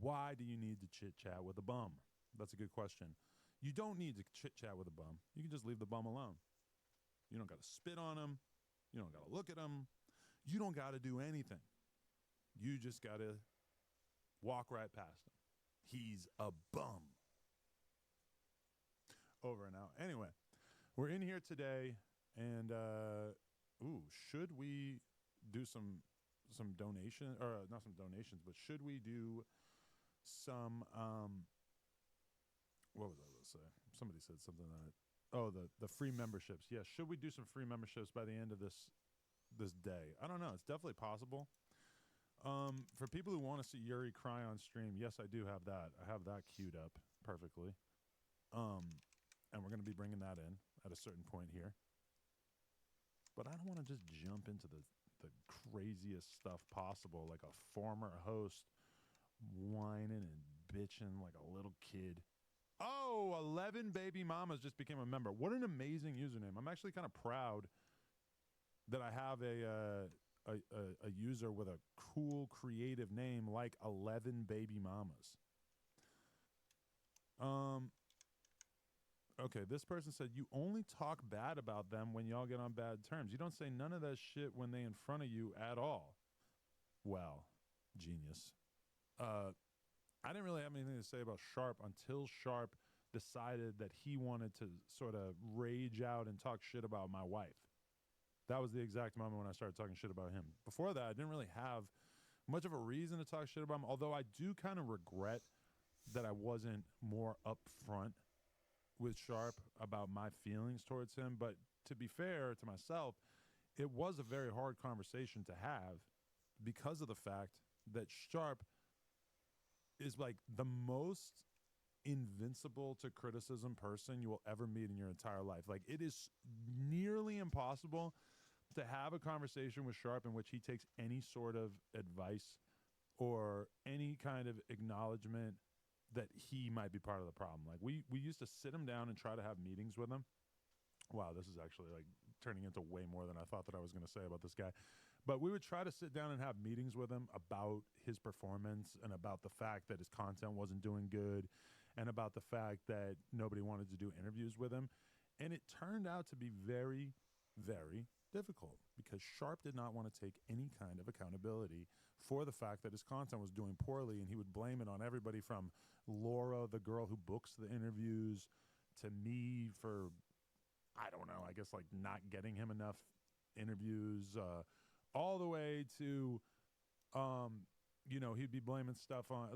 Why do you need to chit-chat with a bum? That's a good question. You don't need to chit-chat with a bum. You can just leave the bum alone. You don't got to spit on him. You don't got to look at him. You don't got to do anything. You just got to walk right past him. He's a bum. Over and out. Anyway, we're in here today, and should we do some donation, or not some donations, but should we do some what was I going to say? Somebody said something that the free memberships. Yes, should we do some free memberships by the end of this day? I don't know. It's definitely possible. For people who want to see Yuri cry on stream, yes, I do have that. I have that queued up perfectly. And we're going to be bringing that in at a certain point here. But I don't want to just jump into the craziest stuff possible, like a former host whining and bitching like a little kid. Oh, 11 baby mamas just became a member. What an amazing username. I'm actually kind of proud that I have a user with a cool creative name like 11 baby mamas. Okay, this person said you only talk bad about them when y'all get on bad terms. You don't say none of that shit when they in front of you at all. Well, genius. I didn't really have anything to say about Sharp until Sharp decided that he wanted to sort of rage out and talk shit about my wife. That was the exact moment when I started talking shit about him. Before that, I didn't really have much of a reason to talk shit about him, although I do kind of regret that I wasn't more upfront with Sharp about my feelings towards him. But to be fair to myself, it was a very hard conversation to have because of the fact that Sharp is like the most invincible to criticism person you will ever meet in your entire life. Like, it is nearly impossible to have a conversation with Sharp in which he takes any sort of advice or any kind of acknowledgement that he might be part of the problem. Like, we used to sit him down and try to have meetings with him. Wow, this is actually like turning into way more than I thought that I was going to say about this guy. But we would try to sit down and have meetings with him about his performance and about the fact that his content wasn't doing good and about the fact that nobody wanted to do interviews with him. And it turned out to be very, very difficult because Sharp did not want to take any kind of accountability for the fact that his content was doing poorly, and he would blame it on everybody from Laura, the girl who books the interviews, to me for, I don't know, I guess like not getting him enough interviews, all the way to, you know, he'd be blaming stuff on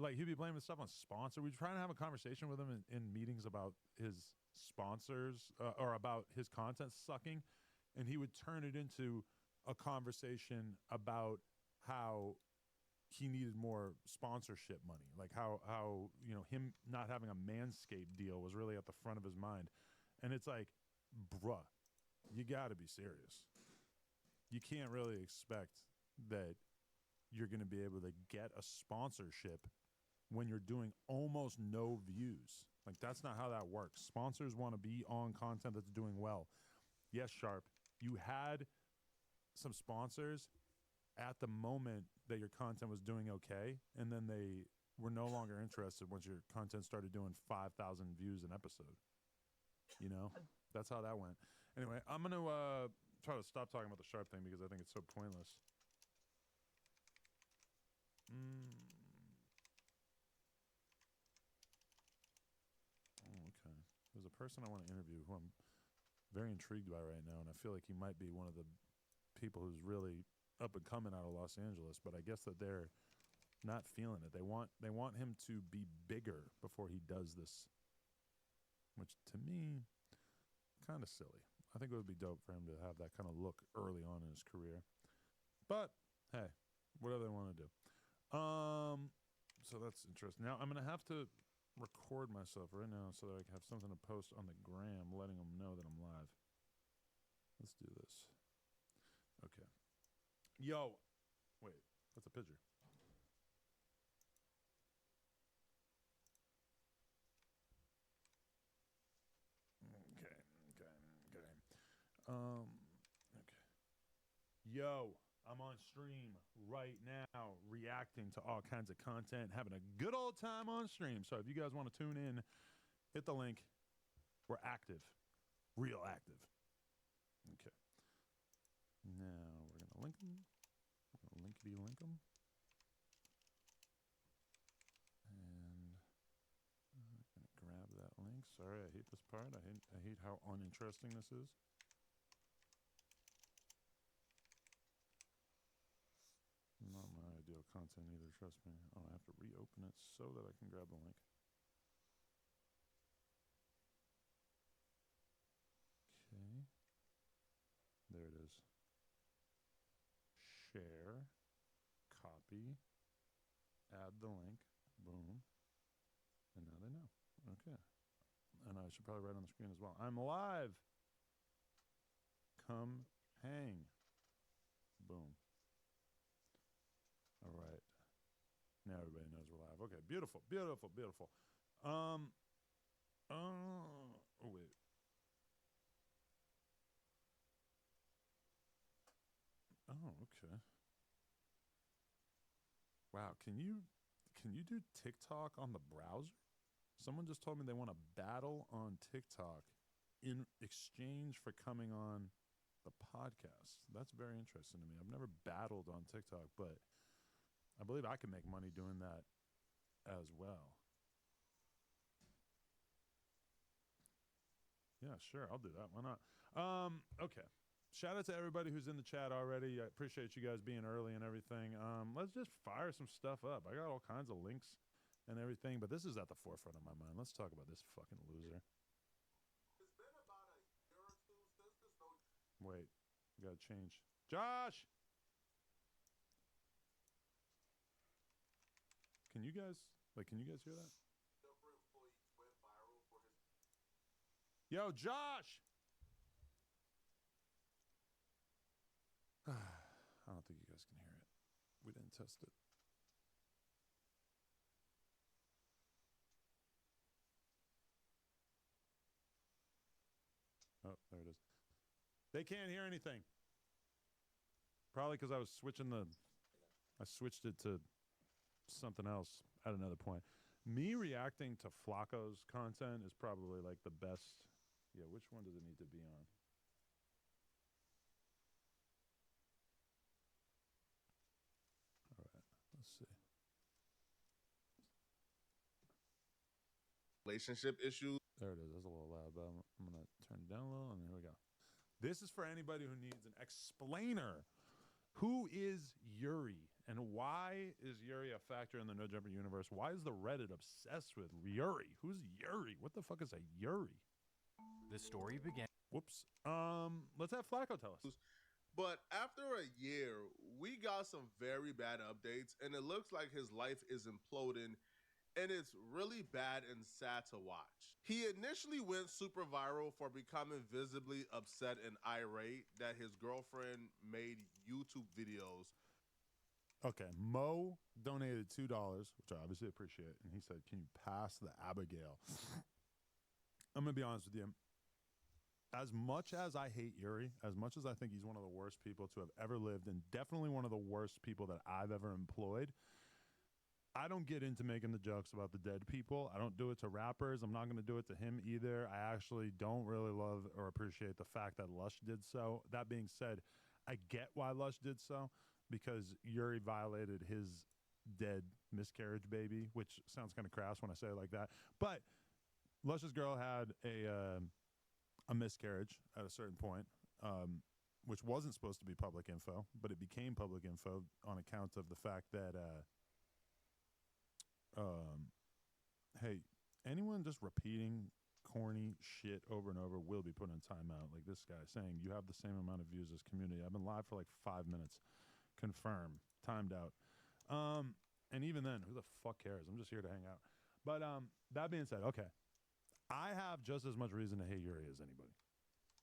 sponsor. We'd try to have a conversation with him in meetings about his sponsors or about his content sucking, and he would turn it into a conversation about how he needed more sponsorship money, like how you know, him not having a Manscaped deal was really at the front of his mind. And it's like, bruh, you got to be serious. You can't really expect that you're going to be able to get a sponsorship when you're doing almost no views. Like, that's not how that works. Sponsors want to be on content that's doing well. Yes, Sharp, you had some sponsors at the moment that your content was doing okay, and then they were no longer interested once your content started doing 5,000 views an episode. You know? That's how that went. Anyway, I'm going to try to stop talking about the Sharp thing because I think it's so pointless. Oh, okay. There's a person I want to interview who I'm very intrigued by right now, and I feel like he might be one of the people who's really up and coming out of Los Angeles, but I guess that they're not feeling it. They want him to be bigger before he does this, which to me, kind of silly. I think it would be dope for him to have that kind of look early on in his career. But hey, whatever they want to do. So that's interesting. Now I'm gonna have to record myself right now so that I can have something to post on the gram, letting them know that I'm live. Let's do this. Okay. Yo, wait, that's a picture. Okay. Okay. Yo, I'm on stream right now, reacting to all kinds of content, having a good old time on stream. So if you guys want to tune in, hit the link. We're active, real active. Okay. Now we're gonna link them. We're gonna link them. And I'm gonna grab that link. Sorry, I hate this part. I hate how uninteresting this is. Not my ideal content either, trust me. Oh, I have to reopen it so that I can grab the link. Okay. There it is. Share. Copy. Add the link. Boom. And now they know. Okay. And I should probably write on the screen as well. I'm live. Come hang. Boom. All right. Now everybody knows we're live. Okay, beautiful, beautiful, beautiful. Oh wait. Oh, okay. Wow, can you do TikTok on the browser? Someone just told me they want to battle on TikTok in exchange for coming on the podcast. That's very interesting to me. I've never battled on TikTok, but I believe I can make money doing that as well. Yeah, sure. I'll do that. Why not? Okay. Shout out to everybody who's in the chat already. I appreciate you guys being early and everything. Let's just fire some stuff up. I got all kinds of links and everything, but this is at the forefront of my mind. Let's talk about this fucking loser. Wait, we gotta change. Josh! Can you guys hear that? Yo, Josh! I don't think you guys can hear it. We didn't test it. Oh, there it is. They can't hear anything. Probably because I switched it to something else at another point. Me reacting to Flacco's content is probably like the best. Yeah, which one does it need to be on? All right, let's see. Relationship issues. There it is. That's a little loud, but I'm going to turn it down a little, and here we go. This is for anybody who needs an explainer. Who is Yuri, and why is Yuri a factor in the No Jumper universe? Why is the Reddit obsessed with Yuri? Who's Yuri? What the fuck is a Yuri? This story began. Whoops. Let's have Flacco tell us. But after a year, we got some very bad updates, and it looks like his life is imploding, and it's really bad and sad to watch. He initially went super viral for becoming visibly upset and irate that his girlfriend made YouTube videos. Okay, Mo donated $2, which I obviously appreciate, and he said, "Can you pass the Abigail?" I'm gonna be honest with you. As much as I hate Yuri, as much as I think he's one of the worst people to have ever lived, and definitely one of the worst people that I've ever employed, I don't get into making the jokes about the dead people. I don't do it to rappers. I'm not going to do it to him either. I actually don't really love or appreciate the fact that Lush did so. That being said, I get why Lush did so, because Yuri violated his dead miscarriage baby, which sounds kind of crass when I say it like that. But Lush's girl had a miscarriage at a certain point, which wasn't supposed to be public info, but it became public info on account of the fact that hey, anyone just repeating corny shit over and over will be put in timeout. Like this guy saying, "You have the same amount of views as Community." I've been live for like 5 minutes. Confirm. Timed out. And even then, who the fuck cares? I'm just here to hang out. But that being said, okay. I have just as much reason to hate Yuri as anybody.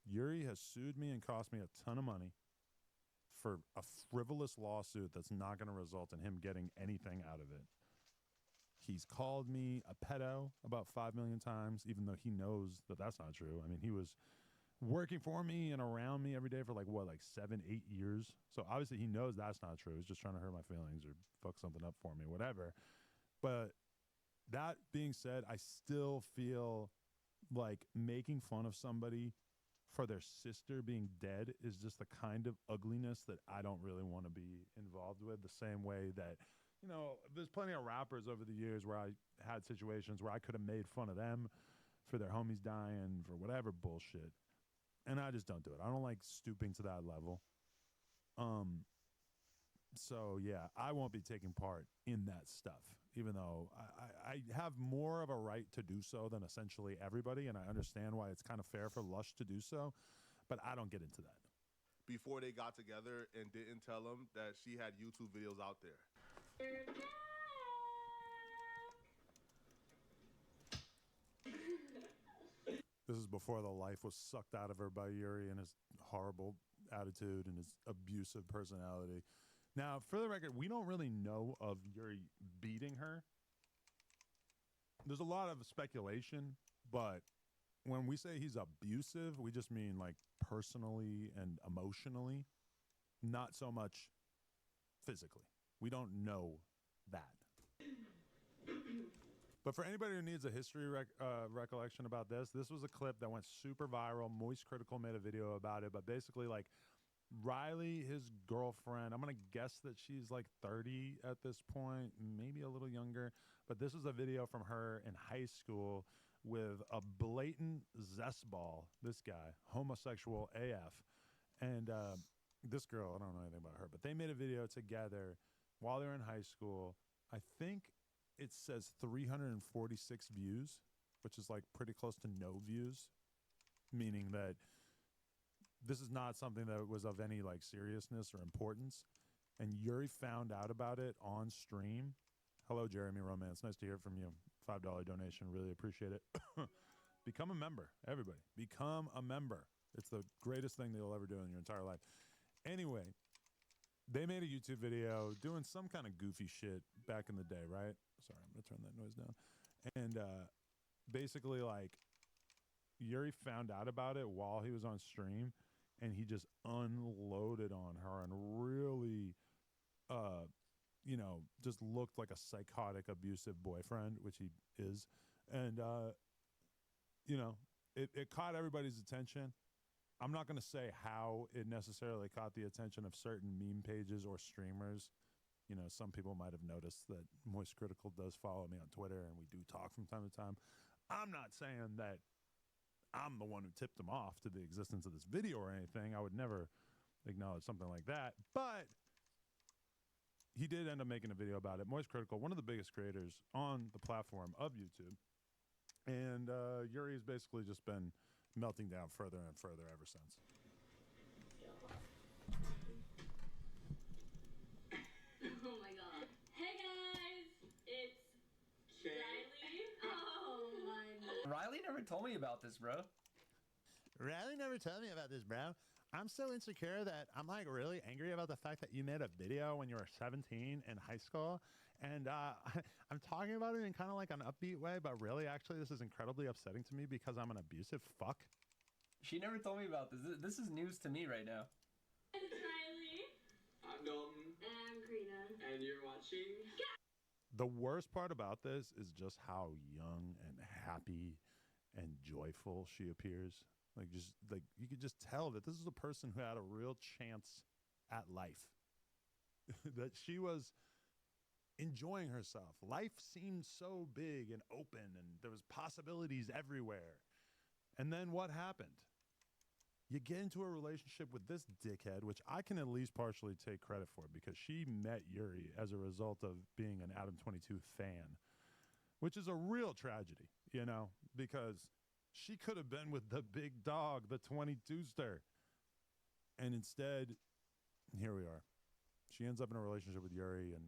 Yuri has sued me and cost me a ton of money for a frivolous lawsuit that's not going to result in him getting anything out of it. He's called me a pedo about 5 million times, even though he knows that that's not true. I mean, he was working for me and around me every day for like 7, 8 years. So obviously he knows that's not true. He's just trying to hurt my feelings or fuck something up for me, whatever. But that being said, I still feel like making fun of somebody for their sister being dead is just the kind of ugliness that I don't really want to be involved with, the same way that, you know, there's plenty of rappers over the years where I had situations where I could have made fun of them for their homies dying, for whatever bullshit. And I just don't do it. I don't like stooping to that level. So yeah, I won't be taking part in that stuff, even though I have more of a right to do so than essentially everybody, and I understand why it's kind of fair for Lush to do so, but I don't get into that. Before they got together and didn't tell him that she had YouTube videos out there. This is before the life was sucked out of her by Yuri and his horrible attitude and his abusive personality. Now, for the record, we don't really know of Yuri beating her. There's a lot of speculation But when we say he's abusive, we just mean like personally and emotionally, not so much physically. We don't know that. But for anybody who needs a history recollection about this, this was a clip that went super viral. Moist Critical made a video about it. But basically, like, Riley, his girlfriend, I'm going to guess that she's like 30 at this point, maybe a little younger. But this was a video from her in high school with a blatant zest ball. This guy, homosexual AF. And this girl, I don't know anything about her, but they made a video together while they were in high school. I think it says 346 views, which is like pretty close to no views, meaning that this is not something that was of any like seriousness or importance. And Yuri found out about it on stream. Hello, Jeremy Romance. Nice to hear from you. $5 donation. Really appreciate it. Become a member, everybody. Become a member. It's the greatest thing that you'll ever do in your entire life. Anyway, they made a YouTube video doing some kind of goofy shit back in the day, right? Sorry, I'm going to turn that noise down. And basically, like, Yuri found out about it while he was on stream, and he just unloaded on her and really, you know, just looked like a psychotic, abusive boyfriend, which he is. And, you know, it caught everybody's attention. I'm not going to say how it necessarily caught the attention of certain meme pages or streamers. You know, some people might have noticed that Moist Critical does follow me on Twitter, and we do talk from time to time. I'm not saying that I'm the one who tipped him off to the existence of this video or anything. I would never acknowledge something like that. But he did end up making a video about it. Moist Critical, one of the biggest creators on the platform of YouTube. And Yuri's basically just been melting down further and further ever since. Oh my god. Hey guys! It's Riley. Oh my god. Riley never told me about this, bro. Riley never told me about this, bro. I'm so insecure that I'm like really angry about the fact that you made a video when you were 17 in high school. And I'm talking about it in kind of like an upbeat way, but really, actually, this is incredibly upsetting to me because I'm an abusive fuck. She never told me about this. This is news to me right now. It's Riley. I'm Dalton. And I'm Karina. And you're watching. The worst part about this is just how young and happy and joyful she appears. Like, just like you could just tell that this is a person who had a real chance at life. That she was enjoying herself. Life seemed so big and open, and there was possibilities everywhere. And then what happened? You get into a relationship with this dickhead, which I can at least partially take credit for because she met Yuri as a result of being an Adam 22 fan, which is a real tragedy, you know, because she could have been with the big dog, the 22ster. And instead, here we are. She ends up in a relationship with Yuri, and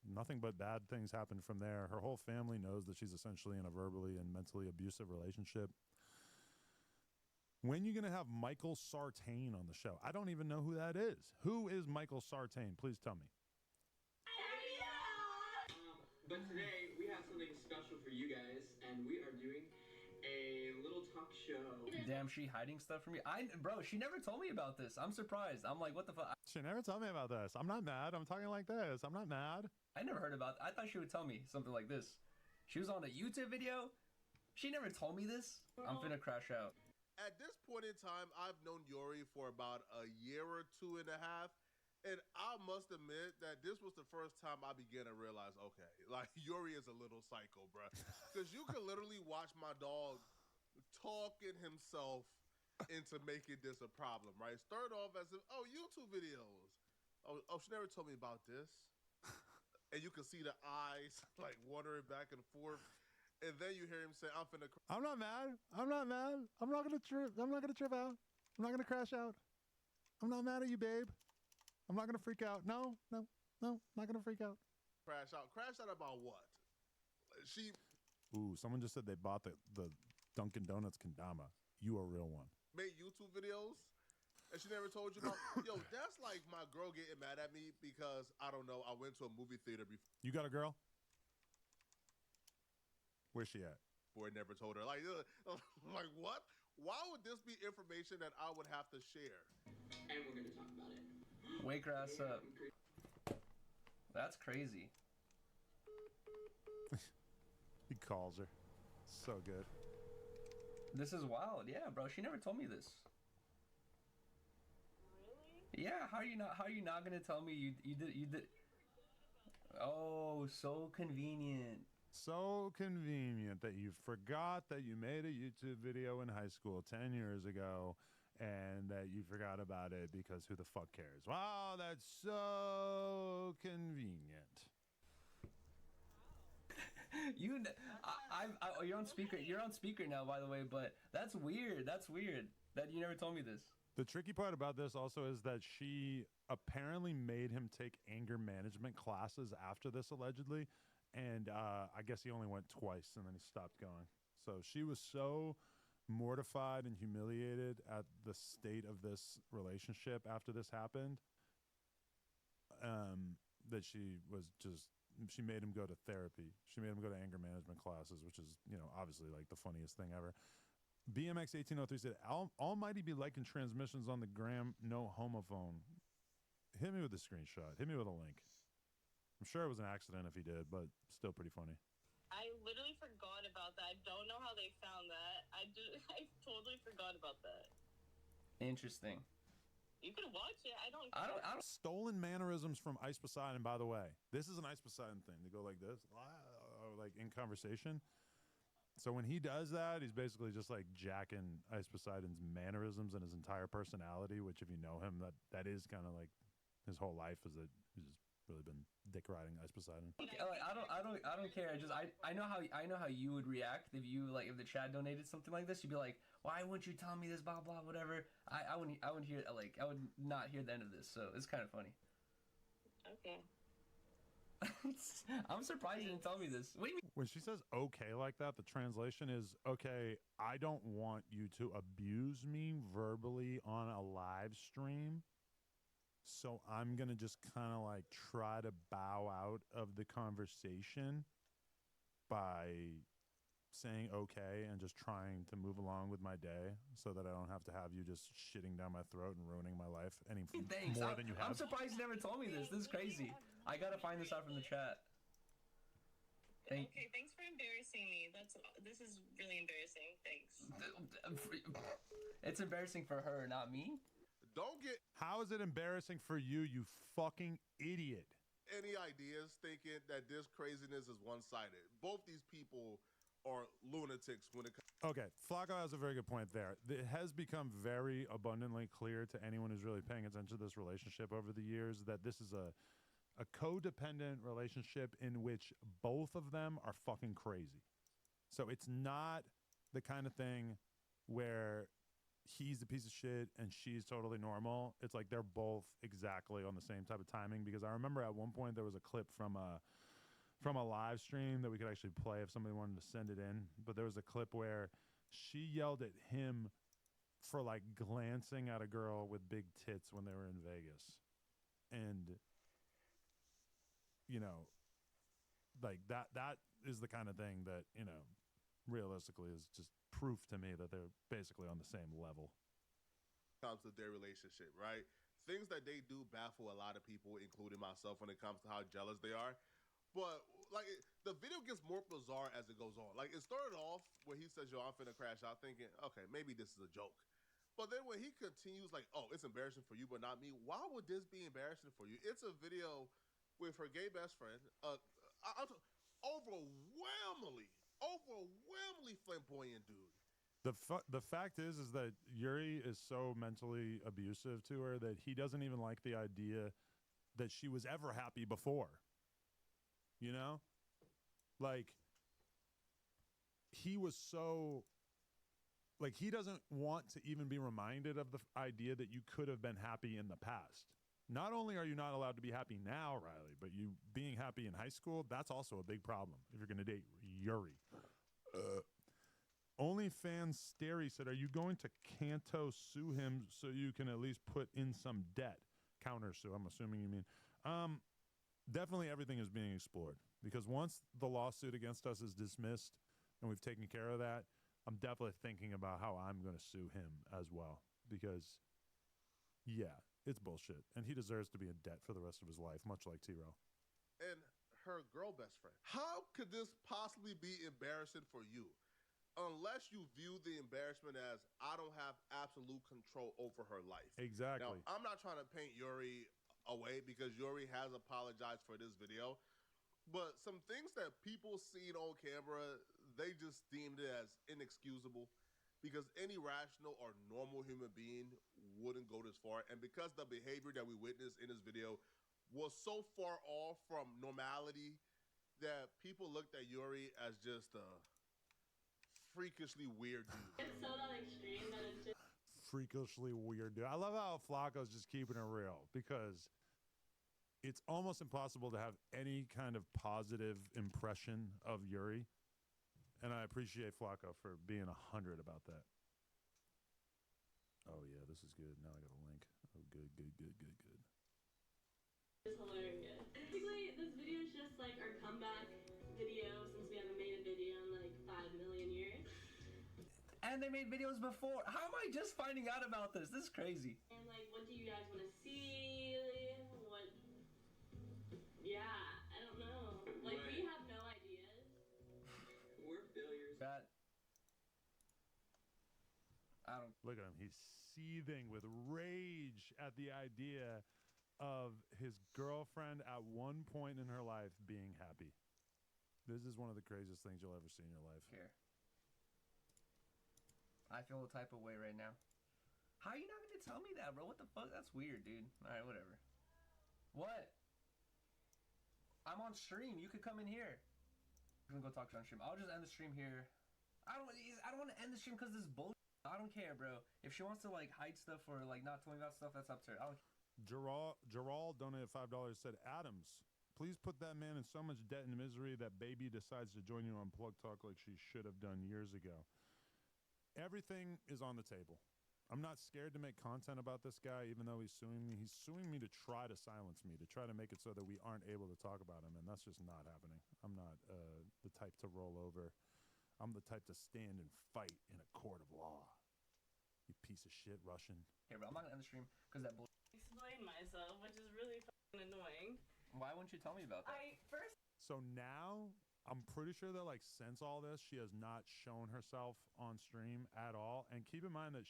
nothing but bad things happen from there. Her whole family knows that she's essentially in a verbally and mentally abusive relationship. When are you going to have Michael Sartain on the show? I don't even know who that is. Who is Michael Sartain? Please tell me. But today, we have something special for you guys, and we are doing a little talk show. Damn, she hiding stuff from me. Bro, she never told me about this. I'm surprised. I'm like, what the fuck? She never told me about this. I'm not mad. I'm talking like this. I'm not mad. I never heard about. I thought she would tell me something like this. She was on a YouTube video. She never told me this. I'm finna crash out. At this point in time, I've known Yuri for about a year or 2.5, and I must admit that this was the first time I began to realize, okay, like, Yuri is a little psycho, bro. Because you can literally watch my dog talking himself into making this a problem, right? Start off as if, oh, YouTube videos. Oh, she never told me about this. And you can see the eyes, like, wandering back and forth. And then you hear him say, I'm finna... I'm not mad. I'm not mad. I'm not going to trip. I'm not going to trip out. I'm not going to crash out. I'm not mad at you, babe. I'm not going to freak out. No, not going to freak out. Crash out. Crash out about what? She... Ooh, someone just said they bought the Dunkin' Donuts kendama. You a real one. Made YouTube videos, and she never told you about... Yo, that's like my girl getting mad at me because, I don't know, I went to a movie theater before. You got a girl? Where's she at? boy never told her. Like, like what? Why would this be information that I would have to share? And we're gonna talk about it. Wake her ass up. That's crazy. He calls her. So good. This is wild. Yeah, bro. She never told me this. Really? Yeah. How are you not gonna tell me you did? Oh, so convenient. So convenient that you forgot that you made a YouTube video in high school 10 years ago and that you forgot about it because who the fuck cares? Wow, that's so convenient. You're on speaker. You're on speaker now, by the way. But that's weird. That's weird that you never told me this. The tricky part about this also is that she apparently made him take anger management classes after this, allegedly. And I guess he only went twice and then he stopped going. So she was so mortified and humiliated at the state of this relationship after this happened that she made him go to therapy. She made him go to anger management classes, which is, obviously like the funniest thing ever. BMX1803 said, Almighty be liking transmissions on the gram, no homophone. Hit me with a screenshot. Hit me with a link. I'm sure it was an accident if he did, but still pretty funny. I literally forgot about that. I don't know how they found that. I totally forgot about that. Interesting. You can watch it. I don't. Stolen mannerisms from Ice Poseidon, by the way. This is an Ice Poseidon thing. They go like this, like in conversation. So when he does that, he's basically just like jacking Ice Poseidon's mannerisms and his entire personality, which if you know him, that is kind of like his whole life is that he's just really been dick riding Ice Poseidon. Okay, like, I don't care. I know how you would react if the chat donated something like this. You'd be like, why wouldn't you tell me this? Blah blah whatever. I wouldn't hear I would not hear the end of this. So it's kind of funny. Okay. I'm surprised you didn't tell me this. What do you mean? When she says okay like that, the translation is, okay, I don't want you to abuse me verbally on a live stream. So I'm going to just kind of like try to bow out of the conversation by saying okay and just trying to move along with my day so that I don't have to have you just shitting down my throat and ruining my life more than you have. I'm surprised you never told me this. This is crazy. I gotta find this out from the chat. Okay, thanks for embarrassing me. This is really embarrassing. Thanks. It's embarrassing for her, not me. Don't get. How is it embarrassing for you, you fucking idiot? Any ideas thinking that this craziness is one-sided? Both these people are lunatics when it comes. Okay, Flacco has a very good point there. It has become very abundantly clear to anyone who's really paying attention to this relationship over the years that this is a codependent relationship in which both of them are fucking crazy. So it's not the kind of thing where he's a piece of shit and she's totally normal. It's like they're both exactly on the same type of timing, because I remember at one point there was a clip from a live stream that we could actually play if somebody wanted to send it in, but there was a clip where she yelled at him for like glancing at a girl with big tits when they were in Vegas. And like that is the kind of thing that, realistically is just proof to me that they're basically on the same level. Comes to their relationship, right? Things that they do baffle a lot of people, including myself, when it comes to how jealous they are. But like the video gets more bizarre as it goes on. Like it started off where he says, "Yo, I'm finna crash out," thinking, "Okay, maybe this is a joke." But then when he continues, like, "Oh, it's embarrassing for you, but not me." Why would this be embarrassing for you? It's a video with her gay best friend, overwhelmingly flamboyant dude. The fact is that Yuri is so mentally abusive to her that he doesn't even like the idea that she was ever happy before. Like he was so, like, he doesn't want to even be reminded of the idea that you could have been happy in the past. Not only are you not allowed to be happy now, Riley, but you being happy in high school, that's also a big problem if you're going to date Yuri. OnlyFans Stary said, are you going to Kanto sue him so you can at least put in some debt? Counter sue, I'm assuming you mean. Definitely everything is being explored, because once the lawsuit against us is dismissed, and we've taken care of that, I'm definitely thinking about how I'm going to sue him as well, because yeah, it's bullshit, and he deserves to be in debt for the rest of his life, much like T-Rail. And her girl best friend. How could this possibly be embarrassing for you? Unless you view the embarrassment as I don't have absolute control over her life. Exactly. Now, I'm not trying to paint Yuri away because Yuri has apologized for this video, but some things that people seen on camera, they just deemed it as inexcusable because any rational or normal human being wouldn't go this far. And because the behavior that we witnessed in this video was so far off from normality that people looked at Yuri as just a freakishly weird dude. It's so that extreme that it's just. Freakishly weird dude. I love how Flacco's just keeping it real, because it's almost impossible to have any kind of positive impression of Yuri. And I appreciate Flacco for being 100 about that. Oh yeah, this is good. Now I got a link. Oh, good. It's hilarious. Basically, this video is just like our comeback video since we haven't made a video in like 5 million years. And they made videos before. How am I just finding out about this? This is crazy. And like, what do you guys want to see? What? Yeah, I don't know. Like, we have no ideas. We're failures. I don't. Look at him. He's seething with rage at the idea of his girlfriend at one point in her life being happy. This is one of the craziest things you'll ever see in your life. Here. I feel a type of way right now. How are you not gonna tell me that, bro? What the fuck? That's weird, dude. Alright, whatever. What? I'm on stream. You could come in here. I'm gonna go talk to you on stream. I'll just end the stream here. I don't want to end the stream because this bullshit. I don't care, bro. If she wants to like hide stuff or like not tell me about stuff, that's up to her. I don't. Gerald donated $5. Said, Adams, please put that man in so much debt and misery that baby decides to join you on Plug Talk like she should have done years ago. Everything is on the table. I'm not scared to make content about this guy, even though he's suing me. He's suing me to try to silence me, to try to make it so that we aren't able to talk about him, and that's just not happening. I'm not the type to roll over. I'm the type to stand and fight in a court of law. You piece of shit, Russian. Here, bro. I'm not gonna end the stream because that bullshit. Explain myself, which is really fucking annoying. Why wouldn't you tell me about that? So now, I'm pretty sure that like since all this, she has not shown herself on stream at all. And keep in mind that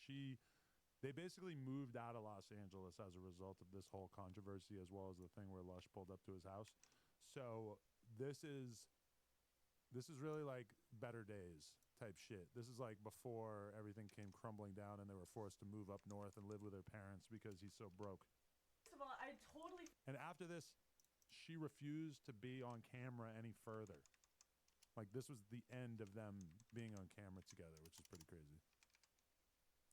they basically moved out of Los Angeles as a result of this whole controversy, as well as the thing where Lush pulled up to his house. So this is really like better days type shit. This is like before everything came crumbling down and they were forced to move up north and live with their parents because he's so broke. First of all, I totally. And after this, she refused to be on camera any further. Like, this was the end of them being on camera together, which is pretty crazy.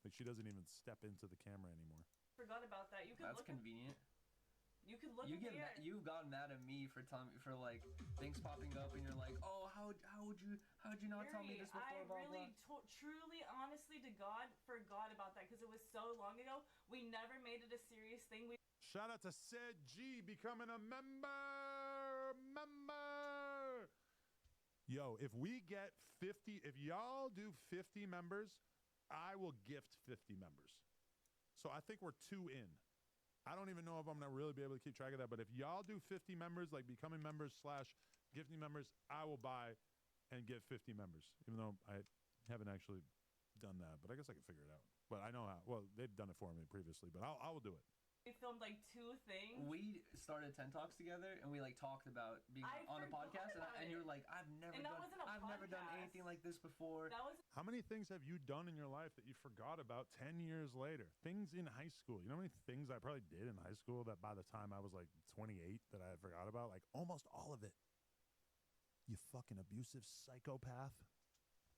Like, she doesn't even step into the camera anymore. Forgot about that. You could That's look. convenient. You could look. You've gotten mad at me for telling me for like things popping up, and you're like, oh, how'd you not tell me this before? I blah, really, blah. truly, honestly, to God, forgot about that because it was so long ago. We never made it a serious thing. Shout out to Sid G becoming a member. Yo, if we get 50, if y'all do 50 members, I will gift 50 members. So I think we're 2 in. I don't even know if I'm going to really be able to keep track of that, but if y'all do 50 members, like becoming members / gifting members, I will buy and give 50 members, even though I haven't actually done that, but I guess I can figure it out. But I know how. Well, they've done it for me previously, but I will do it. We filmed like 2 things. We started 10 Talks together, and we like talked about being on the podcast, and you were like, I've never done anything like this before. That was. How many things have you done in your life that you forgot about 10 years later? Things in high school. You know how many things I probably did in high school that by the time I was like 28 that I forgot about? Like almost all of it. You fucking abusive psychopath.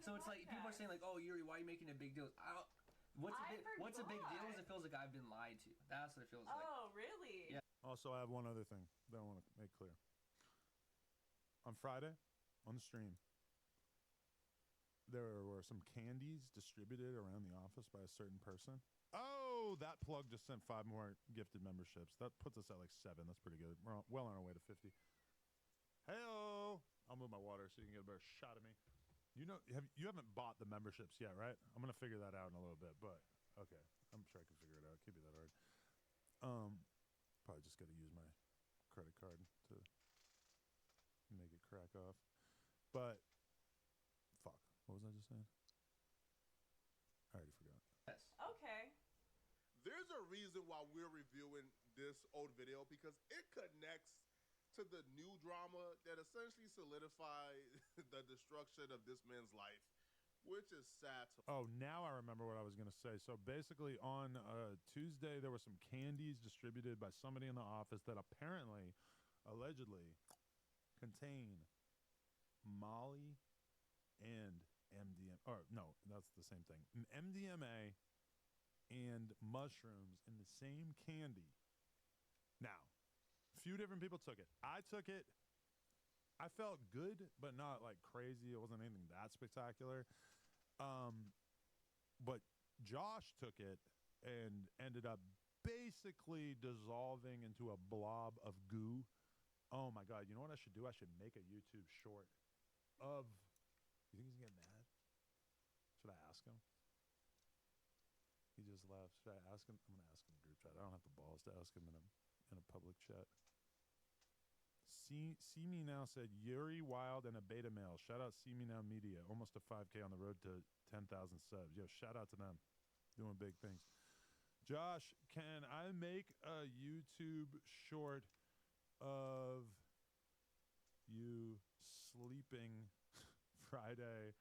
So it's like people are saying like, oh, Yuri, why are you making a big deal? What's a big deal is it feels like I've been lied to. That's what it feels like. Oh, really? Yeah. Also, I have one other thing that I want to make clear. On Friday, on the stream, there were some candies distributed around the office by a certain person. Oh, that plug just sent 5 more gifted memberships. That puts us at like 7. That's pretty good. We're well on our way to 50. Hey-oh! I'll move my water so you can get a better shot of me. You know, you haven't bought the memberships yet, right? I'm gonna figure that out in a little bit, but okay, I'm sure I can figure it out. It can't be that hard. Probably just gotta use my credit card to make it crack off. But fuck, what was I just saying? I already forgot. Yes. Okay. There's a reason why we're reviewing this old video because it connects to the new drama that essentially solidified the destruction of this man's life, which is sad to. Oh, now I remember what I was gonna say. So basically, on Tuesday, there were some candies distributed by somebody in the office that apparently, allegedly, contain Molly and MDMA. Or no, that's the same thing. MDMA and mushrooms in the same candy. Now, a few different people took it. I took it. I felt good, but not like crazy. It wasn't anything that spectacular. But Josh took it and ended up basically dissolving into a blob of goo. Oh my God, you know what I should do? I should make a YouTube short of... You think he's getting mad? Should I ask him? He just left. Should I ask him? I'm going to ask him in group chat. I don't have the balls to ask him in a public chat. See Me Now said, Yuri Wild and a beta male. Shout out See Me Now Media. Almost to 5K on the road to 10,000 subs. Yo, shout out to them. Doing big things. Josh, can I make a YouTube short of you sleeping Friday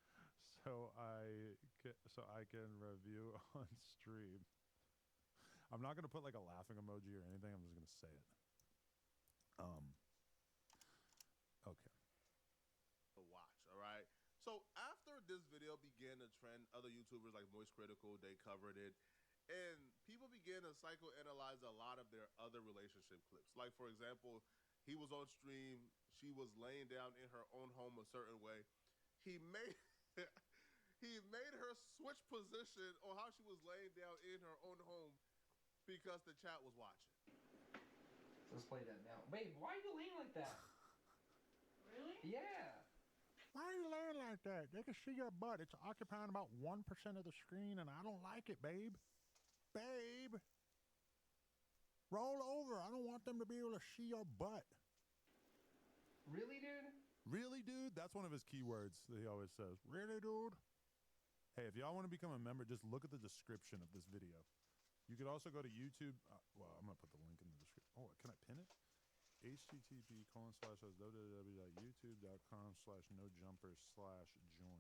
so I can review on stream? I'm not going to put like a laughing emoji or anything. I'm just going to say it. Okay. To watch, all right? So after this video began to trend, other YouTubers like Moist Critical, they covered it, and people began to psychoanalyze a lot of their other relationship clips. Like, for example, he was on stream, she was laying down in her own home a certain way. He made he made her switch position on how she was laying down in her own home because the chat was watching. Let's play that now. Babe, why are you laying like that? Really? Yeah. Why are you laying like that? They can see your butt. It's occupying about 1% of the screen, and I don't like it, babe. Babe! Roll over. I don't want them to be able to see your butt. Really, dude? Really, dude? That's one of his keywords that he always says. Really, dude? Hey, if y'all want to become a member, just look at the description of this video. You could also go to YouTube. Well, I'm going to put the link in the description. Oh, can I pin it? http://www.youtube.com/nojumper/join.